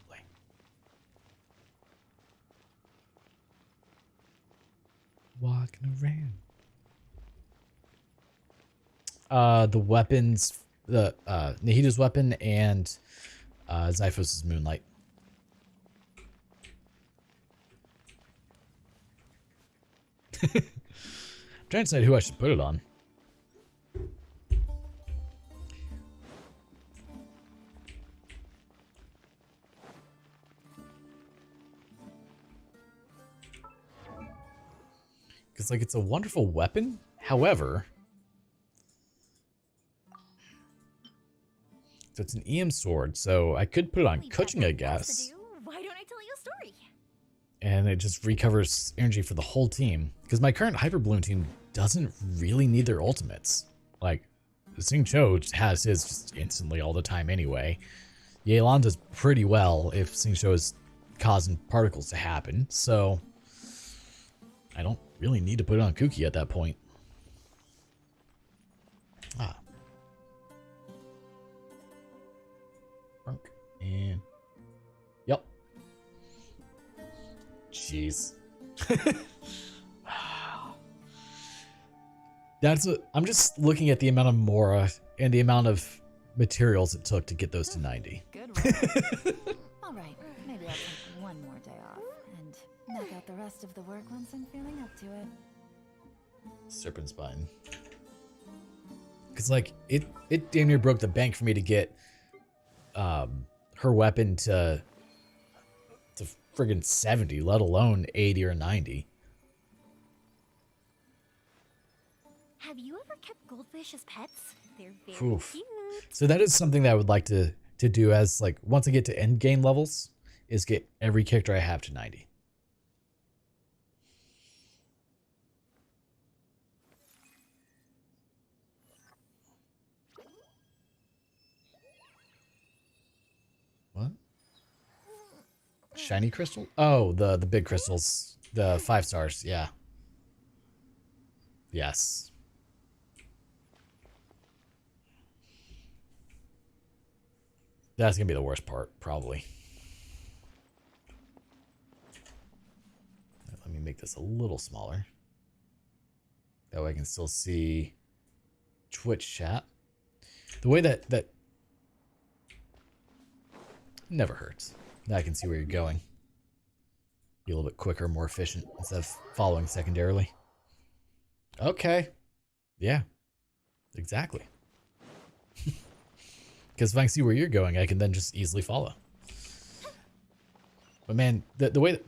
Walking around. The weapons, the Nahita's weapon and Zyphos' Moonlight. I'm trying to decide who I should put it on. Because, like, it's a wonderful weapon. However, so it's an EM sword, so I could put it on We've got Kuching, I nothing else to guess. do. Why don't I tell you a story? And it just recovers energy for the whole team. Because my current Hyper Balloon team doesn't really need their ultimates. Like, Sing Cho has his just instantly all the time anyway. Yelan does pretty well if Sing Cho is causing particles to happen, so I don't really need to put it on Kuki at that point. Ah. Burk. And yep. Jeez. I'm just looking at the amount of Mora and the amount of materials it took to get those to 90. Good one. All right, maybe I'll take one more day off and knock out the rest of the work once I'm feeling up to it. Serpent Spine. Because, like, it damn near broke the bank for me to get her weapon to friggin' 70, let alone 80 or 90. Have you ever kept goldfish as pets? They're very Oof. cute. So that is something that I would like to do as, like, once I get to end game levels, is get every character I have to 90. What? Shiny crystal? Oh, the big crystals. The 5 stars, yeah. Yes. That's gonna be the worst part, probably. Let me make this a little smaller. That way I can still see Twitch chat. The way that never hurts. Now I can see where you're going. Be a little bit quicker, more efficient instead of following secondarily. Okay. Yeah. Exactly. Because if I can see where you're going, I can then just easily follow. But man, the way that...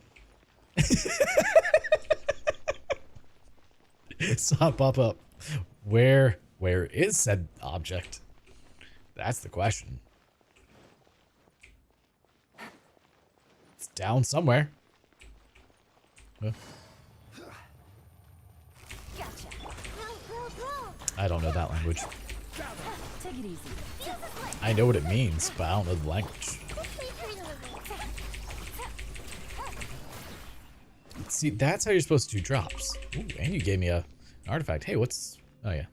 Saw it pop up. Where is said object? That's the question. It's down somewhere. Huh? Gotcha. Right, well I don't know that language. Take it easy. I know what it means, but I don't know the language. See, that's how you're supposed to do drops. Ooh, and you gave me an artifact. Hey, what's... Oh, yeah.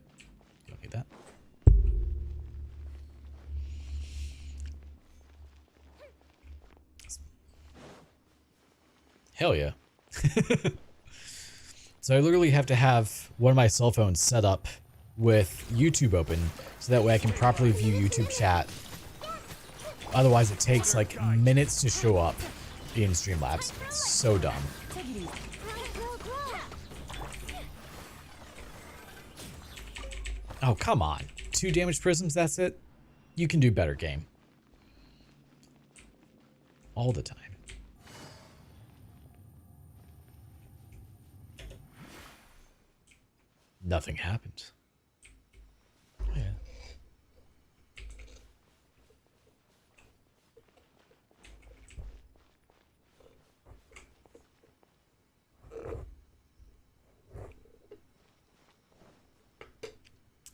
Don't need that. Hell yeah. So I literally have to have one of my cell phones set up with YouTube open so that way I can properly view YouTube chat. Otherwise it takes like minutes to show up in Streamlabs. It's so dumb. Oh, come on. 2 damaged prisms, that's it? You can do better, game. All the time. Nothing happened. Oh, yeah.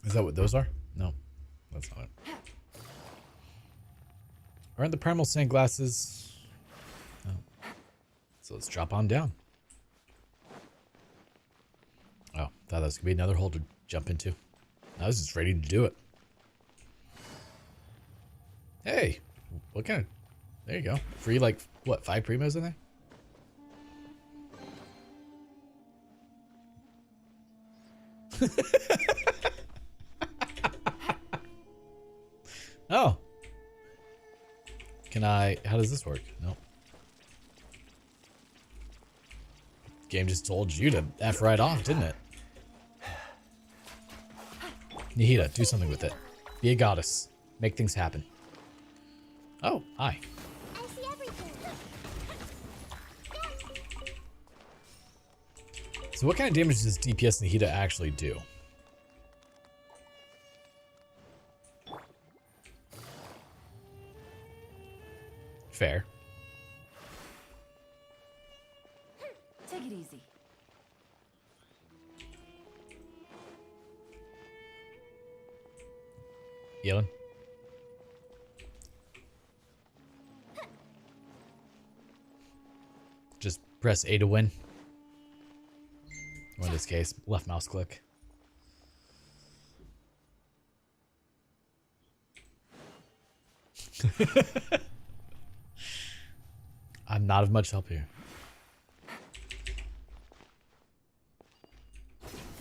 Is that what those are? No, that's not it. Aren't the primal sunglasses? No. So let's drop on down. Oh, thought that was gonna be another hole to jump into. I was just ready to do it. Hey, what kind of... There you go. Free, like, what, 5 primos in there? Oh. Can I... How does this work? Nope. Game just told you to F right off, didn't it? Nihita, do something with it. Be a goddess. Make things happen. Oh, hi. I see everything. So what kind of damage does DPS Nihita actually do? Fair. Take it easy. Yelling. Just press A to win. Or in this case, left mouse click. I'm not of much help here.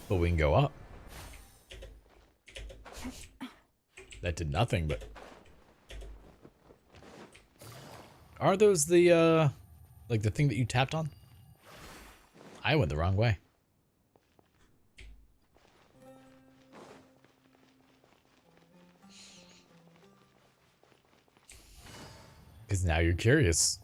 But we can go up. That did nothing, but... Are those the, like the thing that you tapped on? I went the wrong way. Because now you're curious.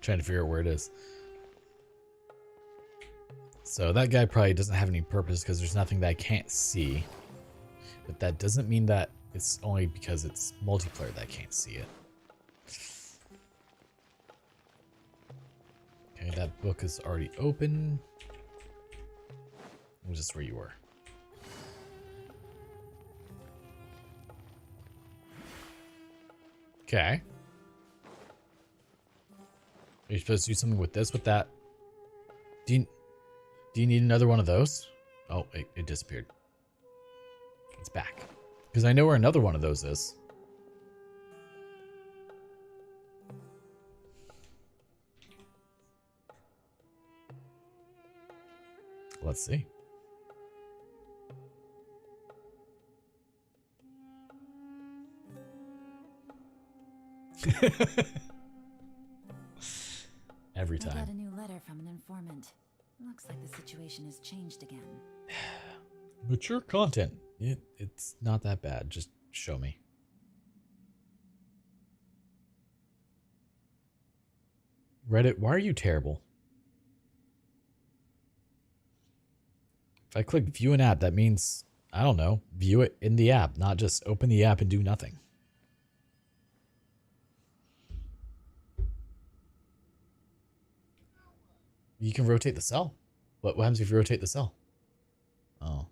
Trying to figure out where it is. So that guy probably doesn't have any purpose because there's nothing that I can't see. But that doesn't mean that it's only because it's multiplayer that I can't see it. Okay, that book is already open. Which is where you were. Okay. Are you supposed to do something with this, with that? Do you need another one of those? Oh, it disappeared. It's back. Because I know where another one of those is. Let's see. Every I got time. a new letter from an informant. Looks like the situation has changed again. Mature content. It's not that bad. Just show me. Reddit, why are you terrible? If I click view an app, that means, I don't know, view it in the app, not just open the app and do nothing. You can rotate the cell. What happens if you rotate the cell? Oh.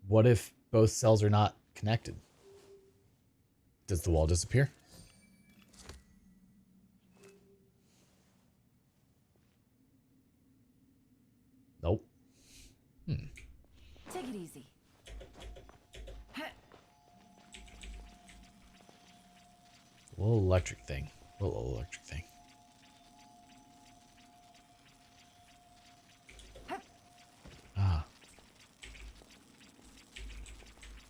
What if both cells are not connected? Does the wall disappear? Nope. Take it easy. Little electric thing. Little electric thing. Ah.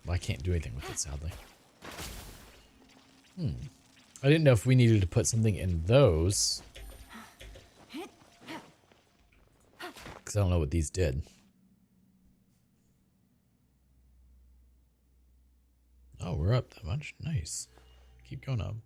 Well, I can't do anything with it, sadly. I didn't know if we needed to put something in those. Because I don't know what these did. Oh, we're up that much. Nice. Keep going up.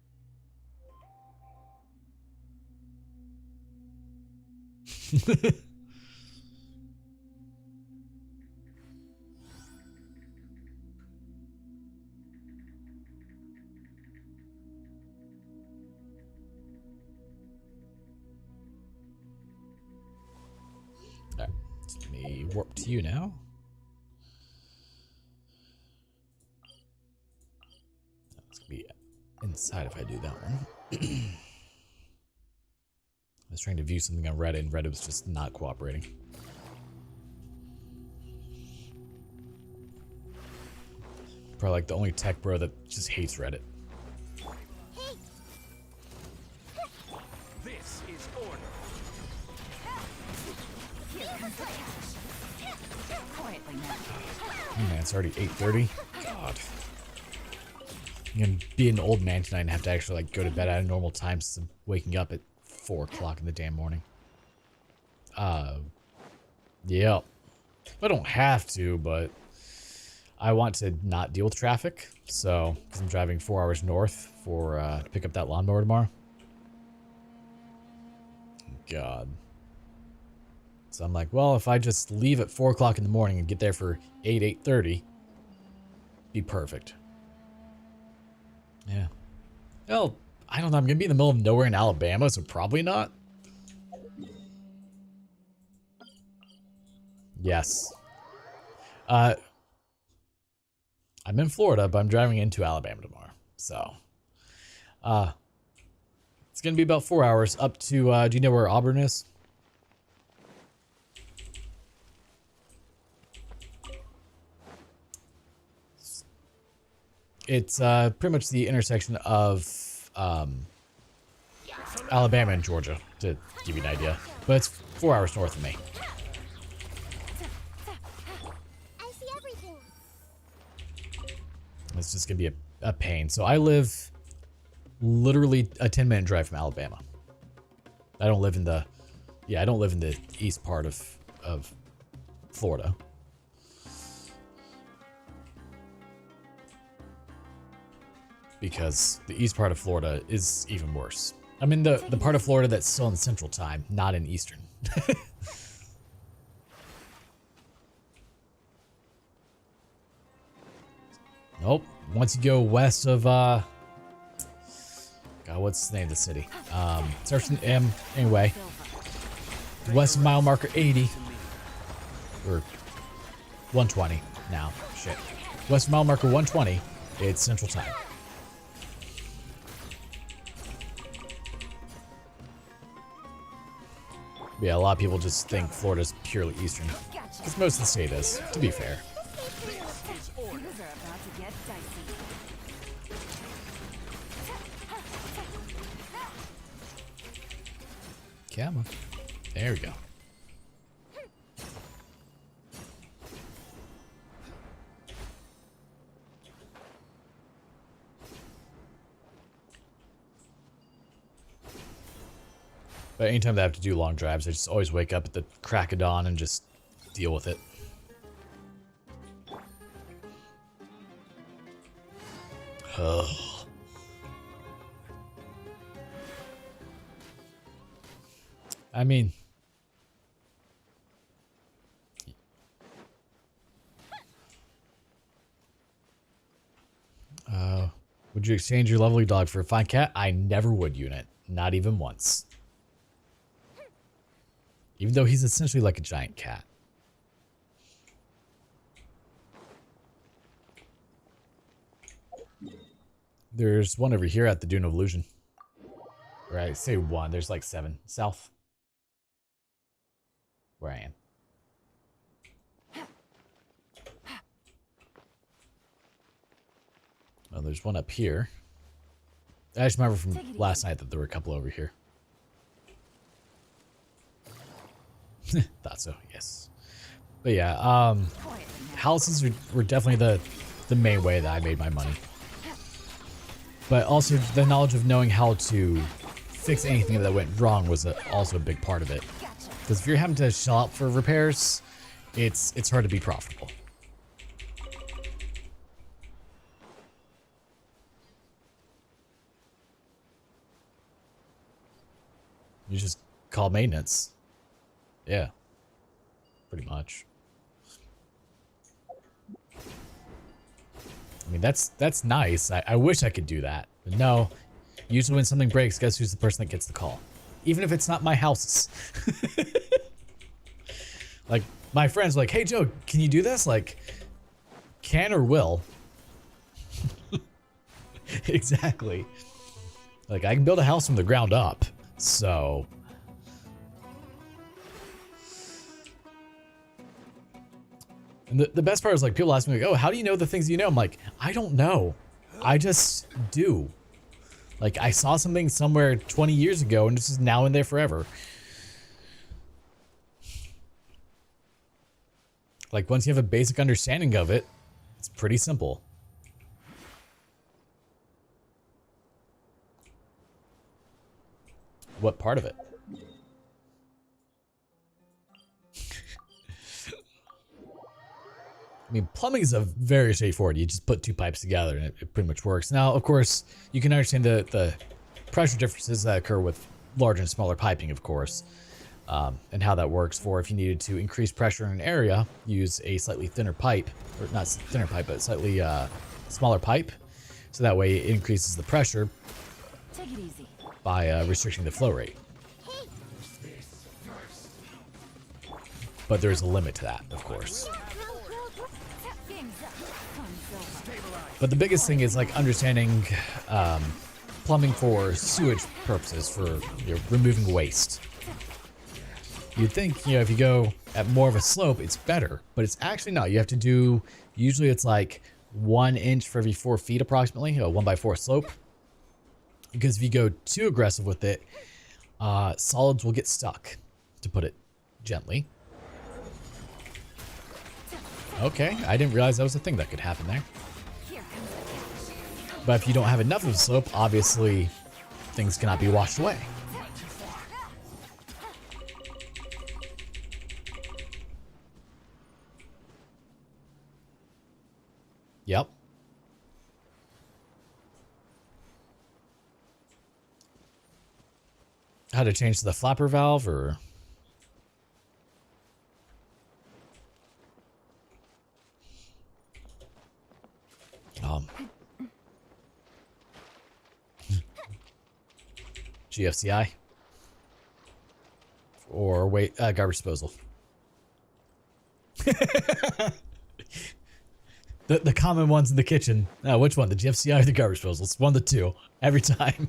Alright, let me warp to you now. That's gonna be inside if I do that one. I was trying to view something on Reddit and Reddit was just not cooperating. Probably like the only tech bro that just hates Reddit. This is order. Quietly now. Man, it's already 8:30. God. I'm gonna be an old man tonight and have to actually like go to bed at a normal time since I'm waking up at 4 o'clock in the damn morning. Yeah. I don't have to, but I want to not deal with traffic. So, because I'm driving 4 hours north for to pick up that lawnmower tomorrow. God. So I'm like, well, if I just leave at 4 o'clock in the morning and get there for 8:30, be perfect. Yeah. Well, I don't know. I'm going to be in the middle of nowhere in Alabama, so probably not. Yes. I'm in Florida, but I'm driving into Alabama tomorrow. So, it's going to be about 4 hours up to, do you know where Auburn is? It's pretty much the intersection of Alabama and Georgia, to give you an idea. But it's 4 hours north of me. I see everything. It's just going to be a pain. So I live literally a 10-minute drive from Alabama. I don't live in the... Yeah, I don't live in the east part of Florida. Because the east part of Florida is even worse. I'm in the part of Florida that's still in Central Time, not in Eastern. Nope. Once you go west of, God, what's the name of the city? Starts with an M. Anyway. West of mile marker 80. Or 120 now. Shit. West of mile marker 120, it's Central Time. Yeah, a lot of people just think Florida's purely Eastern. Because most of the state is, to be fair. Things are about to get dicey. Come on. There we go. But anytime that I have to do long drives, I just always wake up at the crack of dawn and just deal with it. I mean... Would you exchange your lovely dog for a fine cat? I never would, unit. Not even once. Even though he's essentially like a giant cat. There's one over here at the Dune of Illusion. Or I say one, there's like 7. South. Where I am. Well, there's one up here. I just remember from last night that there were a couple over here. Thought so, yes. But yeah, houses were definitely the main way that I made my money. But also the knowledge of knowing how to fix anything that went wrong was also a big part of it. Because if you're having to shell out for repairs, it's hard to be profitable. You just call maintenance. Yeah. Pretty much. I mean, that's nice. I wish I could do that. But no. Usually when something breaks, guess who's the person that gets the call? Even if it's not my house's. Like, my friends are like, hey, Joe, can you do this? Like, can or will. Exactly. Like, I can build a house from the ground up. So... And the best part is, like, people ask me, like, oh, how do you know the things you know? I'm like, I don't know. I just do. Like, I saw something somewhere 20 years ago, and this is now and there forever. Like, once you have a basic understanding of it, it's pretty simple. What part of it? I mean, plumbing is a very straightforward. You just put 2 pipes together and it pretty much works. Now, of course, you can understand the pressure differences that occur with larger and smaller piping, of course, and how that works for if you needed to increase pressure in an area, use a slightly thinner pipe, or not thinner pipe, but slightly smaller pipe. So that way it increases the pressure by restricting the flow rate. But there's a limit to that, of course. But the biggest thing is like understanding plumbing for sewage purposes, for removing waste. You'd think, if you go at more of a slope, it's better, but it's actually not. You have to do, usually it's like 1 inch for every 4 feet approximately, a 1x4 slope. Because if you go too aggressive with it, solids will get stuck, to put it gently. Okay, I didn't realize that was a thing that could happen there. But if you don't have enough of a slope, obviously things cannot be washed away. Yep. How to change the flapper valve, or... GFCI? Or wait, garbage disposal. The common ones in the kitchen. Which one? The GFCI or the garbage disposal? It's one of the two. Every time.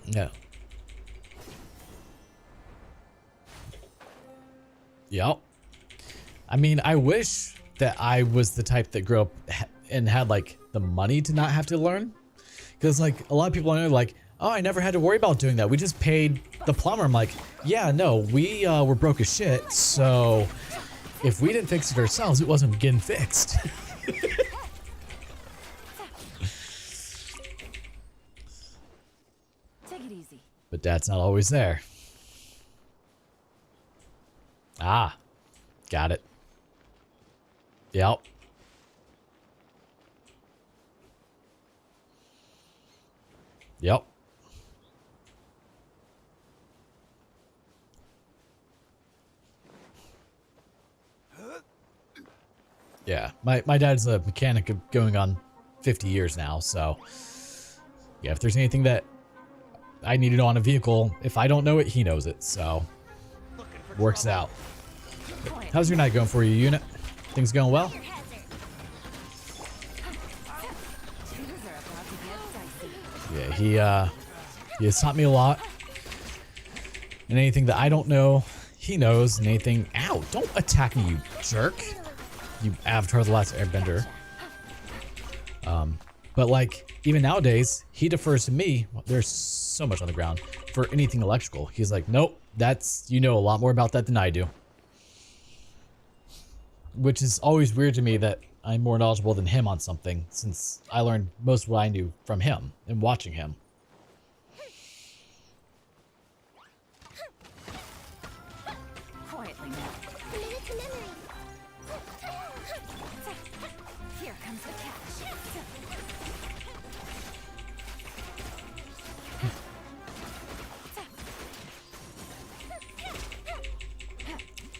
Yeah. Yep. I mean, I wish that I was the type that grew up and had like the money to not have to learn. Because like a lot of people I know, like, oh, I never had to worry about doing that. We just paid the plumber. I'm like, yeah, no, we were broke as shit. So if we didn't fix it ourselves, it wasn't getting fixed. Take it easy. But Dad's not always there. Ah, got it. Yep. Yep. Yeah, my dad's a mechanic of going on 50 years now, so yeah, if there's anything that I need to know on a vehicle, if I don't know it, he knows it, so works out. How's your night going for you, unit? Things going well? Yeah, he has taught me a lot. And anything that I don't know, he knows. And anything... Ow! Don't attack me, you jerk! You Avatar the Last Airbender. But like, even nowadays, he defers to me. There's so much on the ground. For anything electrical. He's like, nope, that's... You know a lot more about that than I do. Which is always weird to me that I'm more knowledgeable than him on something, since I learned most of what I knew from him and watching him. Quietly now. Here comes the catch.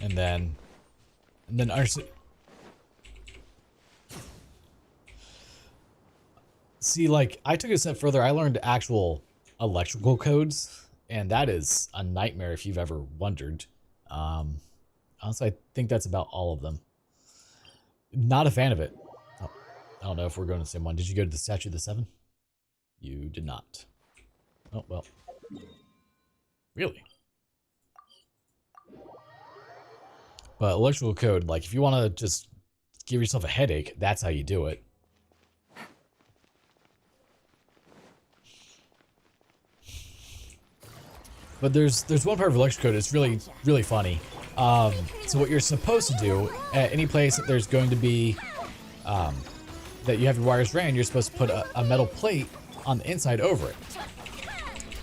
And then our... See, like, I took it a step further. I learned actual electrical codes, and that is a nightmare if you've ever wondered. Honestly, I think that's about all of them. Not a fan of it. Oh, I don't know if we're going to the same one. Did you go to the Statue of the Seven? You did not. Oh, well. Really? But electrical code, like, if you want to just give yourself a headache, that's how you do it. But there's one part of electrical code that's really funny. So what you're supposed to do at any place that there's going to be that you have your wires ran, you're supposed to put a metal plate on the inside over it.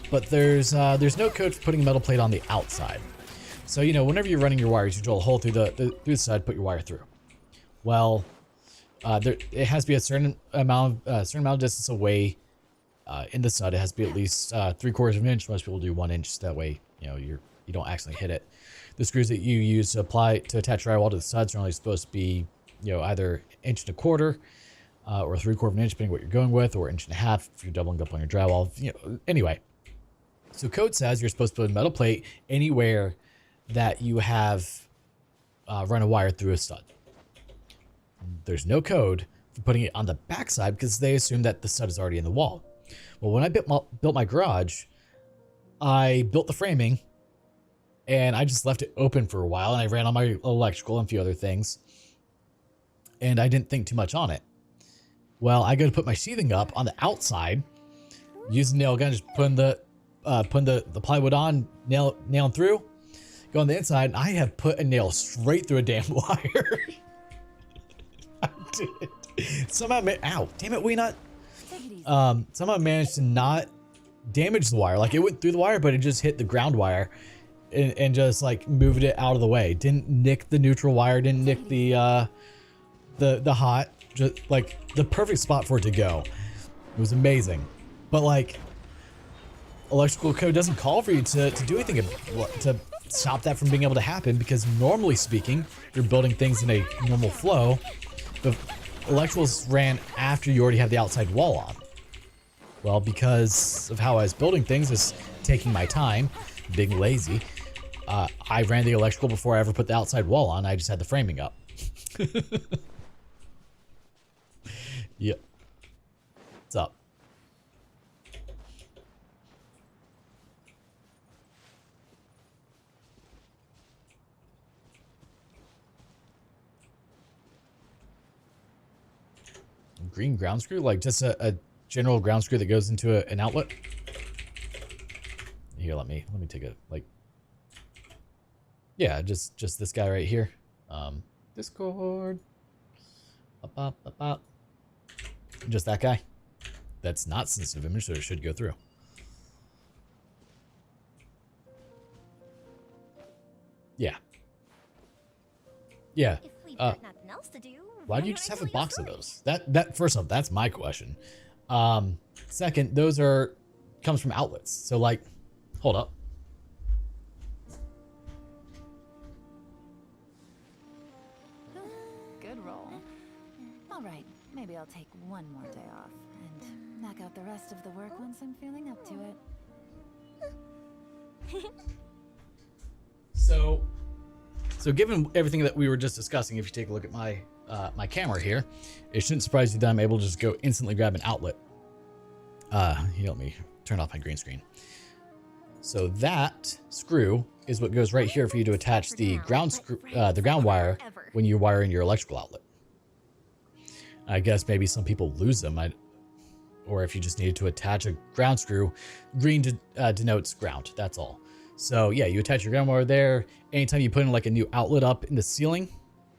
But there's no code for putting a metal plate on the outside. So you know, whenever you're running your wires, you drill a hole through the side, put your wire through. Well, it has to be a certain amount of distance away. In the stud, it has to be at least 3/4 of an inch. Most people do 1 inch. So that way, you know, you don't accidentally hit it. The screws that you use to attach drywall to the studs are only supposed to be, you know, either 1.25 or 3/4 of an inch, depending what you're going with, or 1.5 inches if you're doubling up on your drywall. You know, anyway. So code says you're supposed to put a metal plate anywhere that you have run a wire through a stud. There's no code for putting it on the backside because they assume that the stud is already in the wall. Well, when I built my garage, I built the framing, and I just left it open for a while, and I ran on my electrical and a few other things, and I didn't think too much on it. Well, I go to put my sheathing up on the outside, using nail gun, just putting the plywood on, nailing through, go on the inside, and I have put a nail straight through a damn wire. I did. Somehow, ow, damn it, Weenut. Somehow managed to not damage the wire. Like, it went through the wire, but it just hit the ground wire and just like moved it out of the way. Didn't nick the neutral wire, didn't nick the hot, just like the perfect spot for it to go. It was amazing. But like, electrical code doesn't call for you to do anything to stop that from being able to happen, because normally speaking, you're building things in a normal flow. The electricals ran after you already have the outside wall on. Well, because of how I was building things, is taking my time, being lazy, I ran the electrical before I ever put the outside wall on. I just had the framing up. Yep. What's up? Green ground screw? Like just a general ground screw that goes into an outlet? Here, let me take a, like, yeah, just this guy right here. Discord. Up. Just that guy. That's not sensitive image, so it should go through. Yeah. Yeah. If we've got nothing else to do, Why do you just have a box of those? That first off, that's my question. Second, those comes from outlets. So like, hold up. Good roll. All right, maybe I'll take one more day off and knock out the rest of the work once I'm feeling up to it. So given everything that we were just discussing, if you take a look at my my camera here, it shouldn't surprise you that I'm able to just go instantly grab an outlet. Here, let me turn off my green screen. So that screw is what goes right here for you to attach the ground wire when you wire in your electrical outlet. I guess maybe some people lose them, or if you just needed to attach a ground screw, green denotes ground. That's all. So yeah, you attach your ground wire there. Anytime you put in like a new outlet up in the ceiling,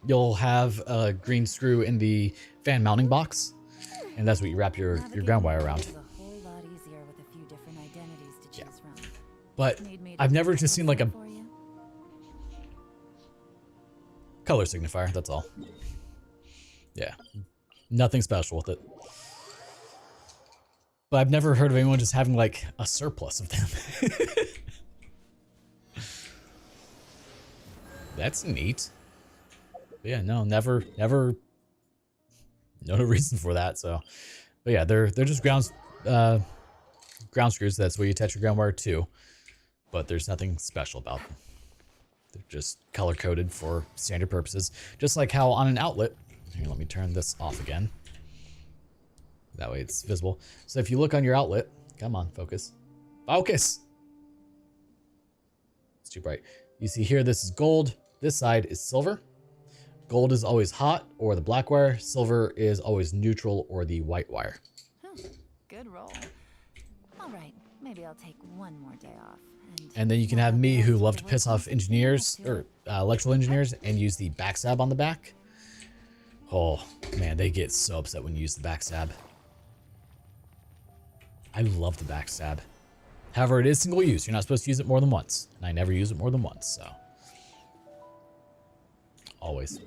you'll have a green screw in the fan mounting box, and that's what you wrap your ground wire around. Yeah. But I've never just seen like a color signifier. That's all. Yeah, nothing special with it. But I've never heard of anyone just having like a surplus of them. That's neat. But yeah, no, never, no reason for that. So, but yeah, they're just ground screws. That's where you attach your ground wire to. But there's nothing special about them. They're just color coded for standard purposes. Just like how on an outlet. Here, let me turn this off again. That way it's visible. So if you look on your outlet, come on, focus. Focus! It's too bright. You see here, this is gold. This side is silver. Gold is always hot, or the black wire. Silver is always neutral, or the white wire. Good roll. All right, maybe I'll take one more day off. And then you can have me, who love to piss off engineers, or electrical engineers, and use the backstab on the back. Oh, man, they get so upset when you use the backstab. I love the backstab. However, it is single use. You're not supposed to use it more than once. And I never use it more than once, so. Always.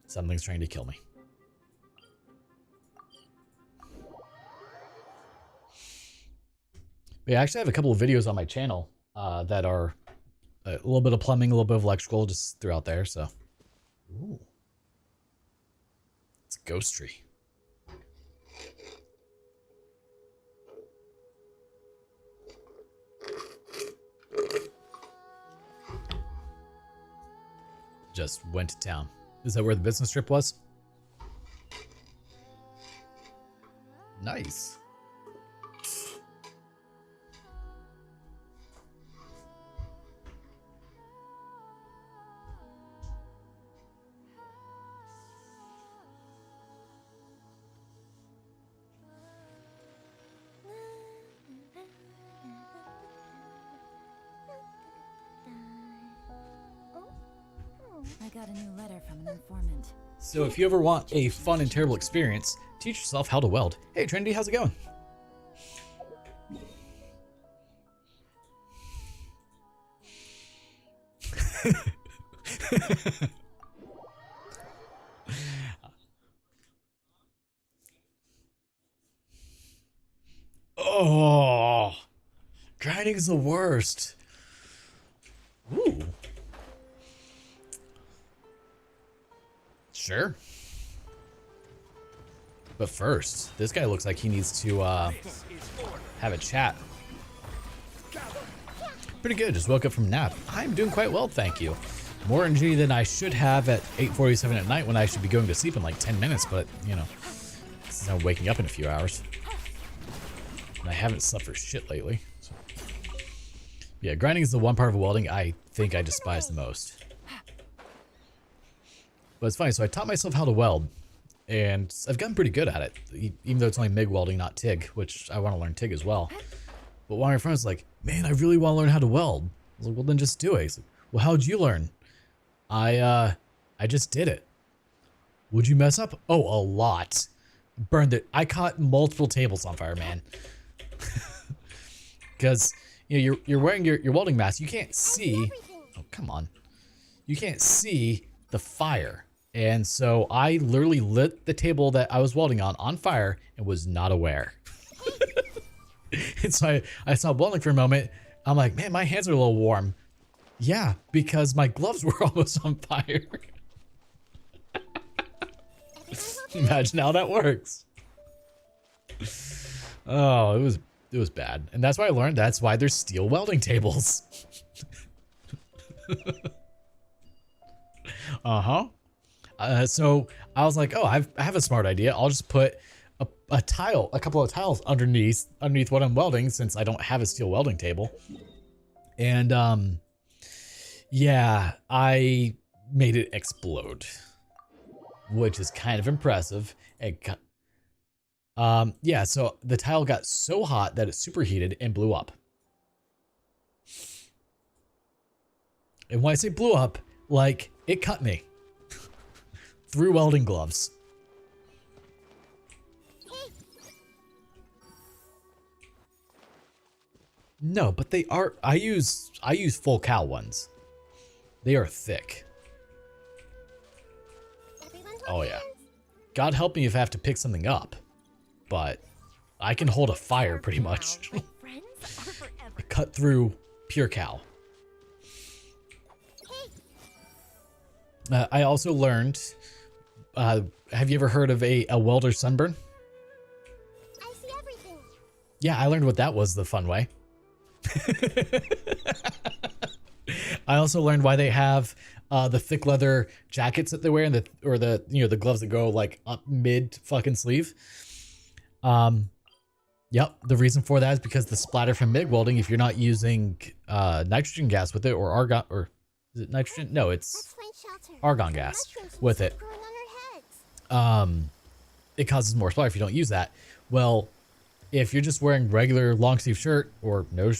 Something's trying to kill me. But yeah, I actually have a couple of videos on my channel that are a little bit of plumbing, a little bit of electrical, just throughout there, so. Ooh. It's a ghost tree. Just went to town. Is that where the business trip was? Nice. I got a new letter from an informant. So if you ever want a fun and terrible experience, teach yourself how to weld. Hey Trinity, how's it going? Oh, grinding is the worst. Ooh. Sure. But first, this guy looks like he needs to have a chat. Pretty good, just woke up from a nap. I'm doing quite well, thank you. More energy than I should have at 8:47 at night when I should be going to sleep in like 10 minutes, but you know, since I'm waking up in a few hours. And I haven't slept for shit lately. So. Yeah, grinding is the one part of welding I think I despise the most. But it's funny, so I taught myself how to weld, and I've gotten pretty good at it, even though it's only MIG welding, not TIG, which I want to learn TIG as well. But one of my friends was like, man, I really want to learn how to weld. I was like, well, then just do it. He's like, well, how'd you learn? I just did it. Would you mess up? Oh, a lot. Burned it. I caught multiple tables on fire, man. Because, you know, you're wearing your welding mask. You can't see. Oh, come on. You can't see the fire. And so I literally lit the table that I was welding on fire and was not aware. And so I stopped welding for a moment. I'm like, man, my hands are a little warm. Yeah, because my gloves were almost on fire. Imagine how that works. Oh, it was bad. And that's why I learned that's why there's steel welding tables. So I was like, oh, I have a smart idea. I'll just put a couple of tiles underneath what I'm welding, since I don't have a steel welding table. And yeah, I made it explode, which is kind of impressive. Yeah, so the tile got so hot that it superheated and blew up. And when I say blew up, like, it cut me through welding gloves. No, but they are, I use full cow ones. They are thick. Oh yeah. God help me if I have to pick something up, but I can hold a fire pretty much. I cut through pure cow. I also learned, have you ever heard of a welder sunburn? I see everything. Yeah, I learned what that was the fun way. I also learned why they have the thick leather jackets that they wear, and the gloves that go like up mid fucking sleeve. Yep, the reason for that is because the splatter from MIG welding, if you're not using nitrogen gas with it, or argon, or is it nitrogen? No, it's argon gas with it. It causes more splatter if you don't use that. Well, if you're just wearing regular long sleeve shirt, or no,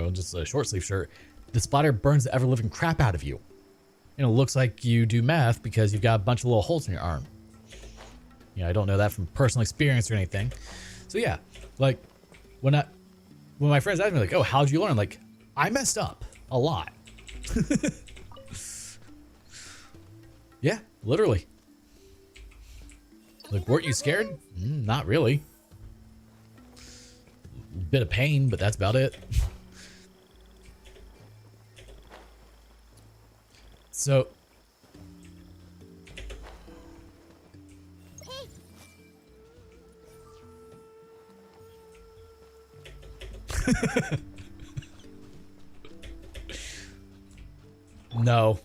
just a short sleeve shirt, the splatter burns the ever living crap out of you. And it looks like you do meth because you've got a bunch of little holes in your arm. I don't know that from personal experience or anything. So yeah, like when my friends ask me like, oh, how'd you learn? I'm like, I messed up a lot. Yeah, literally. Like, weren't you scared? Not really. A bit of pain, but that's about it. So no.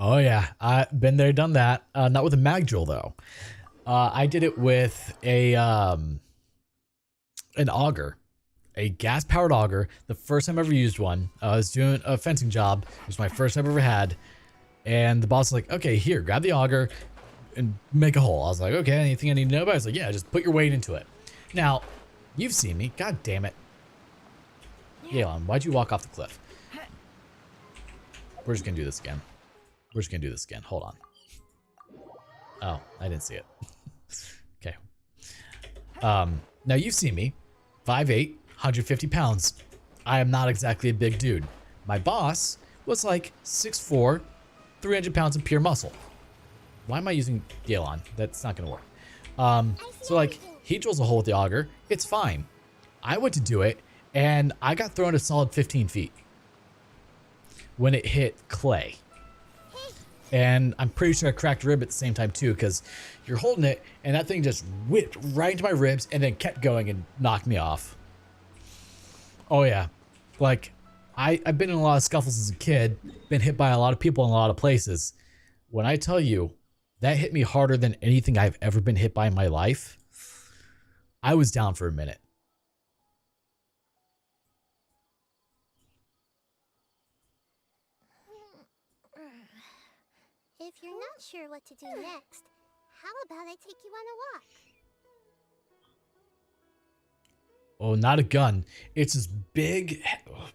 Oh yeah, I've been there, done that. Not with a mag drill though. I did it with an auger, a gas powered auger. The first time I ever used one, I was doing a fencing job. It was my first I've ever had. And the boss was like, okay, here, grab the auger and make a hole. I was like, okay, anything I need to know about? I was like, yeah, just put your weight into it. Now, you've seen me. God damn it. Galen, why'd you walk off the cliff? We're just gonna do this again. We're just gonna do this again. Hold on. Oh, I didn't see it. Okay. Now you've seen me. 5'8", 150 pounds. I am not exactly a big dude. My boss was like 6'4", 300 pounds of pure muscle. Why am I using Galen? That's not gonna work. So like, he drills a hole with the auger. It's fine. I went to do it, and I got thrown a solid 15 feet when it hit clay. And I'm pretty sure I cracked a rib at the same time too, because you're holding it and that thing just whipped right into my ribs and then kept going and knocked me off. Oh yeah. Like, I've been in a lot of scuffles as a kid, been hit by a lot of people in a lot of places. When I tell you that hit me harder than anything I've ever been hit by in my life, I was down for a minute. If you're not sure what to do next, how about I take you on a walk? Oh, not a gun. It's this big...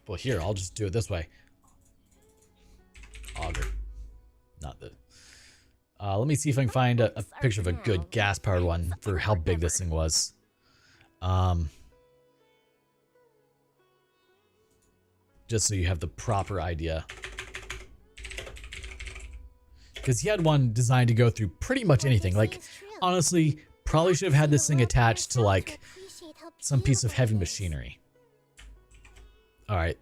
Well, here, I'll just do it this way. auger. Not the... let me see if I can find a picture of a good gas-powered one for how big this thing was. Just so you have the proper idea. Because he had one designed to go through pretty much anything. Like, honestly, probably should have had this thing attached to, like, some piece of heavy machinery. Alright.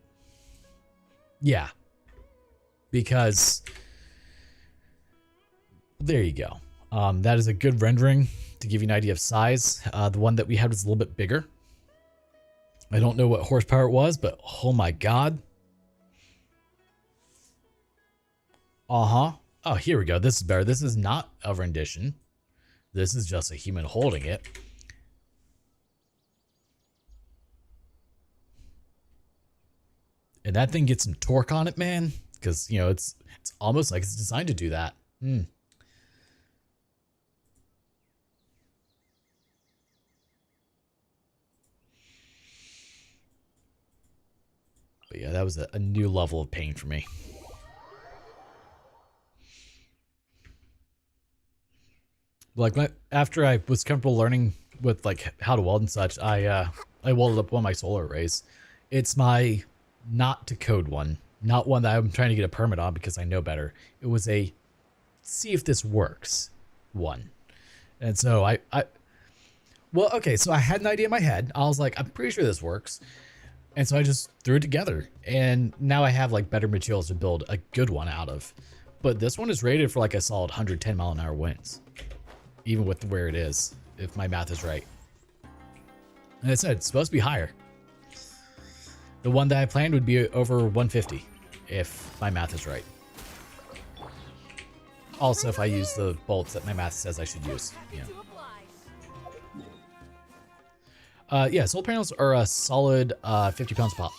Yeah. Because... there you go. That is a good rendering to give you an idea of size. The one that we had was a little bit bigger. I don't know what horsepower it was, but oh my god. Uh-huh. Oh, here we go. This is better. This is not a rendition. This is just a human holding it. And that thing gets some torque on it, man. Because, you know, it's almost like it's designed to do that. But yeah, that was a new level of pain for me. Like, after I was comfortable learning with, like, how to weld and such, I welded up one of my solar arrays. It's my not to code one. Not one that I'm trying to get a permit on because I know better. It was a see if this works one. And so well, okay, so I had an idea in my head. I was like, I'm pretty sure this works. And so I just threw it together. And now I have, like, better materials to build a good one out of. But this one is rated for, like, a solid 110 mile an hour winds. Even with where it is, if my math is right. And I said, it's supposed to be higher. The one that I planned would be over 150, if my math is right. Also, if I use the bolts that my math says I should use. Yeah, solar panels are a solid 50 pounds pop.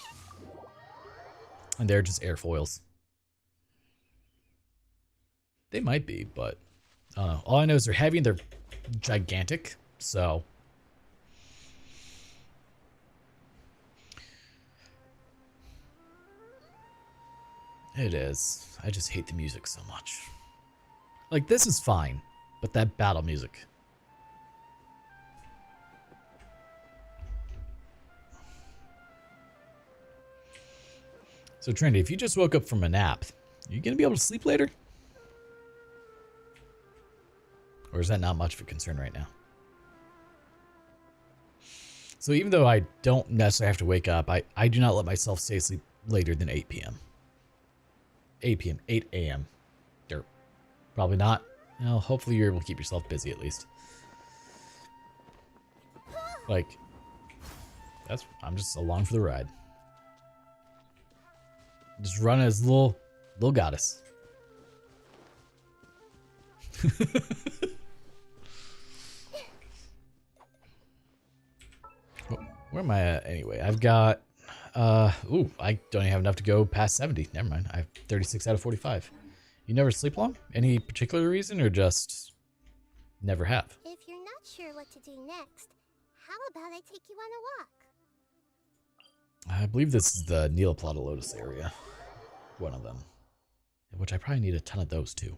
And they're just airfoils. They might be, but I don't know. All I know is they're heavy and they're gigantic, so... It is. I just hate the music so much. Like, this is fine, but that battle music... So, Trinity, if you just woke up from a nap, are you going to be able to sleep later? Or is that not much of a concern right now? So even though I don't necessarily have to wake up, I do not let myself stay asleep later than 8 p.m. 8 p.m. 8 a.m. Derp. Probably not. Well, hopefully you're able to keep yourself busy at least. Like, I'm just along for the ride. Just run as little goddess. Where am I at anyway? I've got ooh, I don't even have enough to go past 70. Never mind. I have 36 out of 45. You never sleep long? Any particular reason or just never have? If you're not sure what to do next, how about I take you on a walk? I believe this is the Neoplata Lotus area. One of them. Which I probably need a ton of those too.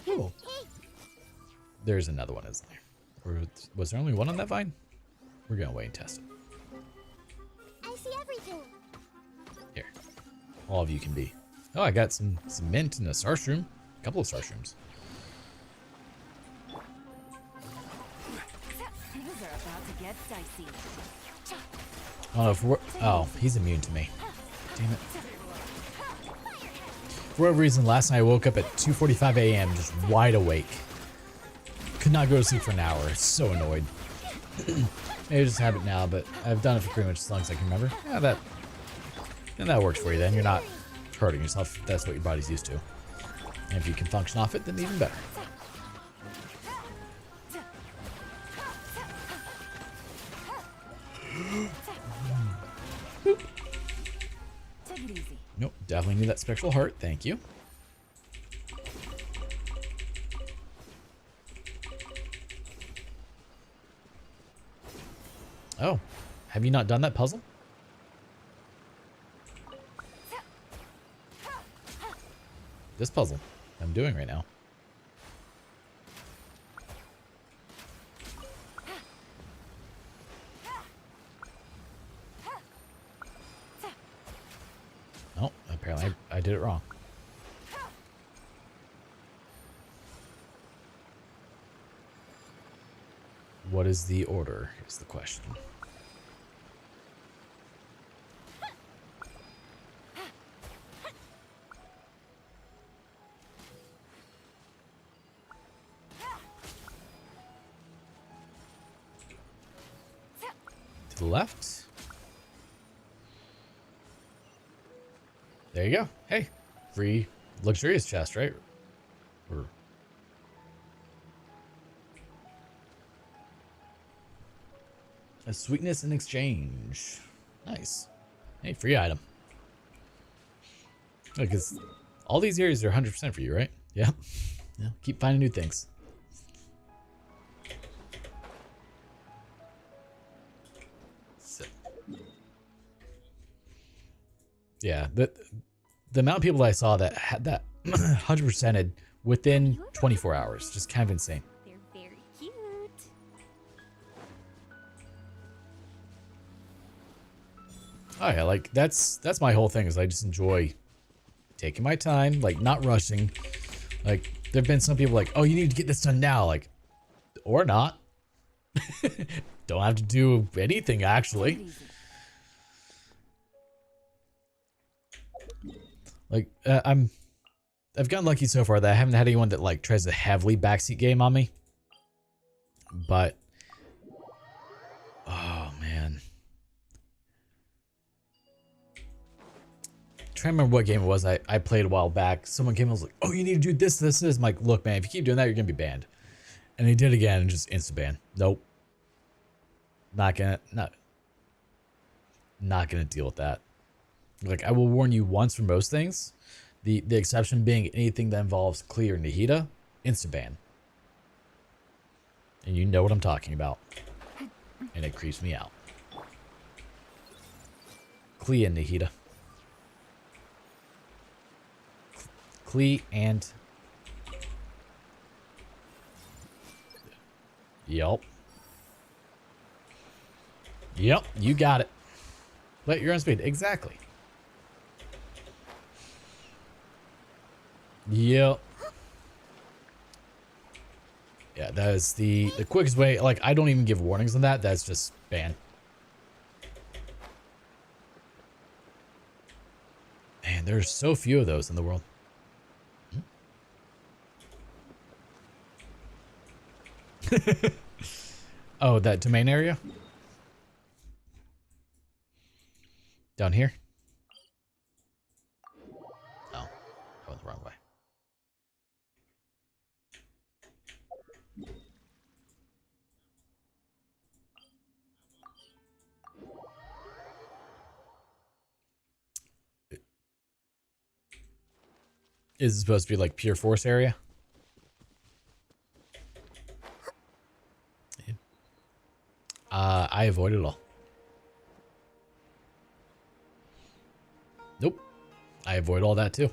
Ooh. There's another one, isn't there? Or was there only one on that vine? We're gonna wait and test it. I see everything. Here. All of you can be. Oh, I got some mint and a starshroom. A couple of starshrooms. Things are about to get dicey. I don't know if we're... Oh, he's immune to me. Damn it. For whatever reason, last night I woke up at 2:45 a.m. just wide awake. Could not go to sleep for an hour. So annoyed. Maybe just a habit now, but I've done it for pretty much as long as I can remember. Yeah, that works for you then. You're not hurting yourself if that's what your body's used to. And if you can function off it, then even better. Take it easy. Nope, definitely need that spectral heart. Thank you. Oh, have you not done that puzzle? This puzzle I'm doing right now. Oh, apparently I did it wrong. What is the order, is the question. To the left. There you go. Hey, free luxurious chest, right? Or a sweetness in exchange. Nice. Hey, free item. Because all these areas are 100% for you, right? Yeah. Yeah. Keep finding new things. So, yeah, the amount of people that I saw that had that 100%ed within 24 hours, just kind of insane. They're very cute. Oh yeah, like that's my whole thing is I just enjoy taking my time, like not rushing. Like there've been some people like, oh, you need to get this done now, like, or not. Don't have to do anything actually. Like I've gotten lucky so far that I haven't had anyone that like tries to heavily backseat game on me. But oh man. Trying to remember what game it was I played a while back. Someone came and was like, oh, you need to do this, this, this. I'm like, look, man, if you keep doing that, you're gonna be banned. And he did again and just instant ban. Nope. Not gonna deal with that. Like I will warn you once for most things. The exception being anything that involves Clea or Nahida, instant ban. And you know what I'm talking about. And it creeps me out. Clea and Nahida. Clea and... Yup. Yep, you got it. Let your own speed. Exactly. Yep. Yeah, that is the quickest way. Like, I don't even give warnings on that. That's just ban. Man, there's so few of those in the world. Oh, that domain area? Down here? Oh, I went the wrong way. Is it supposed to be like pure force area? I avoid it all. Nope. I avoid all that too.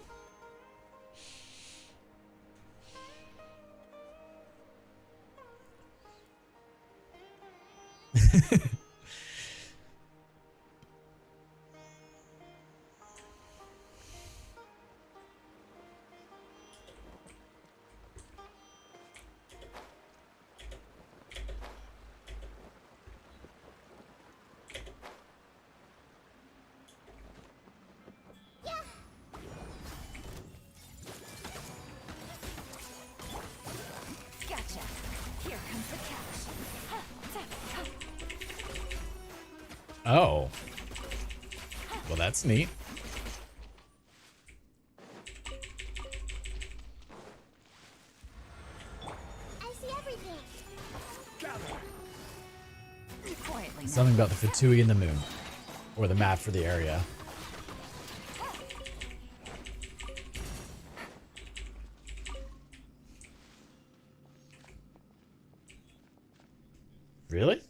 Gotcha. Here comes the catch. Oh. Well, that's neat. I see everything. Quietly now. Something about the Fatui and the moon. Or the map for the area. Really?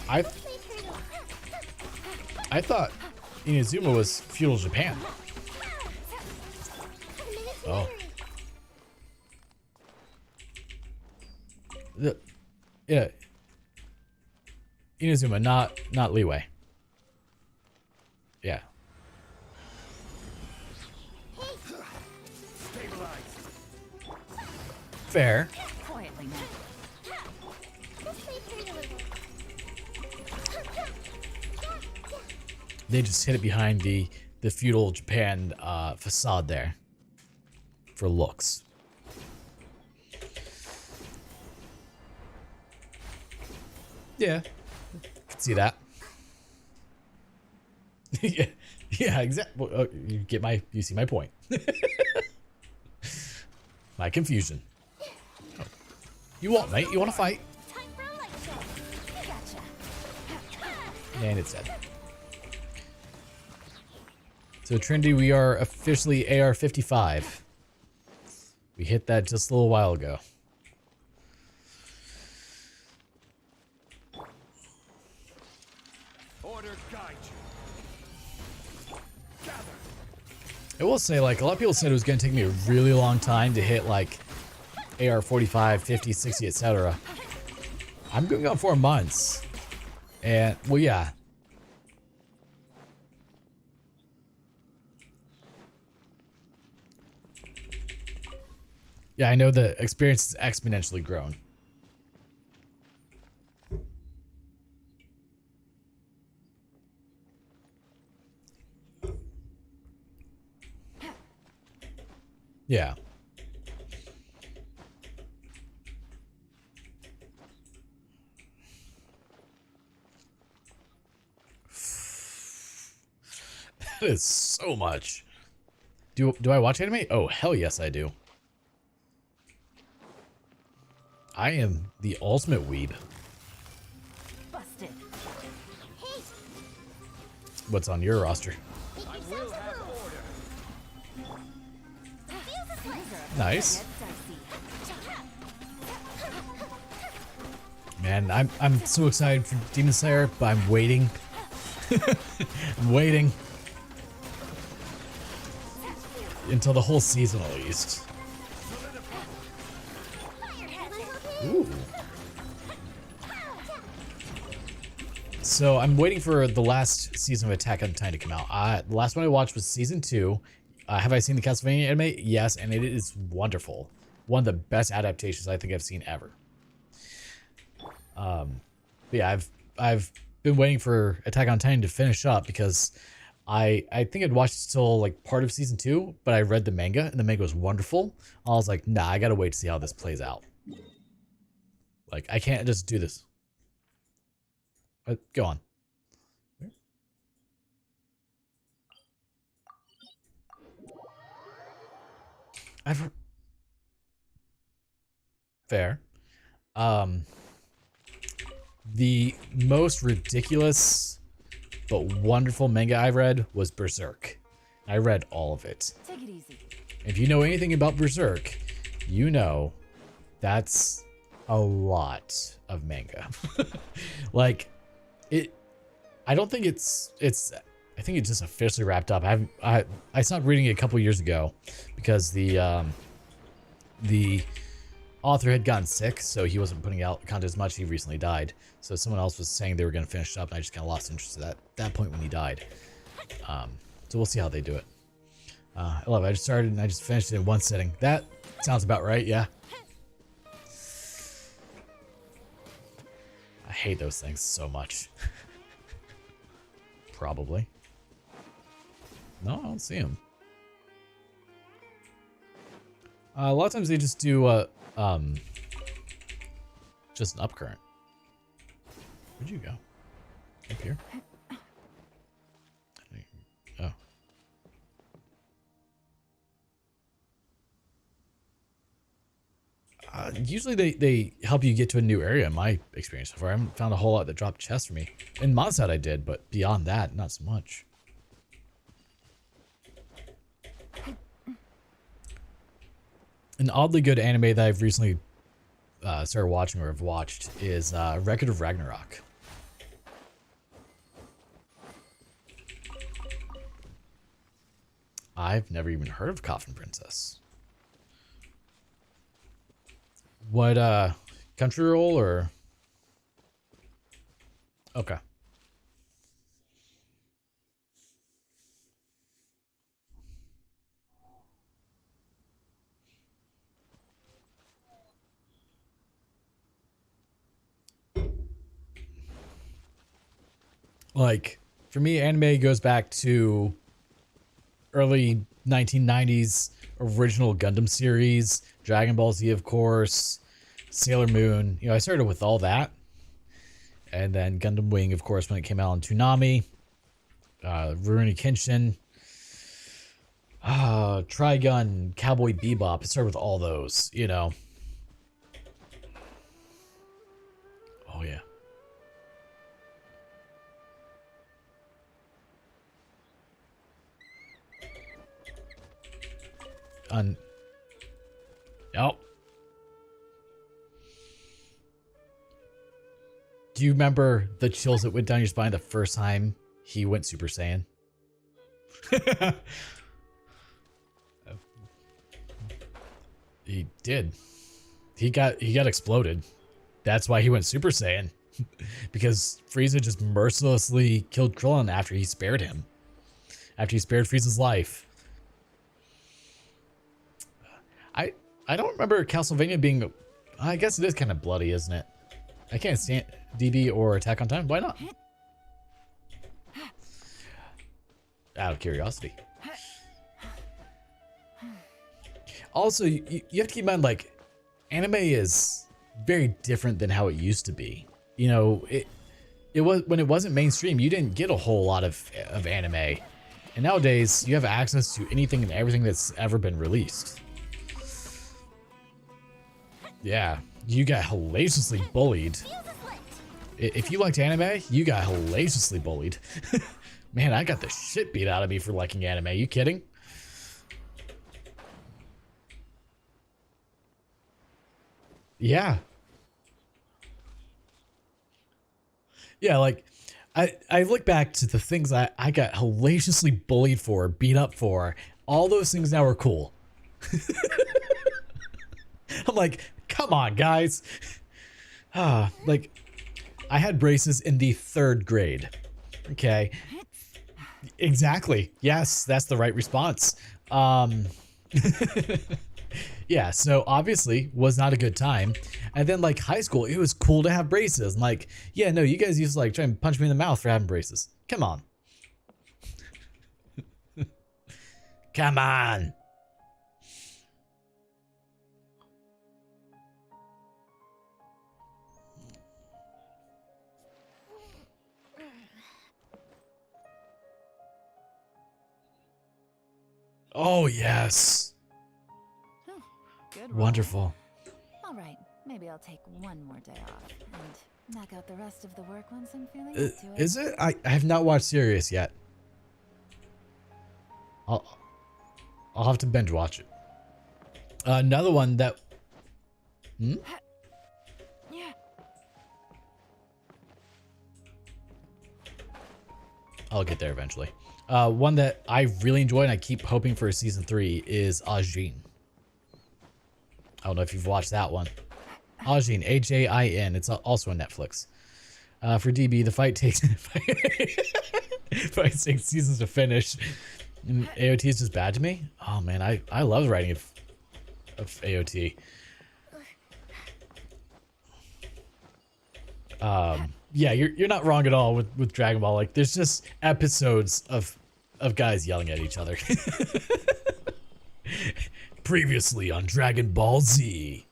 I thought Inazuma was feudal Japan. Oh. Yeah. Inazuma, not Leeway. Yeah. Fair. Quietly now. They just hid it behind the feudal Japan facade there for looks. Yeah, can see that. Yeah, yeah, exactly. You see my point. My confusion. Oh. You want, mate? You want to fight? And it's dead. So Trinity, we are officially AR-55. We hit that just a little while ago. Order guide you. Gather. I will say, like, a lot of people said it was going to take me a really long time to hit, like, AR-45, 50, 60, etc. I'm going on 4 months. And, well, yeah. Yeah, I know the experience has exponentially grown. Yeah. That is so much. Do I watch anime? Oh, hell yes, I do. I am the ultimate weeb. Busted. What's on your roster? I will have order. Nice. Man, I'm so excited for Demon Slayer, but I'm waiting. I'm waiting until the whole season at least. Ooh. So I'm waiting for the last season of Attack on Titan to come out. The last one I watched was season 2. Have I seen the Castlevania anime? Yes, and it is wonderful. One of the best adaptations I think I've seen ever. But yeah, I've been waiting for Attack on Titan to finish up because I think I'd watched till like part of season 2, but I read the manga and the manga was wonderful. I was like, nah, I gotta wait to see how this plays out. Like, I can't just do this. Go on. Fair. The most ridiculous but wonderful manga I read was Berserk. I read all of it. Take it easy. If you know anything about Berserk, you know that's a lot of manga. Like, I don't think I think it just officially wrapped up. I stopped reading it a couple years ago because the author had gotten sick, so he wasn't putting out content as much. He recently died, so someone else was saying they were going to finish it up, and I just kind of lost interest at that point when he died. So we'll see how they do it. I love it. I just started and I just finished it in one sitting. That sounds about right, yeah. I hate those things so much. Probably. No, I don't see them. A lot of times they just do just an upcurrent. Where'd you go? Up here? Oh. Usually they help you get to a new area in my experience so far. I haven't found a whole lot that dropped chests for me. In Mondstadt I did, but beyond that, not so much. An oddly good anime that I've recently started watching or have watched is Record of Ragnarok. I've never even heard of Coffin Princess. What country roll or? Okay. Like, for me, anime goes back to early 1990s original Gundam series, Dragon Ball Z, of course, Sailor Moon. You know, I started with all that. And then Gundam Wing, of course, when it came out on Toonami. Rurouni Kenshin. Trigun, Cowboy Bebop. I started with all those, you know. Oh, yeah. Yep. Do you remember the chills that went down your spine the first time he went Super Saiyan? He did. He got exploded. That's why he went Super Saiyan. Because Frieza just mercilessly killed Krillin after he spared him. After he spared Frieza's life. I don't remember Castlevania being... I guess it is kind of bloody, isn't it? I can't stand DB or Attack on Titan. Why not? Out of curiosity. Also, you have to keep in mind, like, anime is very different than how it used to be. You know, it was when it wasn't mainstream, you didn't get a whole lot of anime. And nowadays, you have access to anything and everything that's ever been released. Yeah, you got hellaciously bullied. If you liked anime, you got hellaciously bullied. Man, I got the shit beat out of me for liking anime. You kidding? Yeah. Yeah, like, I look back to the things I got hellaciously bullied for, beat up for. All those things now are cool. I'm like, come on, guys. Like, I had braces in the 3rd grade. Okay. Exactly. Yes, that's the right response. Yeah, so obviously was not a good time. And then like high school, it was cool to have braces. I'm like, yeah, no, you guys used to like try and punch me in the mouth for having braces. Come on. Come on. Oh, yes. Good. Wonderful. All right, maybe I'll take one more day off and knock out the rest of the work once I'm feeling up to it. Is it? I have not watched Sirius yet. I'll have to binge watch it. Another one that... Hmm? Yeah. I'll get there eventually. One that I really enjoy and I keep hoping for season 3 is Ajin. I don't know if you've watched that one. Ajin, Ajin. It's also on Netflix. For DB, the fight takes fight takes seasons to finish. And AOT is just bad to me. Oh man, I love the writing of AOT. Yeah, you're not wrong at all with Dragon Ball. Like, there's just episodes of guys yelling at each other. Previously on Dragon Ball Z.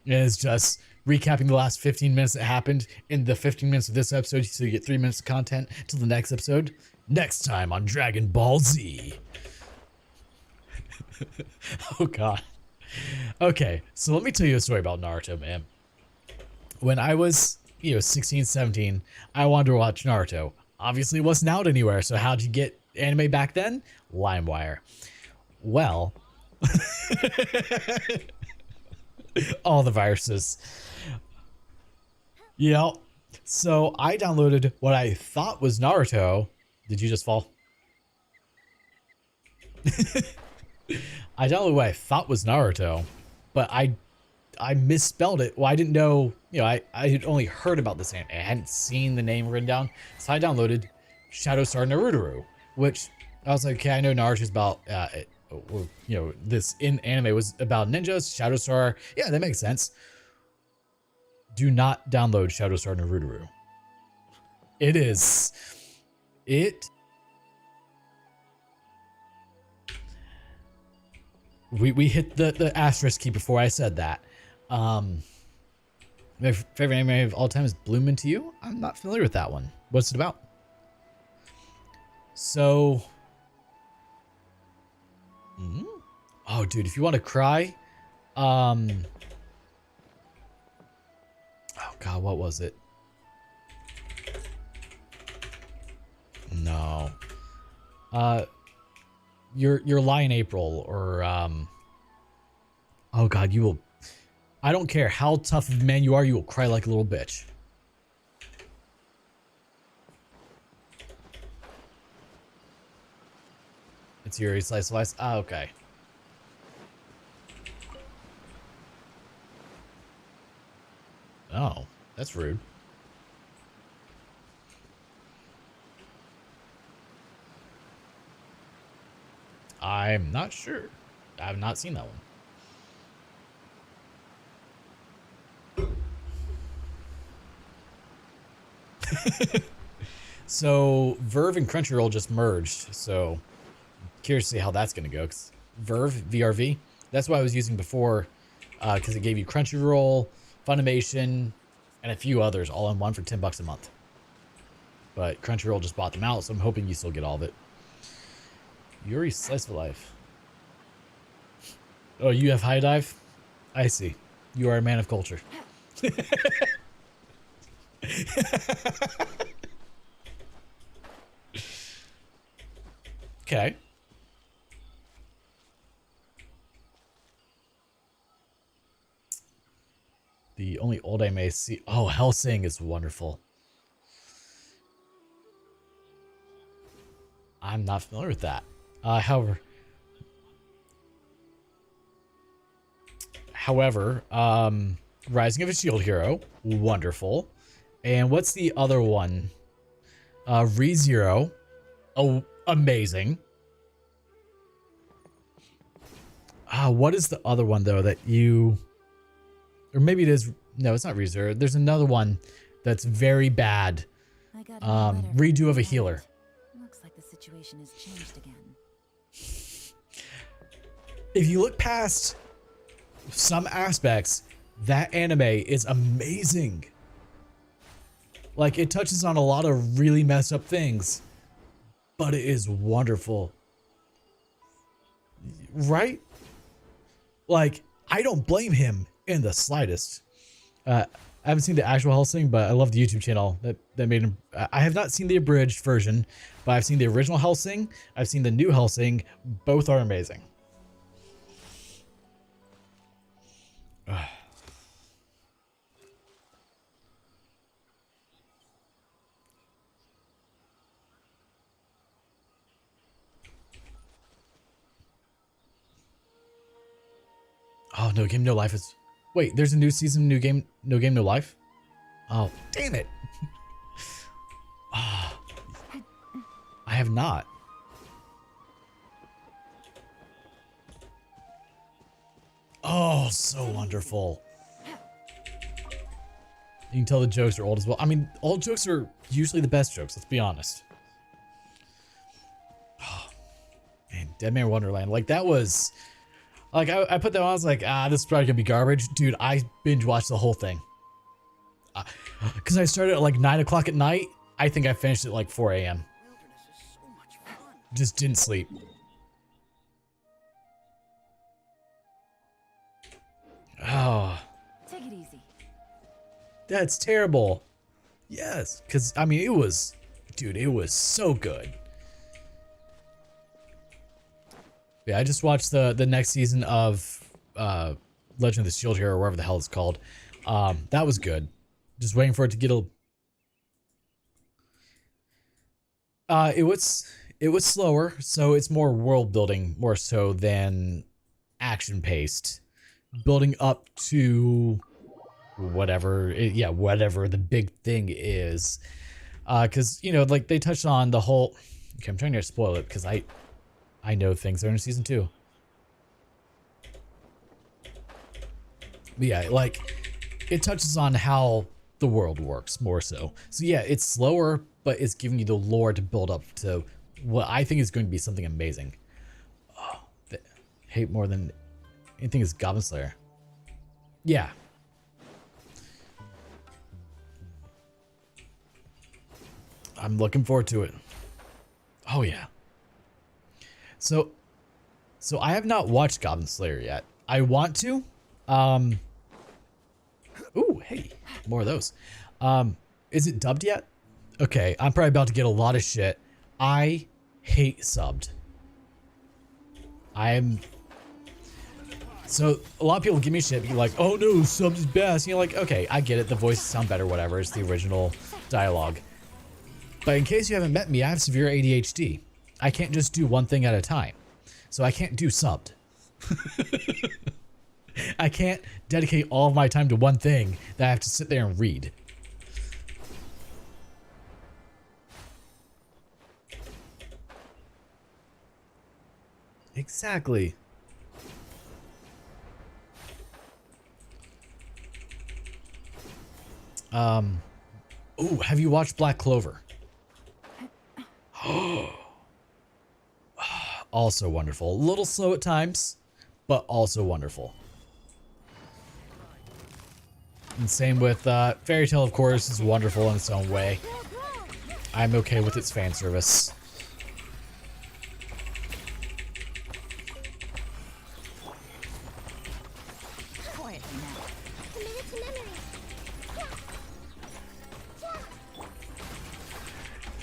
And it's just recapping the last 15 minutes that happened in the 15 minutes of this episode, so you get 3 minutes of content till the next episode. Next time on Dragon Ball Z. Oh god. Okay, so let me tell you a story about Naruto, man. When I was, 16, 17, I wanted to watch Naruto. Obviously it wasn't out anywhere, so how'd you get anime back then? LimeWire. Well, All the viruses. Yeah. So I downloaded what I thought was Naruto. Did you just fall? I downloaded what I thought was Naruto, but I misspelled it. Well, I didn't know, I had only heard about this anime. I hadn't seen the name written down. So I downloaded Shadowstar Naruto, which I was like, okay, I know Naruto's about, this in anime was about ninjas, Shadowstar. Yeah, that makes sense. Do not download Shadowstar Naruto. We hit the asterisk key before I said that. My favorite anime of all time is Bloom Into You. I'm not familiar with that one. What's it about? So, oh, dude, if you want to cry, oh God, what was it? No, your Lion April, or oh God, you will. I don't care how tough of a man you are, you will cry like a little bitch. It's Yuri Slice of Life. Ah, okay. Oh, that's rude. I'm not sure. I've not seen that one. So Verve and Crunchyroll just merged, so curious to see how that's going to go. 'Cause Verve, VRV, that's what I was using before, because it gave you Crunchyroll, Funimation, and a few others all in one for $10 a month. But Crunchyroll just bought them out, so I'm hoping you still get all of it. Yuri Slice of Life. Oh, you have high dive? I see. You are a man of culture. Okay. The only old anime I see. Oh, Hellsing is wonderful. I'm not familiar with that. However, Rising of a Shield Hero, wonderful. And what's the other one? ReZero. Oh, amazing. What is the other one though that you, or maybe it is, no, it's not ReZero. There's another one that's very bad. Redo of a Healer. Looks like the situation has changed again. If you look past some aspects, that anime is amazing. Like, it touches on a lot of really messed up things, but it is wonderful. Right? Like, I don't blame him in the slightest. I haven't seen the actual Hellsing, but I love the YouTube channel that made him. I have not seen the abridged version, but I've seen the original Hellsing. I've seen the new Hellsing. Both are amazing. Oh, No Game No Life is. Wait, there's a new season, No Game No Life? Oh, damn it. Oh, I have not. Oh, so wonderful. You can tell the jokes are old as well. I mean, old jokes are usually the best jokes, let's be honest. Oh, man, Dead Man Wonderland. Like, that was... Like, I put that on, I was like, this is probably gonna be garbage. Dude, I binge watched the whole thing. Because I started at like 9 o'clock at night. I think I finished at like 4 a.m. Just didn't sleep. Oh. Take it easy. That's terrible. Yes, because, I mean, it was... Dude, it was so good. Yeah, I just watched the next season of the Legend of the Shield Hero, or whatever the hell it's called. That was good. Just waiting for it to get a... it was slower, so it's more world building more so than action paced. Building up to whatever the big thing is. Cause you know, like they touched on the whole, okay, I'm trying to spoil it because I know things that are in season 2. But yeah, like it touches on how the world works more so. So yeah, it's slower, but it's giving you the lore to build up to what I think is going to be something amazing. Oh, hate more than anything is Goblin Slayer. Yeah. I'm looking forward to it. Oh yeah. So I have not watched Goblin Slayer yet. I want to. Ooh, hey, more of those. Is it dubbed yet? Okay, I'm probably about to get a lot of shit. I hate subbed. So a lot of people give me shit, be like, oh no, subbed is best. And you're like, okay, I get it. The voices sound better, whatever. It's the original dialogue. But in case you haven't met me, I have severe ADHD. I can't just do one thing at a time. So I can't do subbed. I can't dedicate all of my time to one thing that I have to sit there and read. Exactly. Ooh, have you watched Black Clover? Also wonderful. A little slow at times, but also wonderful. And same with Fairy Tail, of course, is wonderful in its own way. I'm okay with its fan service.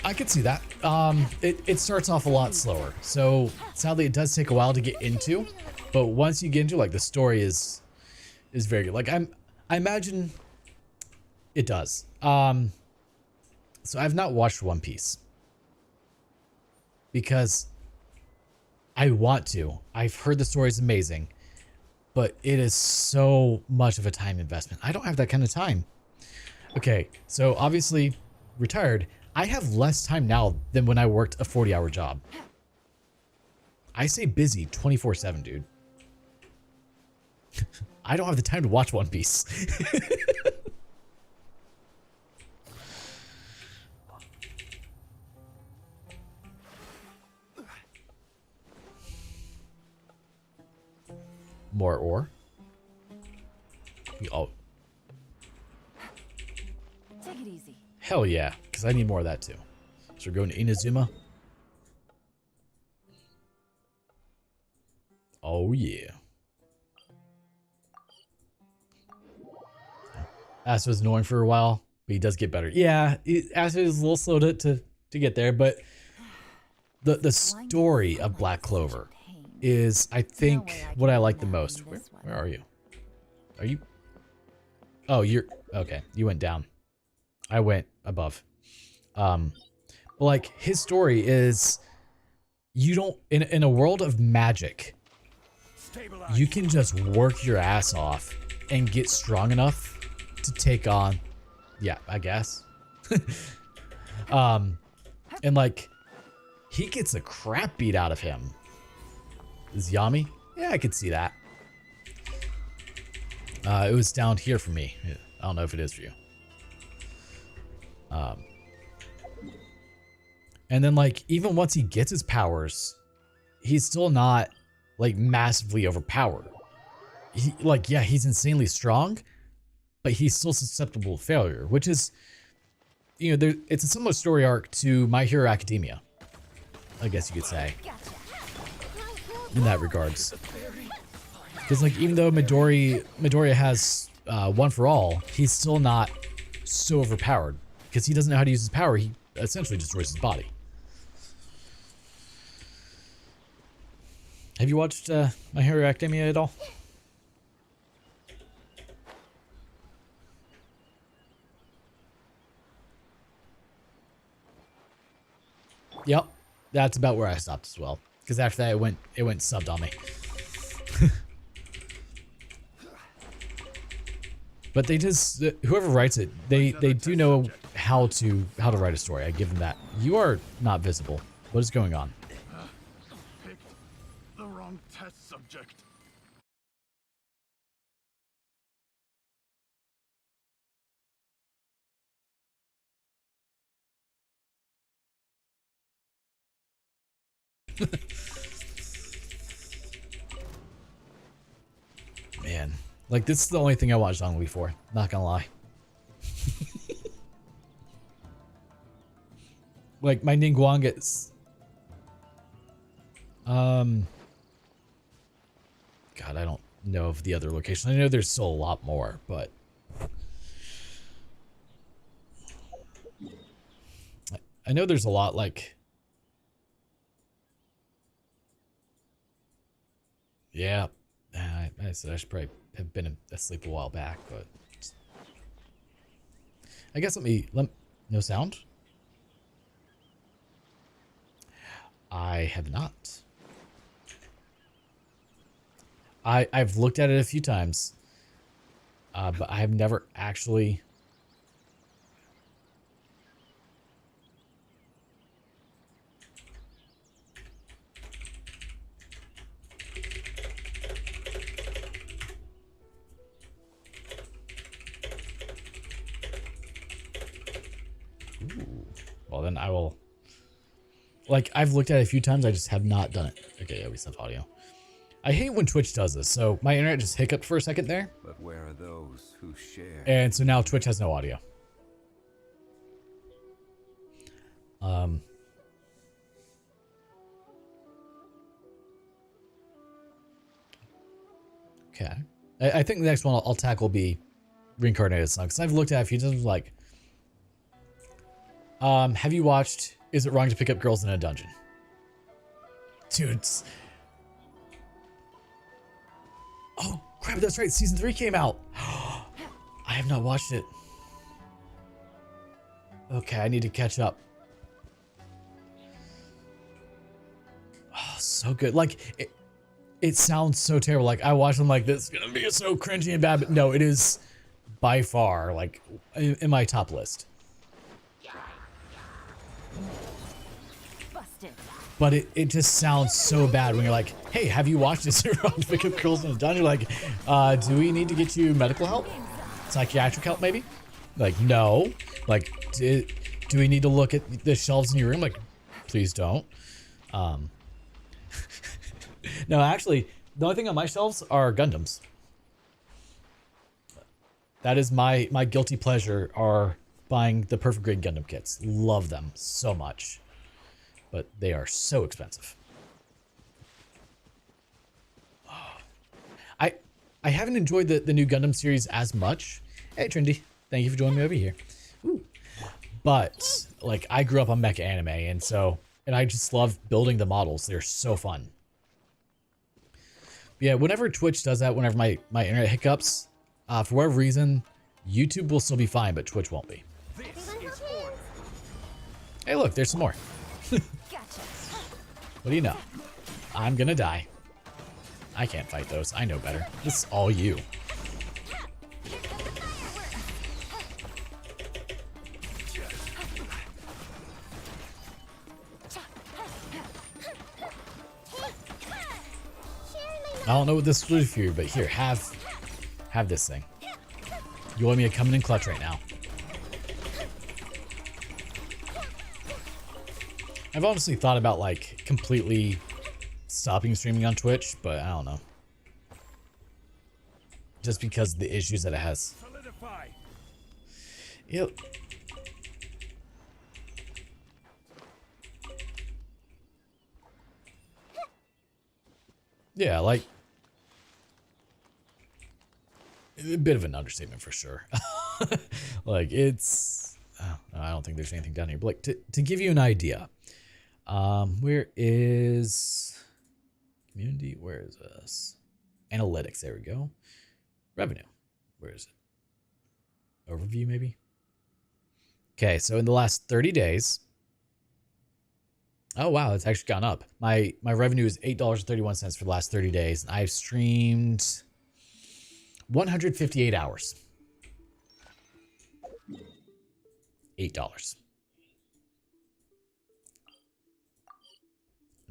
I could see that. It starts off a lot slower, so sadly it does take a while to get into. But once you get into, like, the story is very good. Like I imagine it does. So I've not watched One Piece because I want to. I've heard the story is amazing, but it is so much of a time investment. I don't have that kind of time. Okay, so obviously retired. I have less time now than when I worked a 40-hour job. I stay busy 24/7, dude. I don't have the time to watch One Piece. More ore? Oh. Take it easy. Hell yeah, because I need more of that too. So we're going to Inazuma. Oh yeah. Acid was annoying for a while, but he does get better. Yeah, Acid is a little slow to get there, but the story of Black Clover is, I think, what I like the most. Where are you? Are you? Oh, you're okay. You went down. I went above. But like his story is, you don't in a world of magic, you can just work your ass off and get strong enough to take on, yeah, I guess. And like he gets the crap beat out of him. Is Yami? Yeah, I could see that. It was down here for me. I don't know if it is for you. And then like even once he gets his powers, he's still not like massively overpowered. He, like, yeah, he's insanely strong, but he's still susceptible to failure, which is, you know, it's a similar story arc to My Hero Academia, I guess you could say, in that regards. Because like even though Midoriya has one for all, he's still not so overpowered because he doesn't know how to use his power. He essentially destroys his body. Have you watched My Hero Academia at all? Yep. That's about where I stopped as well. Because after that, it went subbed on me. But they just, whoever writes it, they do know how to write a story. I give them that. You are not visible. What is going on? Picked the wrong test subject. Man, like this is the only thing I watched on Wii for. Not gonna lie. Like my Ningguang gets, God, I don't know of the other locations. I know there's still a lot more, but I know there's a lot like, yeah. I said I should probably have been asleep a while back, but I guess no sound. I have not. I've looked at it a few times, but I have never actually. Ooh. Well, then I will. Like, I've looked at it a few times, I just have not done it. Okay, yeah, we sent audio. I hate when Twitch does this, so my internet just hiccuped for a second there. But where are those who share? And so now Twitch has no audio. Okay. I think the next one I'll tackle will be Reincarnated Sun, because I've looked at it a few times, like, have you watched Is It Wrong to Pick Up Girls in a Dungeon? Dude. Oh, crap, that's right. Season 3 came out. I have not watched it. Okay, I need to catch up. Oh, so good. Like, it sounds so terrible. Like, I watch them like, this is gonna be so cringy and bad, but no, it is by far, like, in my top list. Busted. But it just sounds so bad when you're like, hey, have you watched this Wrong to Pick Up Girls in a Dungeon? Like, do we need to get you medical help? Psychiatric help, maybe? Like, no. Like, do we need to look at the shelves in your room? Like, please don't. No, actually, the only thing on my shelves are Gundams. That is my guilty pleasure, are buying the Perfect Grade Gundam kits. Love them so much. But they are so expensive. I haven't enjoyed the new Gundam series as much. Hey, Trinity. Thank you for joining me over here. Ooh. But, like, I grew up on mecha anime, and I just love building the models. They're so fun. Yeah, whenever Twitch does that, whenever my internet hiccups, for whatever reason, YouTube will still be fine, but Twitch won't be. This is order. Hey, look, there's some more. Gotcha. What do you know? I'm gonna die. I can't fight those. I know better. This is all you. I don't know what this would for you, but here, have this thing. You want me to come in and clutch right now? I've honestly thought about, like, completely stopping streaming on Twitch, but I don't know. Just because of the issues that it has. Solidify. Yep. Yeah, like, a bit of an understatement for sure. Like, it's, oh, no, I don't think there's anything down here, but like, to give you an idea, where is community? Where is this? Analytics, there we go. Revenue, where is it? Overview, maybe? Okay, so in the last 30 days, Oh wow, it's actually gone up. My revenue is $8.31 for the last 30 days, and I've streamed 158 hours. $8.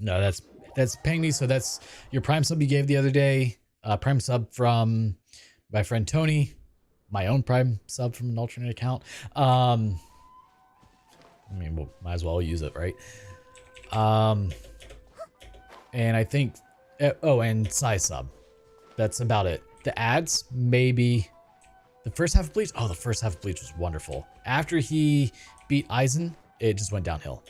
No, that's paying me. So that's your Prime sub you gave the other day. Prime sub from my friend Tony. My own Prime sub from an alternate account. I mean, we might as well use it, right? And I think, oh, and size sub. That's about it. The ads, maybe the first half of Bleach. Oh, the first half of Bleach was wonderful. After he beat Aizen, it just went downhill.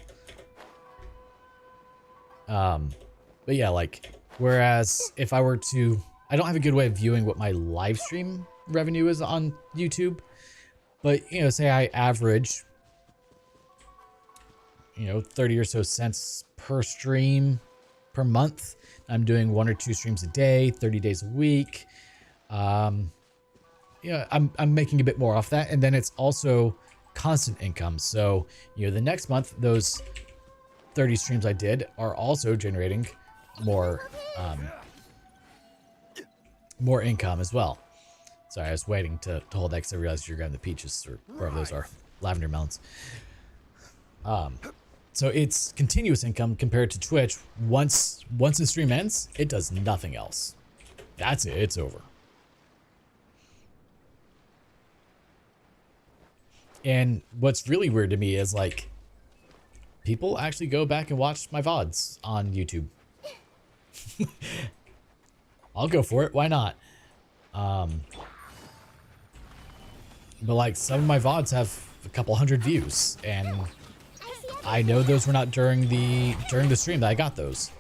But yeah, like, whereas if I were to, I don't have a good way of viewing what my live stream revenue is on YouTube, but, you know, say I average, you know, 30 or so cents per stream per month. I'm doing 1 or 2 streams a day, 30 days a week. Yeah, I'm making a bit more off that. And then it's also constant income. So, you know, the next month, those 30 streams I did are also generating more, more income as well. Sorry, I was waiting to hold X. I realized you're grabbing the peaches or wherever those are, lavender melons. So it's continuous income compared to Twitch. Once the stream ends, it does nothing else. That's it. It's over. And what's really weird to me is, like, people actually go back and watch my VODs on YouTube. I'll go for it. Why not? But like, some of my VODs have a couple hundred views, and I know those were not during the stream that I got those.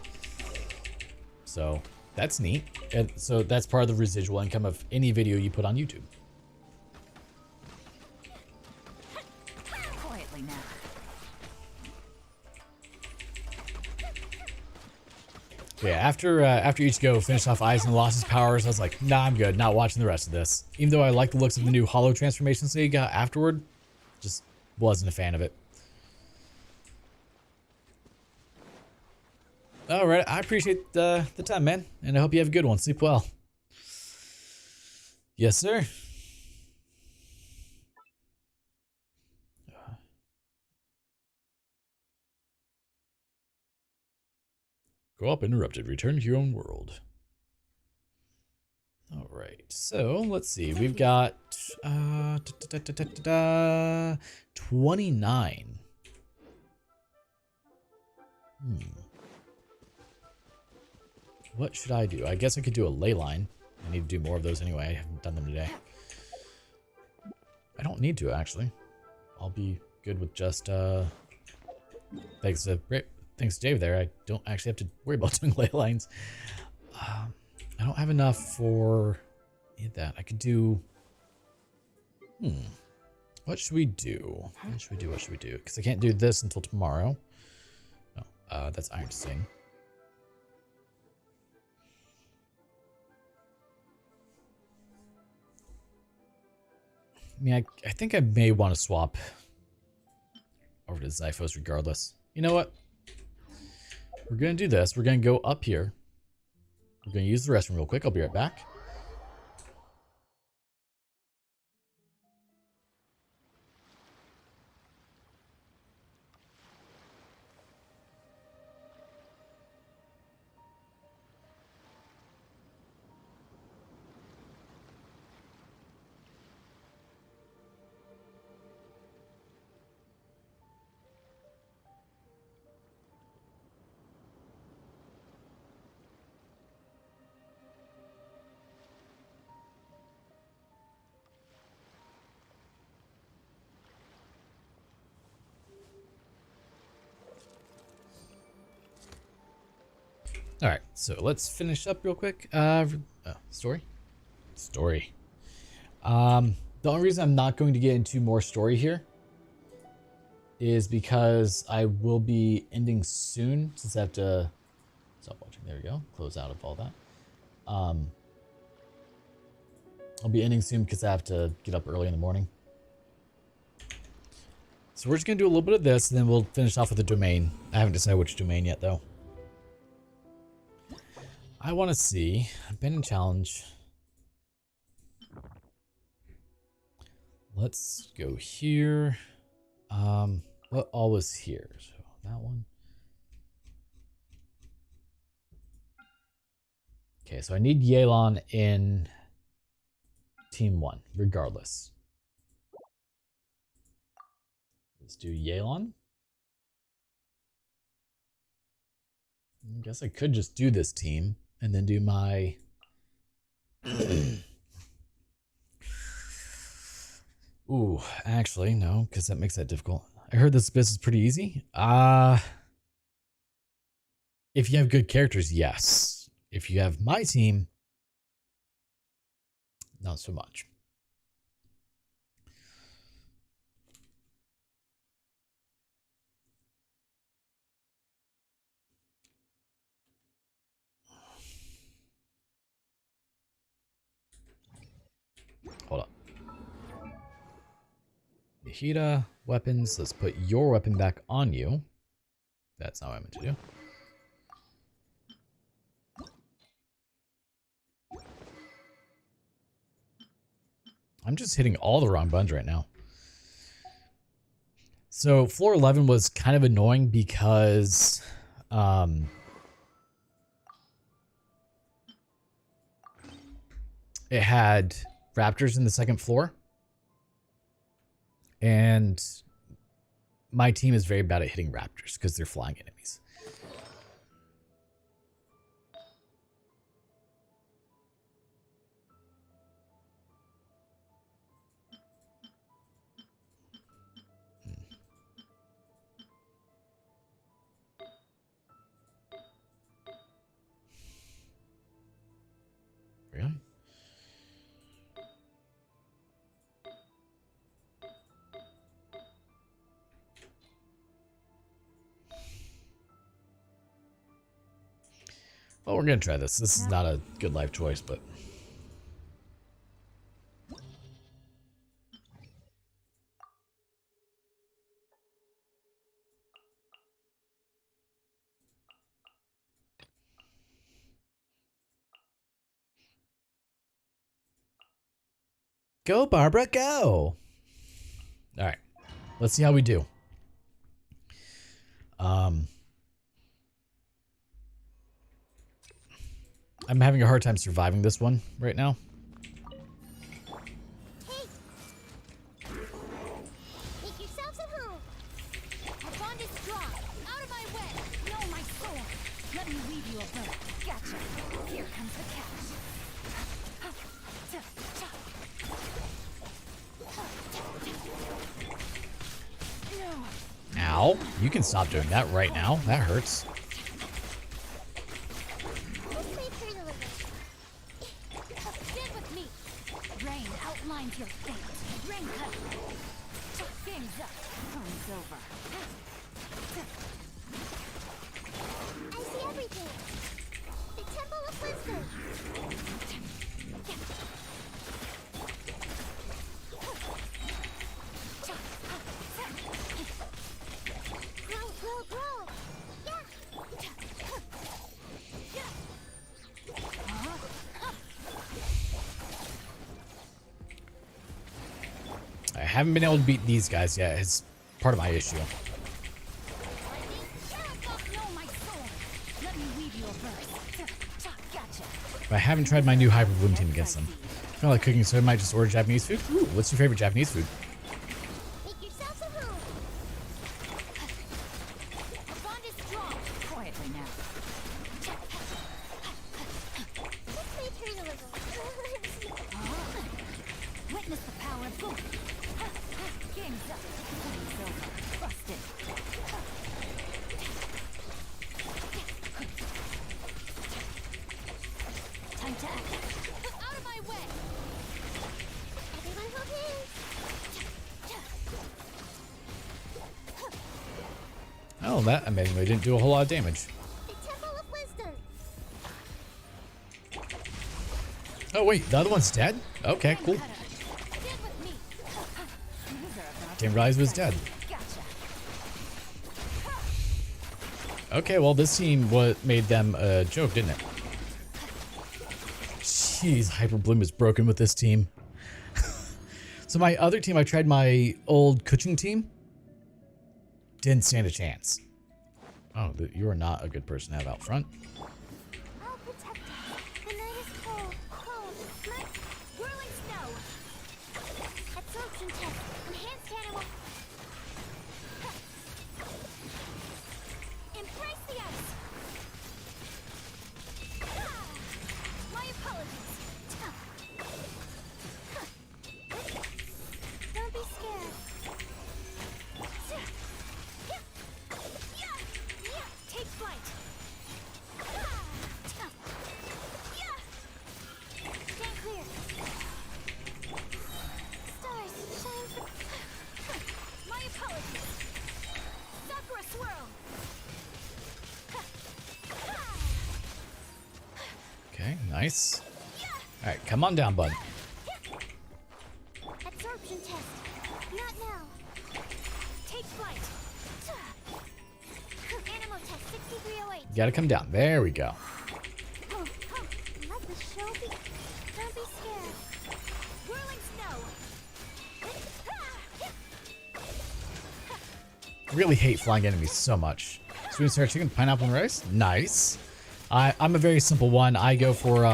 So that's neat. And so that's part of the residual income of any video you put on YouTube. Quietly now. Yeah, after Ichigo finished off Aizen and lost his powers, I was like, nah, I'm good. Not watching the rest of this. Even though I like the looks of the new Hollow transformations that he got afterward, just wasn't a fan of it. All right, I appreciate the time, man, and I hope you have a good one. Sleep well. Yes, sir. Go up interrupted. Return to your own world. All right, so let's see. We've got 29. What should I do? I guess I could do a ley line. I need to do more of those anyway. I haven't done them today. I don't need to, actually. I'll be good with just thanks to Dave there. I don't actually have to worry about doing ley lines. I don't have enough for that. I could do. What should we do? What should we do? What should we do? Because I can't do this until tomorrow. No, that's Iron Sting. I mean, I think I may want to swap over to Zyphos regardless. You know what? We're going to do this. We're going to go up here. We're going to use the restroom real quick. I'll be right back. All right, so let's finish up real quick. Story. The only reason I'm not going to get into more story here is because I will be ending soon, since I have to stop watching. There we go. Close out of all that. I'll be ending soon because I have to get up early in the morning. So we're just gonna do a little bit of this, and then we'll finish off with the domain. I haven't decided which domain yet, though. I want to see abandoned challenge. Let's go here. What all was here? So that one. Okay, so I need Yelan in Team 1, regardless. Let's do Yelan. I guess I could just do this team and then do my... Ooh, actually, no, because that makes that difficult. I heard this is pretty easy. If you have good characters, yes. If you have my team, not so much. Hold up. Nahida, weapons. Let's put your weapon back on you. That's not what I meant to do. I'm just hitting all the wrong buttons right now. So floor 11 was kind of annoying because it had raptors in the second floor. And my team is very bad at hitting raptors because they're flying enemies. Really? Well, we're going to try this. This is not a good life choice, but... Go, Barbara, go! Alright. Let's see how we do. I'm having a hard time surviving this one right now. Hey! Make yourselves at home! Our bond is strong. Out of my way. No, my sword. Let me weave you a bow. Gotcha. Here comes the catch. Ow. You can stop doing that right now. That hurts. Let's wait for the living. Stand with me. Rain outlines your fate. Rain cut. Game's up. Fun's over. I see everything. The Temple of Wisdom. Grow, grow, grow. Yeah. I haven't been able to beat these guys yet. It's part of my issue. No, my sword. Let me weave you a verse. Gotcha. But I haven't tried my new Hyper Bloom team against them. I feel like cooking, so I might just order Japanese food. Ooh, what's your favorite Japanese food? Make yourselves at home. Our bond is strong. Quietly now. Let's wait for the living. Witness the power of boom. Game's up. Fun's over. Busted. Time to act. Out of my way. Everyone hold hands. Oh, that amazingly didn't do a whole lot of damage. The Temple of Wisdom. Oh, wait, the other one's dead? Okay, cool. Stand with me. Didn't realize it was dead. Gotcha. Okay, well, this team what made them a joke, didn't it? Jeez, Hyper Bloom is broken with this team. So my other team, I tried my old coaching team. Didn't stand a chance. Oh, you are not a good person to have out front. I'll protect us. The night is cold. Cold. Whirling snow. Absorption test. Enhanced animal. Embrace the ice. My apologies. Don't be scared. Take flight. Stand clear. Stars shine for. My apologies. Sakura swirl. Okay, nice. All right, come on down, bud. Absorption test. Not now. Take flight. Animal test 6308. You gotta come down. There we go. Let the show be. Don't be scared. Whirling snow. Really hate flying enemies so much. Sweet and sour chicken, pineapple and rice. Nice. I'm a very simple one. I go for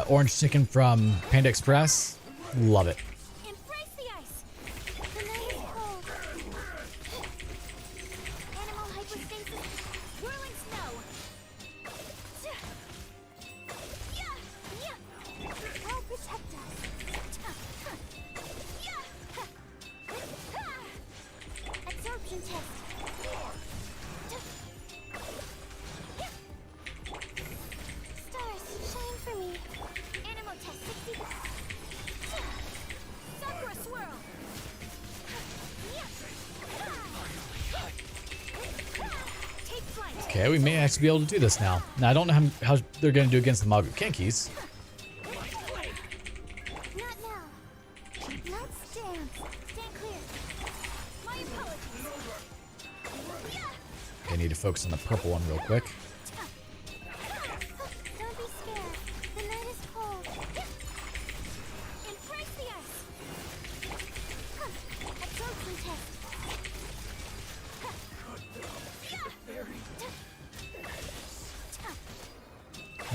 orange chicken from Panda Express. Love it. Embrace the ice. The night is cold. Animal hyperstasis. Whirling snow. I'll protect us. Absorption test. Stars, shine for me. Animal test 60. Sakura swirl. Take flight. Okay, we may actually be able to do this now. Now, I don't know how they're going to do against the Magu Kenkis. Not now. Let's dance. Stand clear. My apologies. I need to focus on the purple one real quick. Don't be scared. The night is cold. Embrace the ice. Absorption test.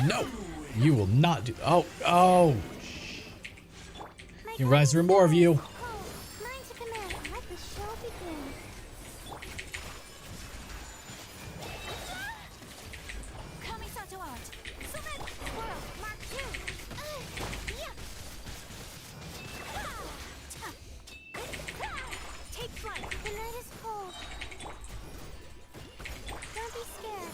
No, you will not do. Oh. You rise, there are more of you. Cold. Mind to command. Let the show begin. Kamisato art. Summit. Swirl. Mark 2. Take flight. The night is cold. Don't be scared.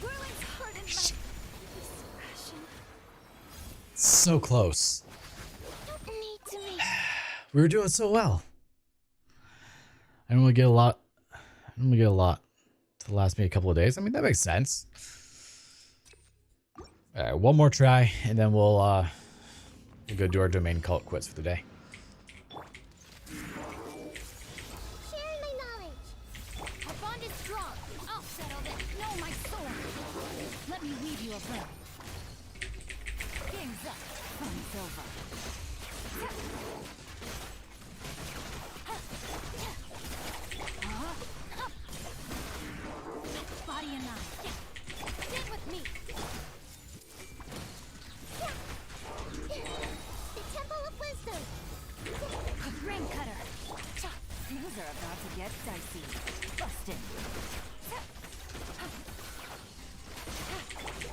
Whirling's hardened my passion. So close. Don't need to make. We were doing so well. I don't really get a lot. To last me a couple of days. I mean, that makes sense. All right, one more try, and then we'll go do our domain and call it quits for the day. Sharing my knowledge. Our bond is strong. I'll settle this. Know my sword. Let me weave you a web. Game's up. Fun's over. Body and mind. Stand with me. The Temple of Wisdom. Rain cutter. Things are about to get dicey. Busted.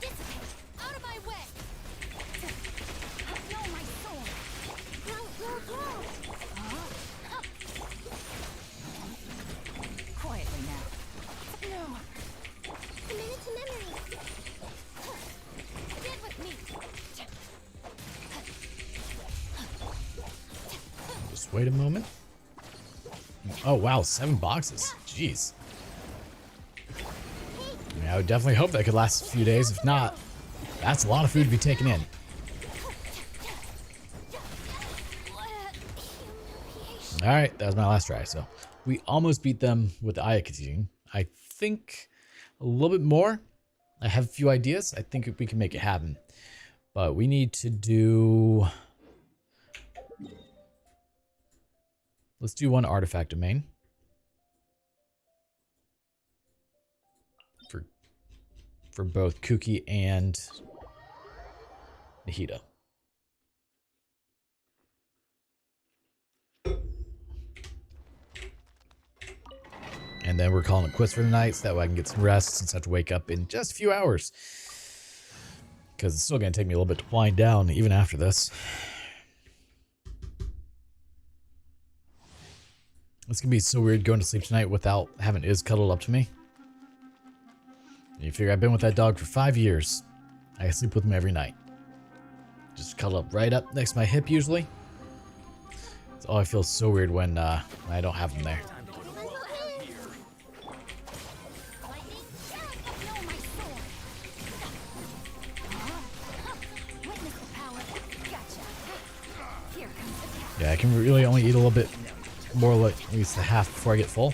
Dissipate. Out of my way. Know my sword. Go. Quietly now. No. Committed to memory. Stand with me. Just wait a moment. Oh wow, 7 boxes. Jeez. I mean, I would definitely hope that could last a few days. If not, that's a lot of food to be taken in. All right, that was my last try. So we almost beat them with the Ayakatine. I think a little bit more. I have a few ideas. I think we can make it happen. But we need to do... Let's do one artifact domain. For both Kuki and Nahida. And then we're calling it quits for the night so that way I can get some rest since I have to wake up in just a few hours. Because it's still going to take me a little bit to wind down even after this. It's going to be so weird going to sleep tonight without having Iz cuddled up to me. You figure I've been with that dog for 5 years. I sleep with him every night. Just cuddle up right up next to my hip usually. Oh, I feel so weird when I don't have him there. Yeah, I can really only eat a little bit more, like at least a half before I get full.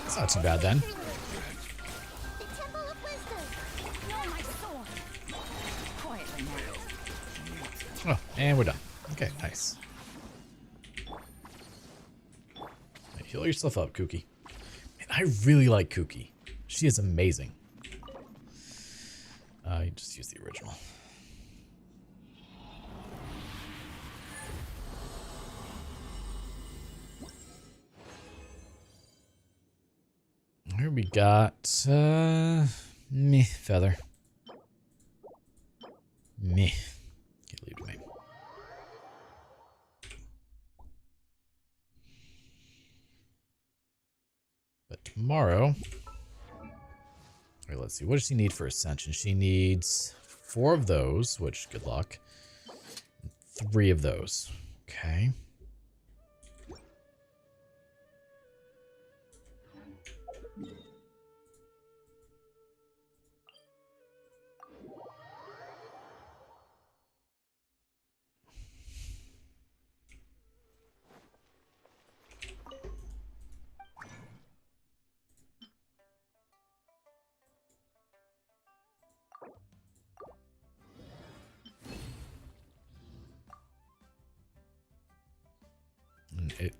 It's not too bad then. Oh, and we're done. Okay, nice. Heal yourself up, Kuki. Man, I really like Kuki. She is amazing. You just use the original. Here we got meh feather. Meh. Can't leave me. But tomorrow, wait, let's see. What does she need for Ascension? She needs 4 of those, which good luck. 3 of those. Okay.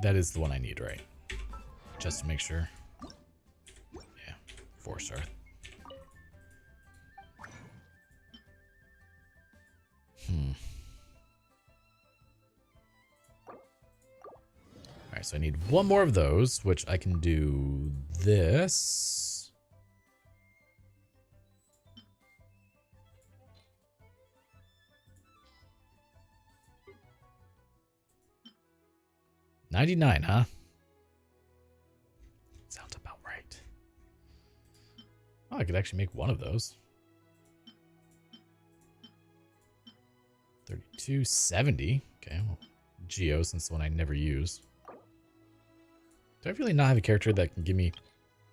That is the one I need, right? Just to make sure. Yeah, 4-star. Alright, so I need 1 more of those, which I can do this. $99, huh? Sounds about right. Oh, I could actually make 1 of those. $32.70. Okay, well, Geo, since the one I never use. Do I really not have a character that can give me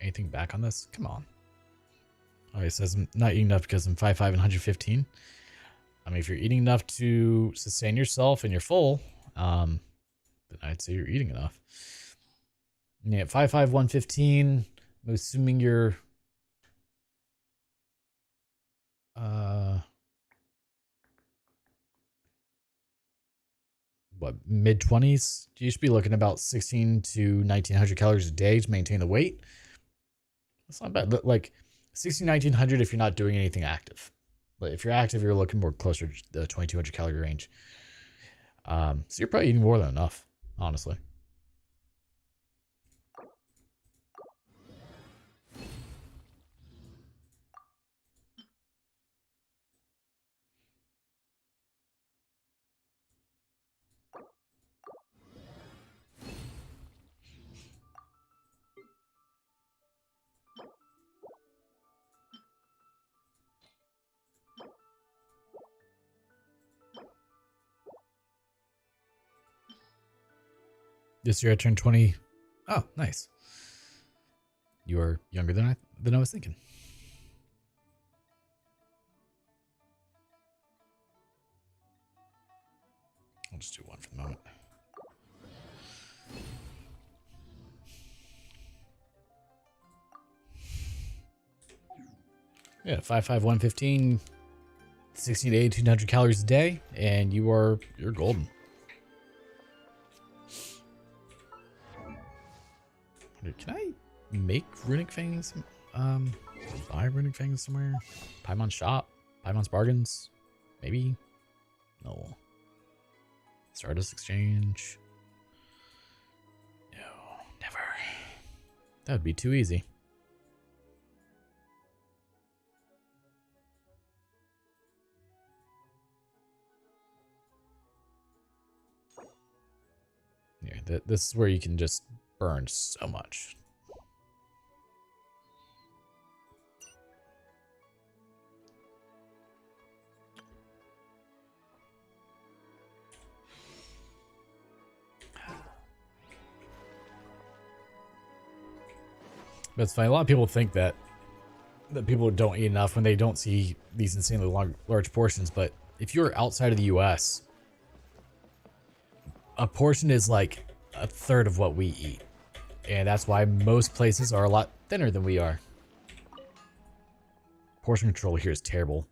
anything back on this? Come on. Oh, it says I'm not eating enough because I'm 5'5" and 115. I mean, if you're eating enough to sustain yourself and you're full, then I'd say you're eating enough. Yeah, 5'5", 115. I'm assuming you're what, mid-20s? You should be looking about 16 to 1900 calories a day to maintain the weight. That's not bad. Like 16, 1900 if you're not doing anything active. But if you're active, you're looking more closer to the 2200 calorie range. So you're probably eating more than enough, honestly. This year I turned 20. Oh, nice. You are younger than I was thinking. I'll just do one for the moment. Yeah, 55115, 16 to 1800 calories a day, and you're golden. Can I make runic fangs? Buy runic fangs somewhere? Paimon shop? Paimon's bargains? Maybe? No. Stardust exchange? No, never. That would be too easy. Yeah, this is where you can just burn so much. But it's funny, a lot of people think that people don't eat enough when they don't see these insanely large portions, but if you're outside of the US, a portion is like a third of what we eat. And that's why most places are a lot thinner than we are. Portion control here is terrible.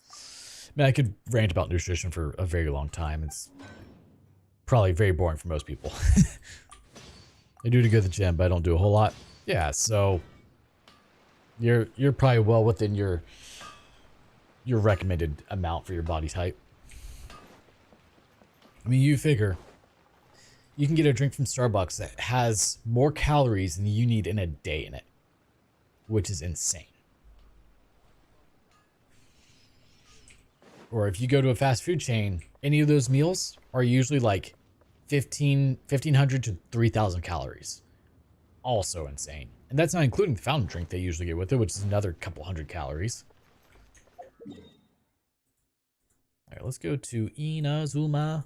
I mean, I could rant about nutrition for a very long time. It's probably very boring for most people. I do to go to the gym, but I don't do a whole lot. Yeah, so you're probably well within your recommended amount for your body type. I mean, you figure you can get a drink from Starbucks that has more calories than you need in a day in it, which is insane. Or if you go to a fast food chain, any of those meals are usually like 1,500 to 3,000 calories. Also insane. And that's not including the fountain drink they usually get with it, which is another couple hundred calories. All right, let's go to Inazuma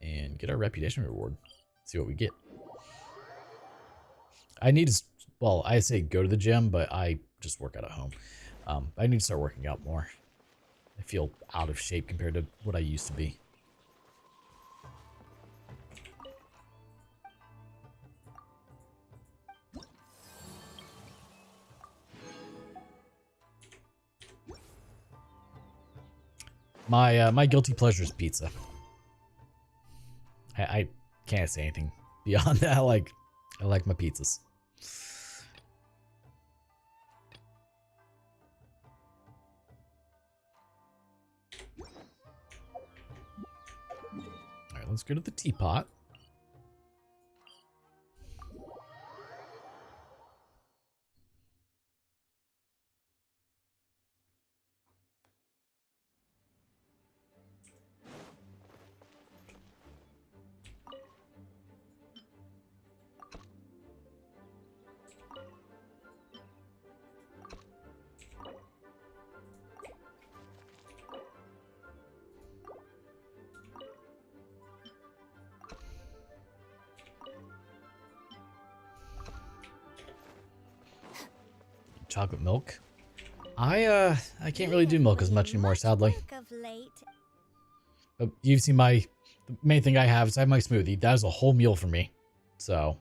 and get our reputation reward. See what we get. I need to, well, I say go to the gym, but I just work out at home. I need to start working out more. I feel out of shape compared to what I used to be. My guilty pleasure is pizza. I can't say anything beyond that. I like my pizzas. All right, let's go to the teapot. Chocolate milk. I can't really do milk as much anymore, sadly. But you've seen the main thing I have is I have my smoothie. That is a whole meal for me. So,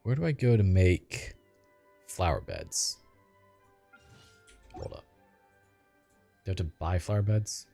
where do I go to make flower beds? Hold up. Do I have to buy flower beds?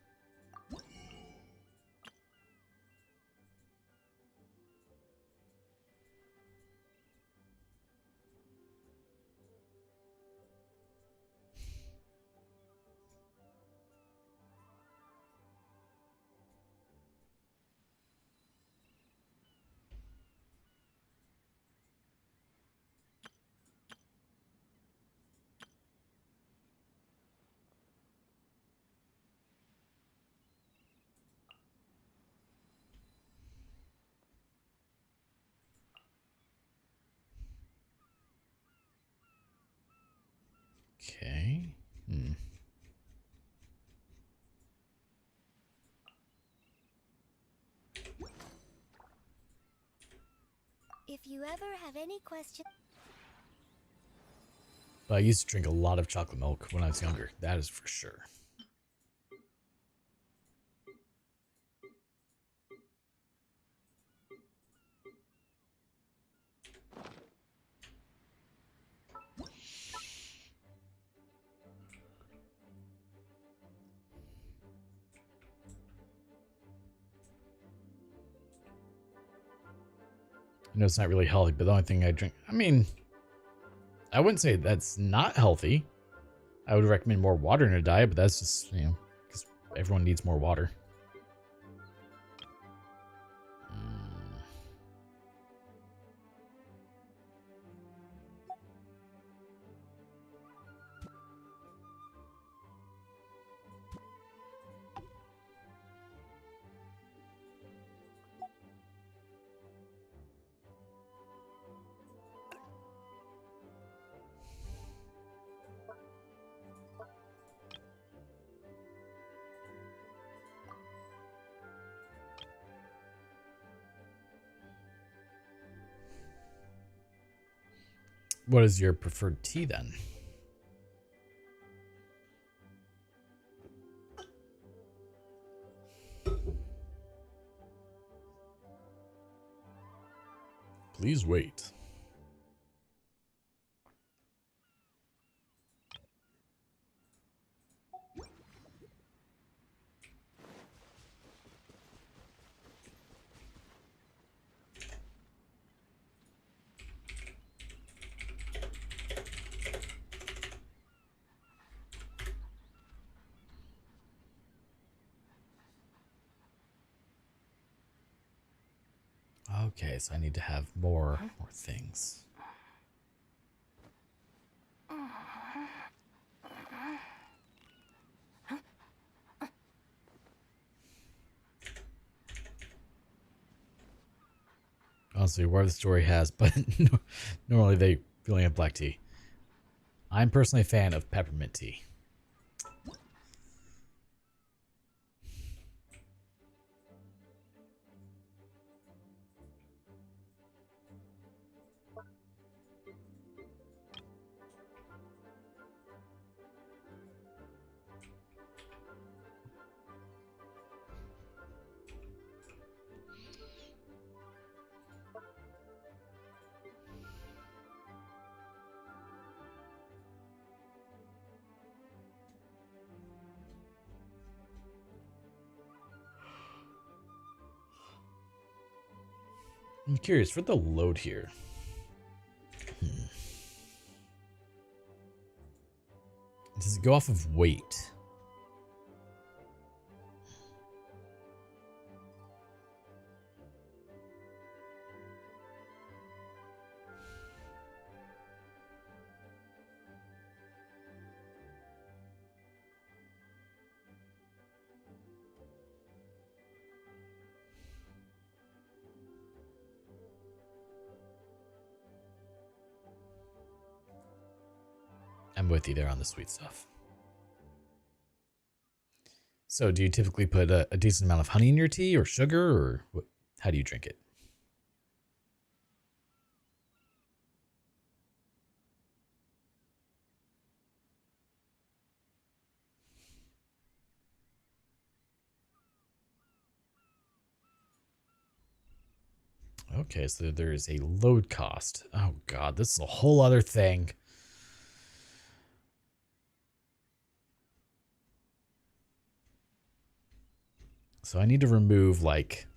Okay. If you ever have any questions... But I used to drink a lot of chocolate milk when I was younger. That is for sure. I know it's not really healthy, but the only thing I drink... I mean, I wouldn't say that's not healthy. I would recommend more water in a diet, but that's just, you know, because everyone needs more water. What is your preferred tea then? Please wait. Okay, so I need to have more things. Honestly, whatever the story has, but normally they only have black tea. I'm personally a fan of peppermint tea. I'm curious for the load here. Does it go off of weight? I'm with you there on the sweet stuff. So do you typically put a decent amount of honey in your tea or sugar, or what, how do you drink it? Okay, so there is a load cost. Oh god, this is a whole other thing. So I need to remove, like,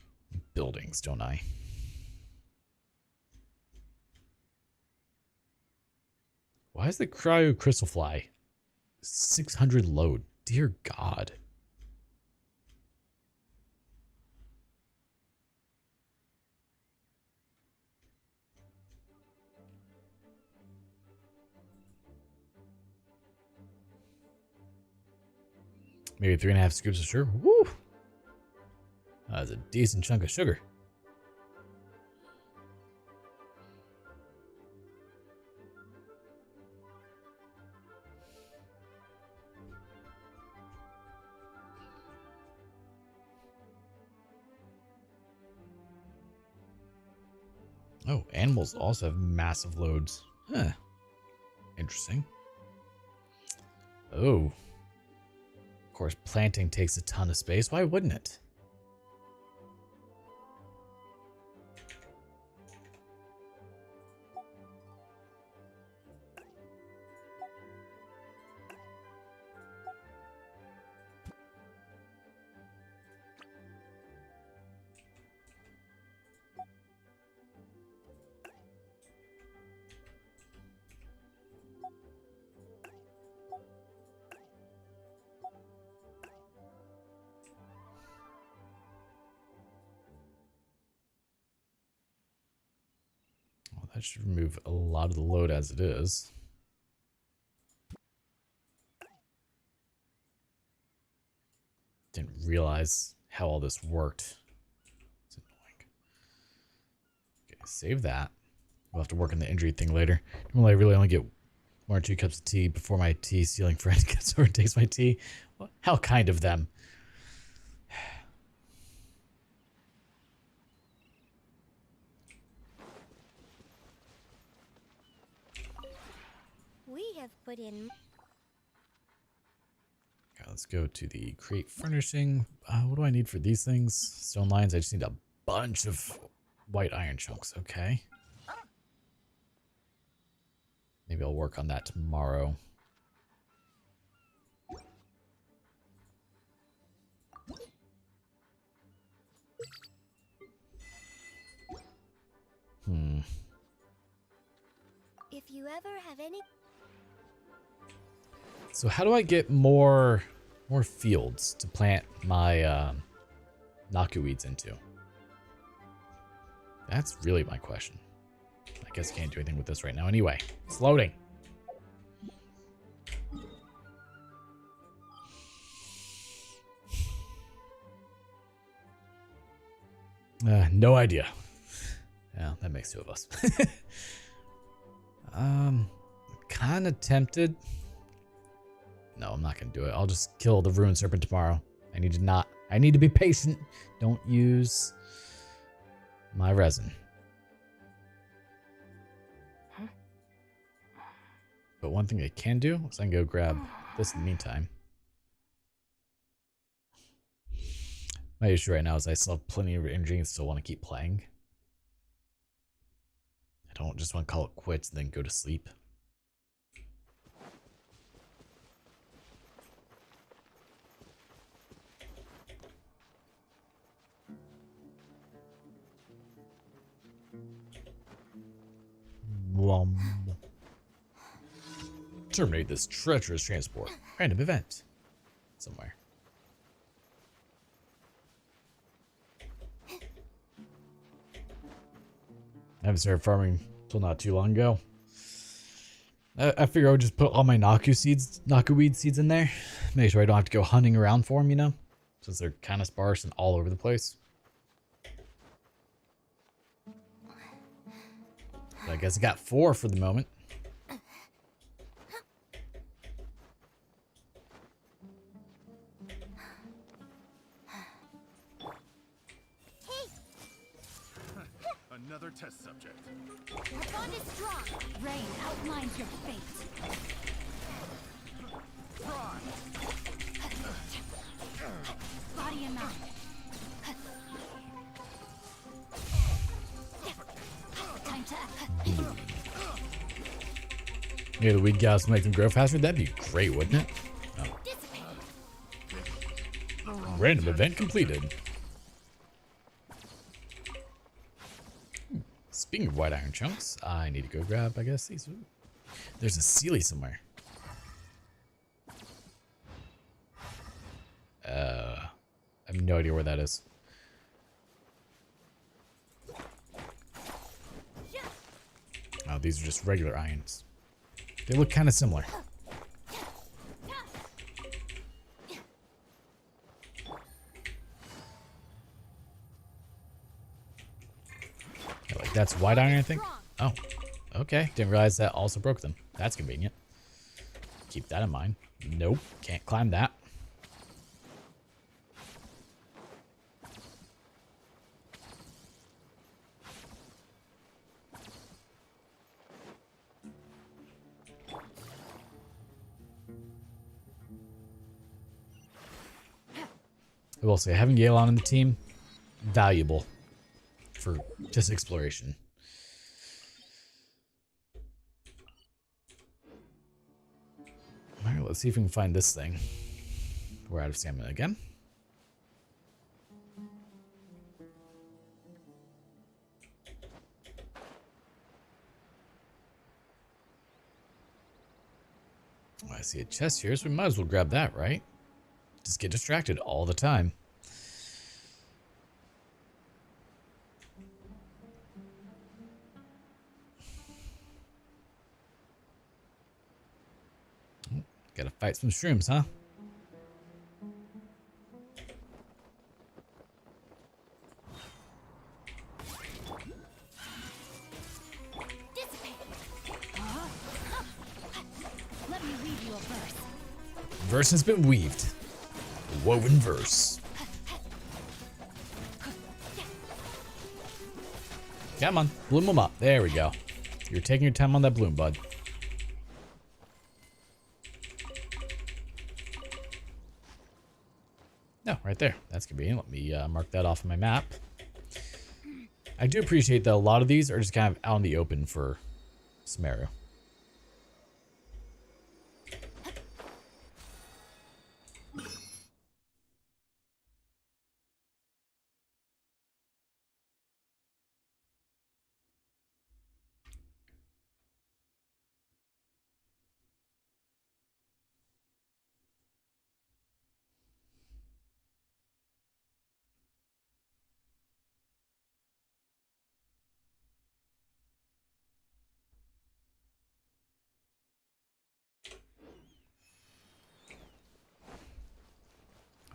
buildings, don't I? Why is the cryo crystal fly 600 load? Dear God. Maybe 3.5 scoops of sugar. Woo! That's a decent chunk of sugar. Oh, animals also have massive loads. Huh. Interesting. Oh. Of course, planting takes a ton of space. Why wouldn't it? Well, that should remove a lot of the load as it is. Didn't realize how all this worked. It's annoying. Okay, save that. We'll have to work on the injury thing later. Normally, I really only get 1 or 2 cups of tea before my tea stealing friend gets over and takes my tea. Well, how kind of them. We have put in. Okay, let's go to the create furnishing. What do I need for these things? Stone lines. I just need a bunch of white iron chunks. Okay. Maybe I'll work on that tomorrow. If you ever have any. So how do I get more fields to plant my knockoweeds into? That's really my question. I guess I can't do anything with this right now. Anyway, it's loading. No idea. Yeah, that makes 2 of us. Kind of tempted. No, I'm not gonna do it. I'll just kill the ruined serpent tomorrow. I need to be patient. Don't use my resin. But one thing I can do is I can go grab this in the meantime. My issue right now is I still have plenty of energy and still want to keep playing. I don't just want to call it quits and then go to sleep. Terminate this treacherous transport. Random event. Somewhere. I haven't started farming until not too long ago. I figure I would just put all my knockoweed seeds in there. Make sure I don't have to go hunting around for them, you know? Since they're kind of sparse and all over the place. But I guess I got 4 for the moment. Another test subject. Our bond is strong. Rain outlines your fate. Try. Body and mind. Time to act. Yeah, the weed gas to make them grow faster. That'd be great, wouldn't it? Oh. Random event completed. Speaking of white iron chunks, I need to go grab, I guess, these. There's a Sealy somewhere. I have no idea where that is. Oh, these are just regular irons. They look kind of similar. Yeah, like that's white iron, I think. Oh, okay. Didn't realize that also broke them. That's convenient. Keep that in mind. Nope, can't climb that. I will say, having Gale on the team, valuable for just exploration. Alright, let's see if we can find this thing. We're out of stamina again. I see a chest here, so we might as well grab that, right? Just get distracted all the time. Gotta fight some shrooms, huh? Let me read you a verse. Verse has been weaved. A woven verse. Come on, bloom them up. There we go. You're taking your time on that bloom, bud. No, right there. That's convenient. Let me mark that off on my map. I do appreciate that a lot of these are just kind of out in the open for Sumeru.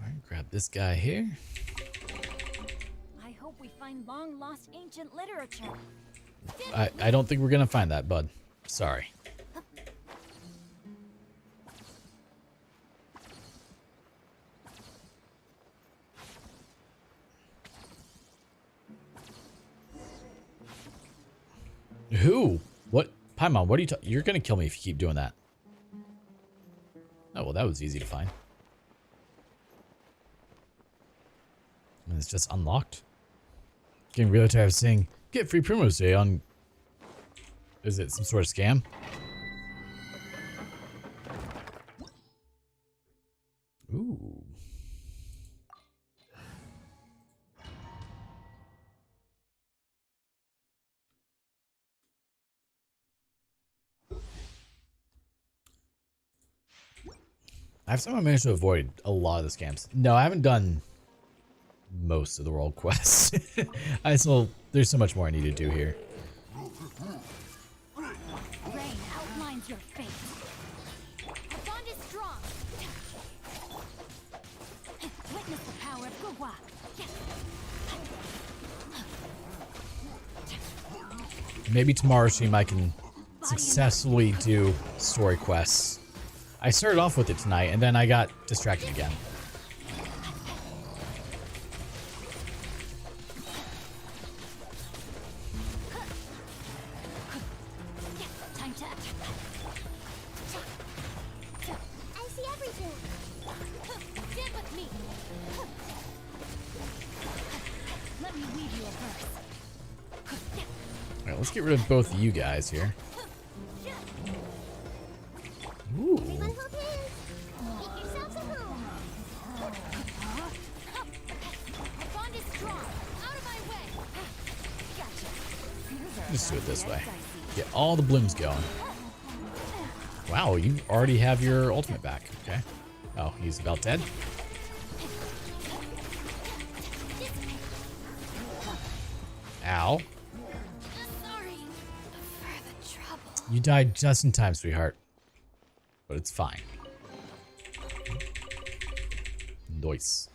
Alright, grab this guy here. I hope we find long lost ancient literature. I don't think we're gonna find that, bud. Sorry. Who? What? Paimon, what are you You're gonna kill me if you keep doing that. Oh, well, that was easy to find. And it's just unlocked. Getting really tired of saying, get free Primrose Day on... Is it some sort of scam? Ooh. I've somehow managed to avoid a lot of the scams. No, I haven't done most of the world quests. There's so much more I need to do here. Rain outlines your fate. Our bond is strong. Witness the power of Gugwa. Maybe tomorrow stream I can successfully do story quests. I started off with it tonight and then I got distracted again. Time to act. I see everything. Stand with me. Let me weave you a verse. Alright, let's get rid of both of you guys here. Ooh. Everyone hold hands. Make yourselves at home. Our bond is strong. Out of my way. Gotcha. Just do it this way. Get all the blooms going. Wow, you already have your ultimate back. Okay. Oh, he's about dead. Ow. Sorry for the trouble. You died just in time, sweetheart. But it's fine. Nice.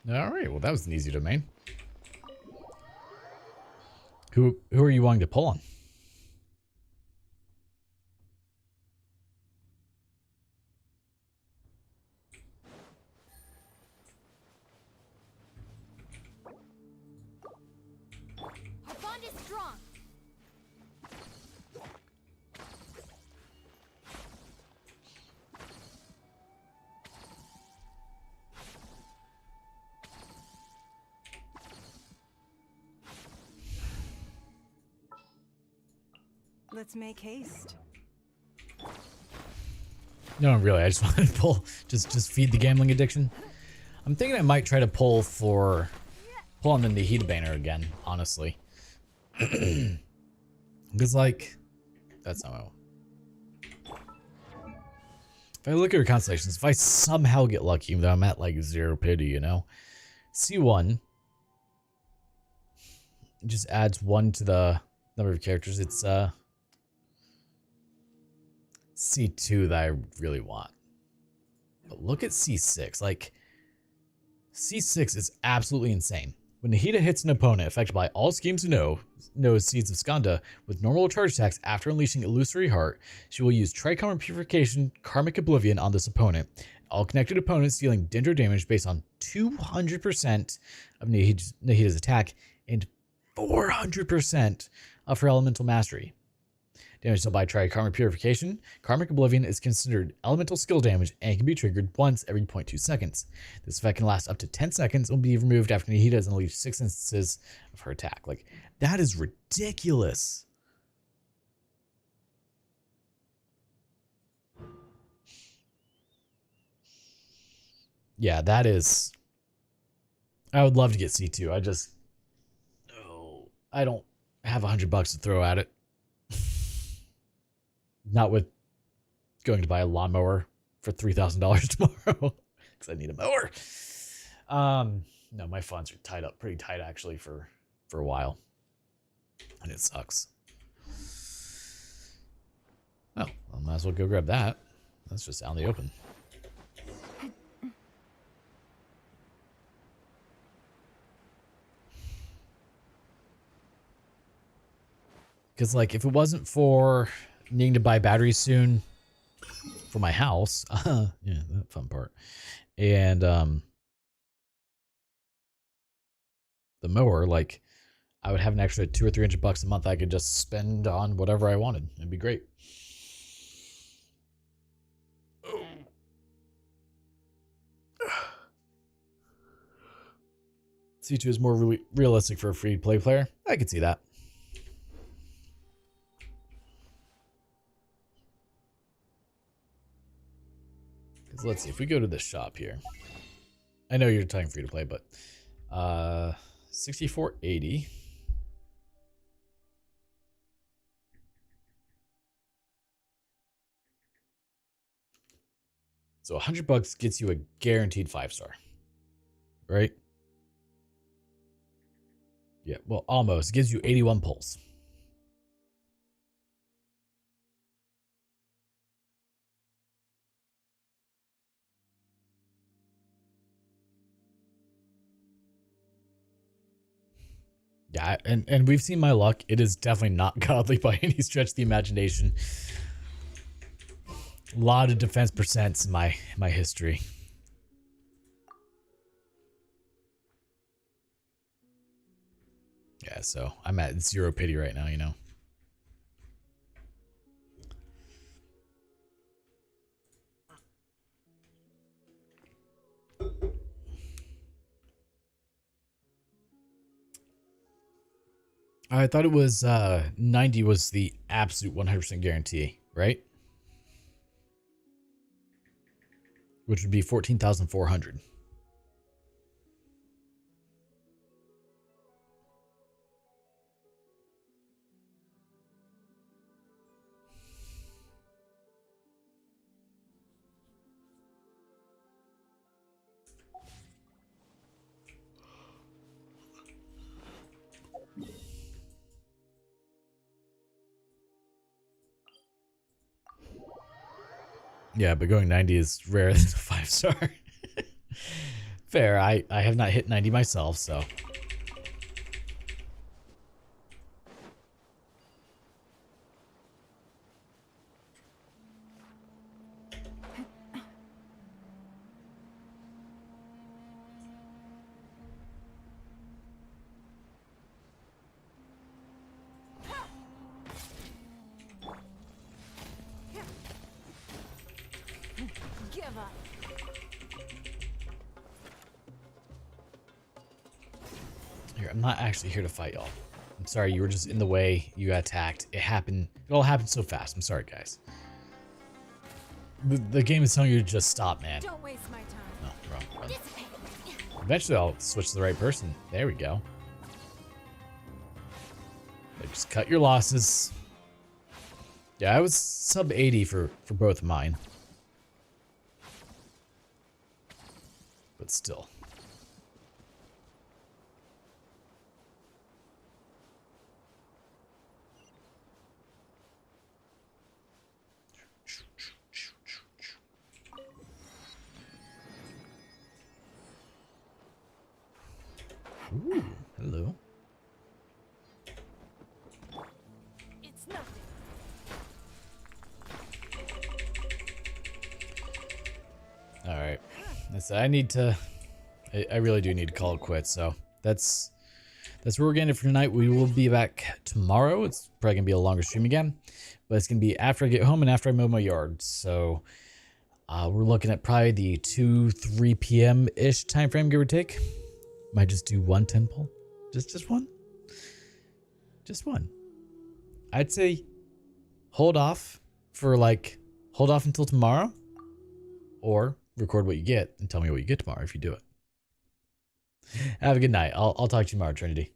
Alright, well that was an easy domain. Who are you wanting to pull on? Our bond is strong. Let's make haste. No, really, I just wanted to pull, just feed the gambling addiction. I'm thinking I might try to pull on the Nihita banner again, honestly. Because, like, that's not what I want. If I look at her constellations, if I somehow get lucky, even though I'm at, like, 0 pity, you know? C1 just adds 1 to the number of characters. It's, C2 that I really want. But look at C6. Like, C6 is absolutely insane. When Nihita hits an opponent affected by all schemes knows Seeds of Skanda with normal charge attacks after unleashing Illusory Heart, she will use Trichome Purification Karmic Oblivion on this opponent. All connected opponents dealing Dendro damage based on 200% of Nihita's attack and 400% of her elemental mastery. Damage dealt by Trichome Purification. Karmic Oblivion is considered elemental skill damage and can be triggered once every 0.2 seconds. This effect can last up to 10 seconds and will be removed after Nihita has unleashed 6 instances of her attack. Like, that is ridiculous. Yeah, that is... I would love to get C2. I don't have $100 to throw at it. Not with going to buy a lawnmower for $3,000 tomorrow because I need a mower. No, my funds are tied up pretty tight actually for a while, and it sucks. Oh, I might as well go grab that. That's just out in the open. Because, like, if it wasn't for needing to buy batteries soon for my house, yeah, that fun part, and the mower, like, I would have an extra $200 or $300 a month I could just spend on whatever I wanted. It'd be great. C2 is more really realistic for a free-to-play player. I could see that. Because let's see, if we go to the shop here, I know you're talking free-to-play, but 6480. So $100 gets you a guaranteed 5-star, right? Yeah, well, almost. It gives you 81 pulls. Yeah, and we've seen my luck. It is definitely not godly by any stretch of the imagination. A lot of defense percents in my history. Yeah, so I'm at 0 pity right now, you know. I thought it was 90 was the absolute 100% guarantee, right? Which would be 14,400. Yeah, but going 90 is rare than a 5-star. Fair, I have not hit 90 myself, so. Give up. Here, I'm not actually here to fight y'all. I'm sorry, you were just in the way. You got attacked. It happened. It all happened so fast. I'm sorry, guys. The game is telling you to just stop, man. Don't waste my time. No, wrong. Eventually, I'll switch to the right person. There we go. But just cut your losses. Yeah, I was sub 80 for both of mine. But still. Ooh, hello. It's nothing. All right. I need to. I really do need to call it quits. So that's where we're getting it for tonight. We will be back tomorrow. It's probably gonna be a longer stream again, but it's gonna be after I get home and after I mow my yard. So we're looking at probably the 2-3 p.m. ish time frame, give or take. Might just do one 10 pull. Just one. Just one. I'd say hold off until tomorrow, or record what you get and tell me what you get tomorrow if you do it. Have a good night. I'll talk to you tomorrow, Trinity.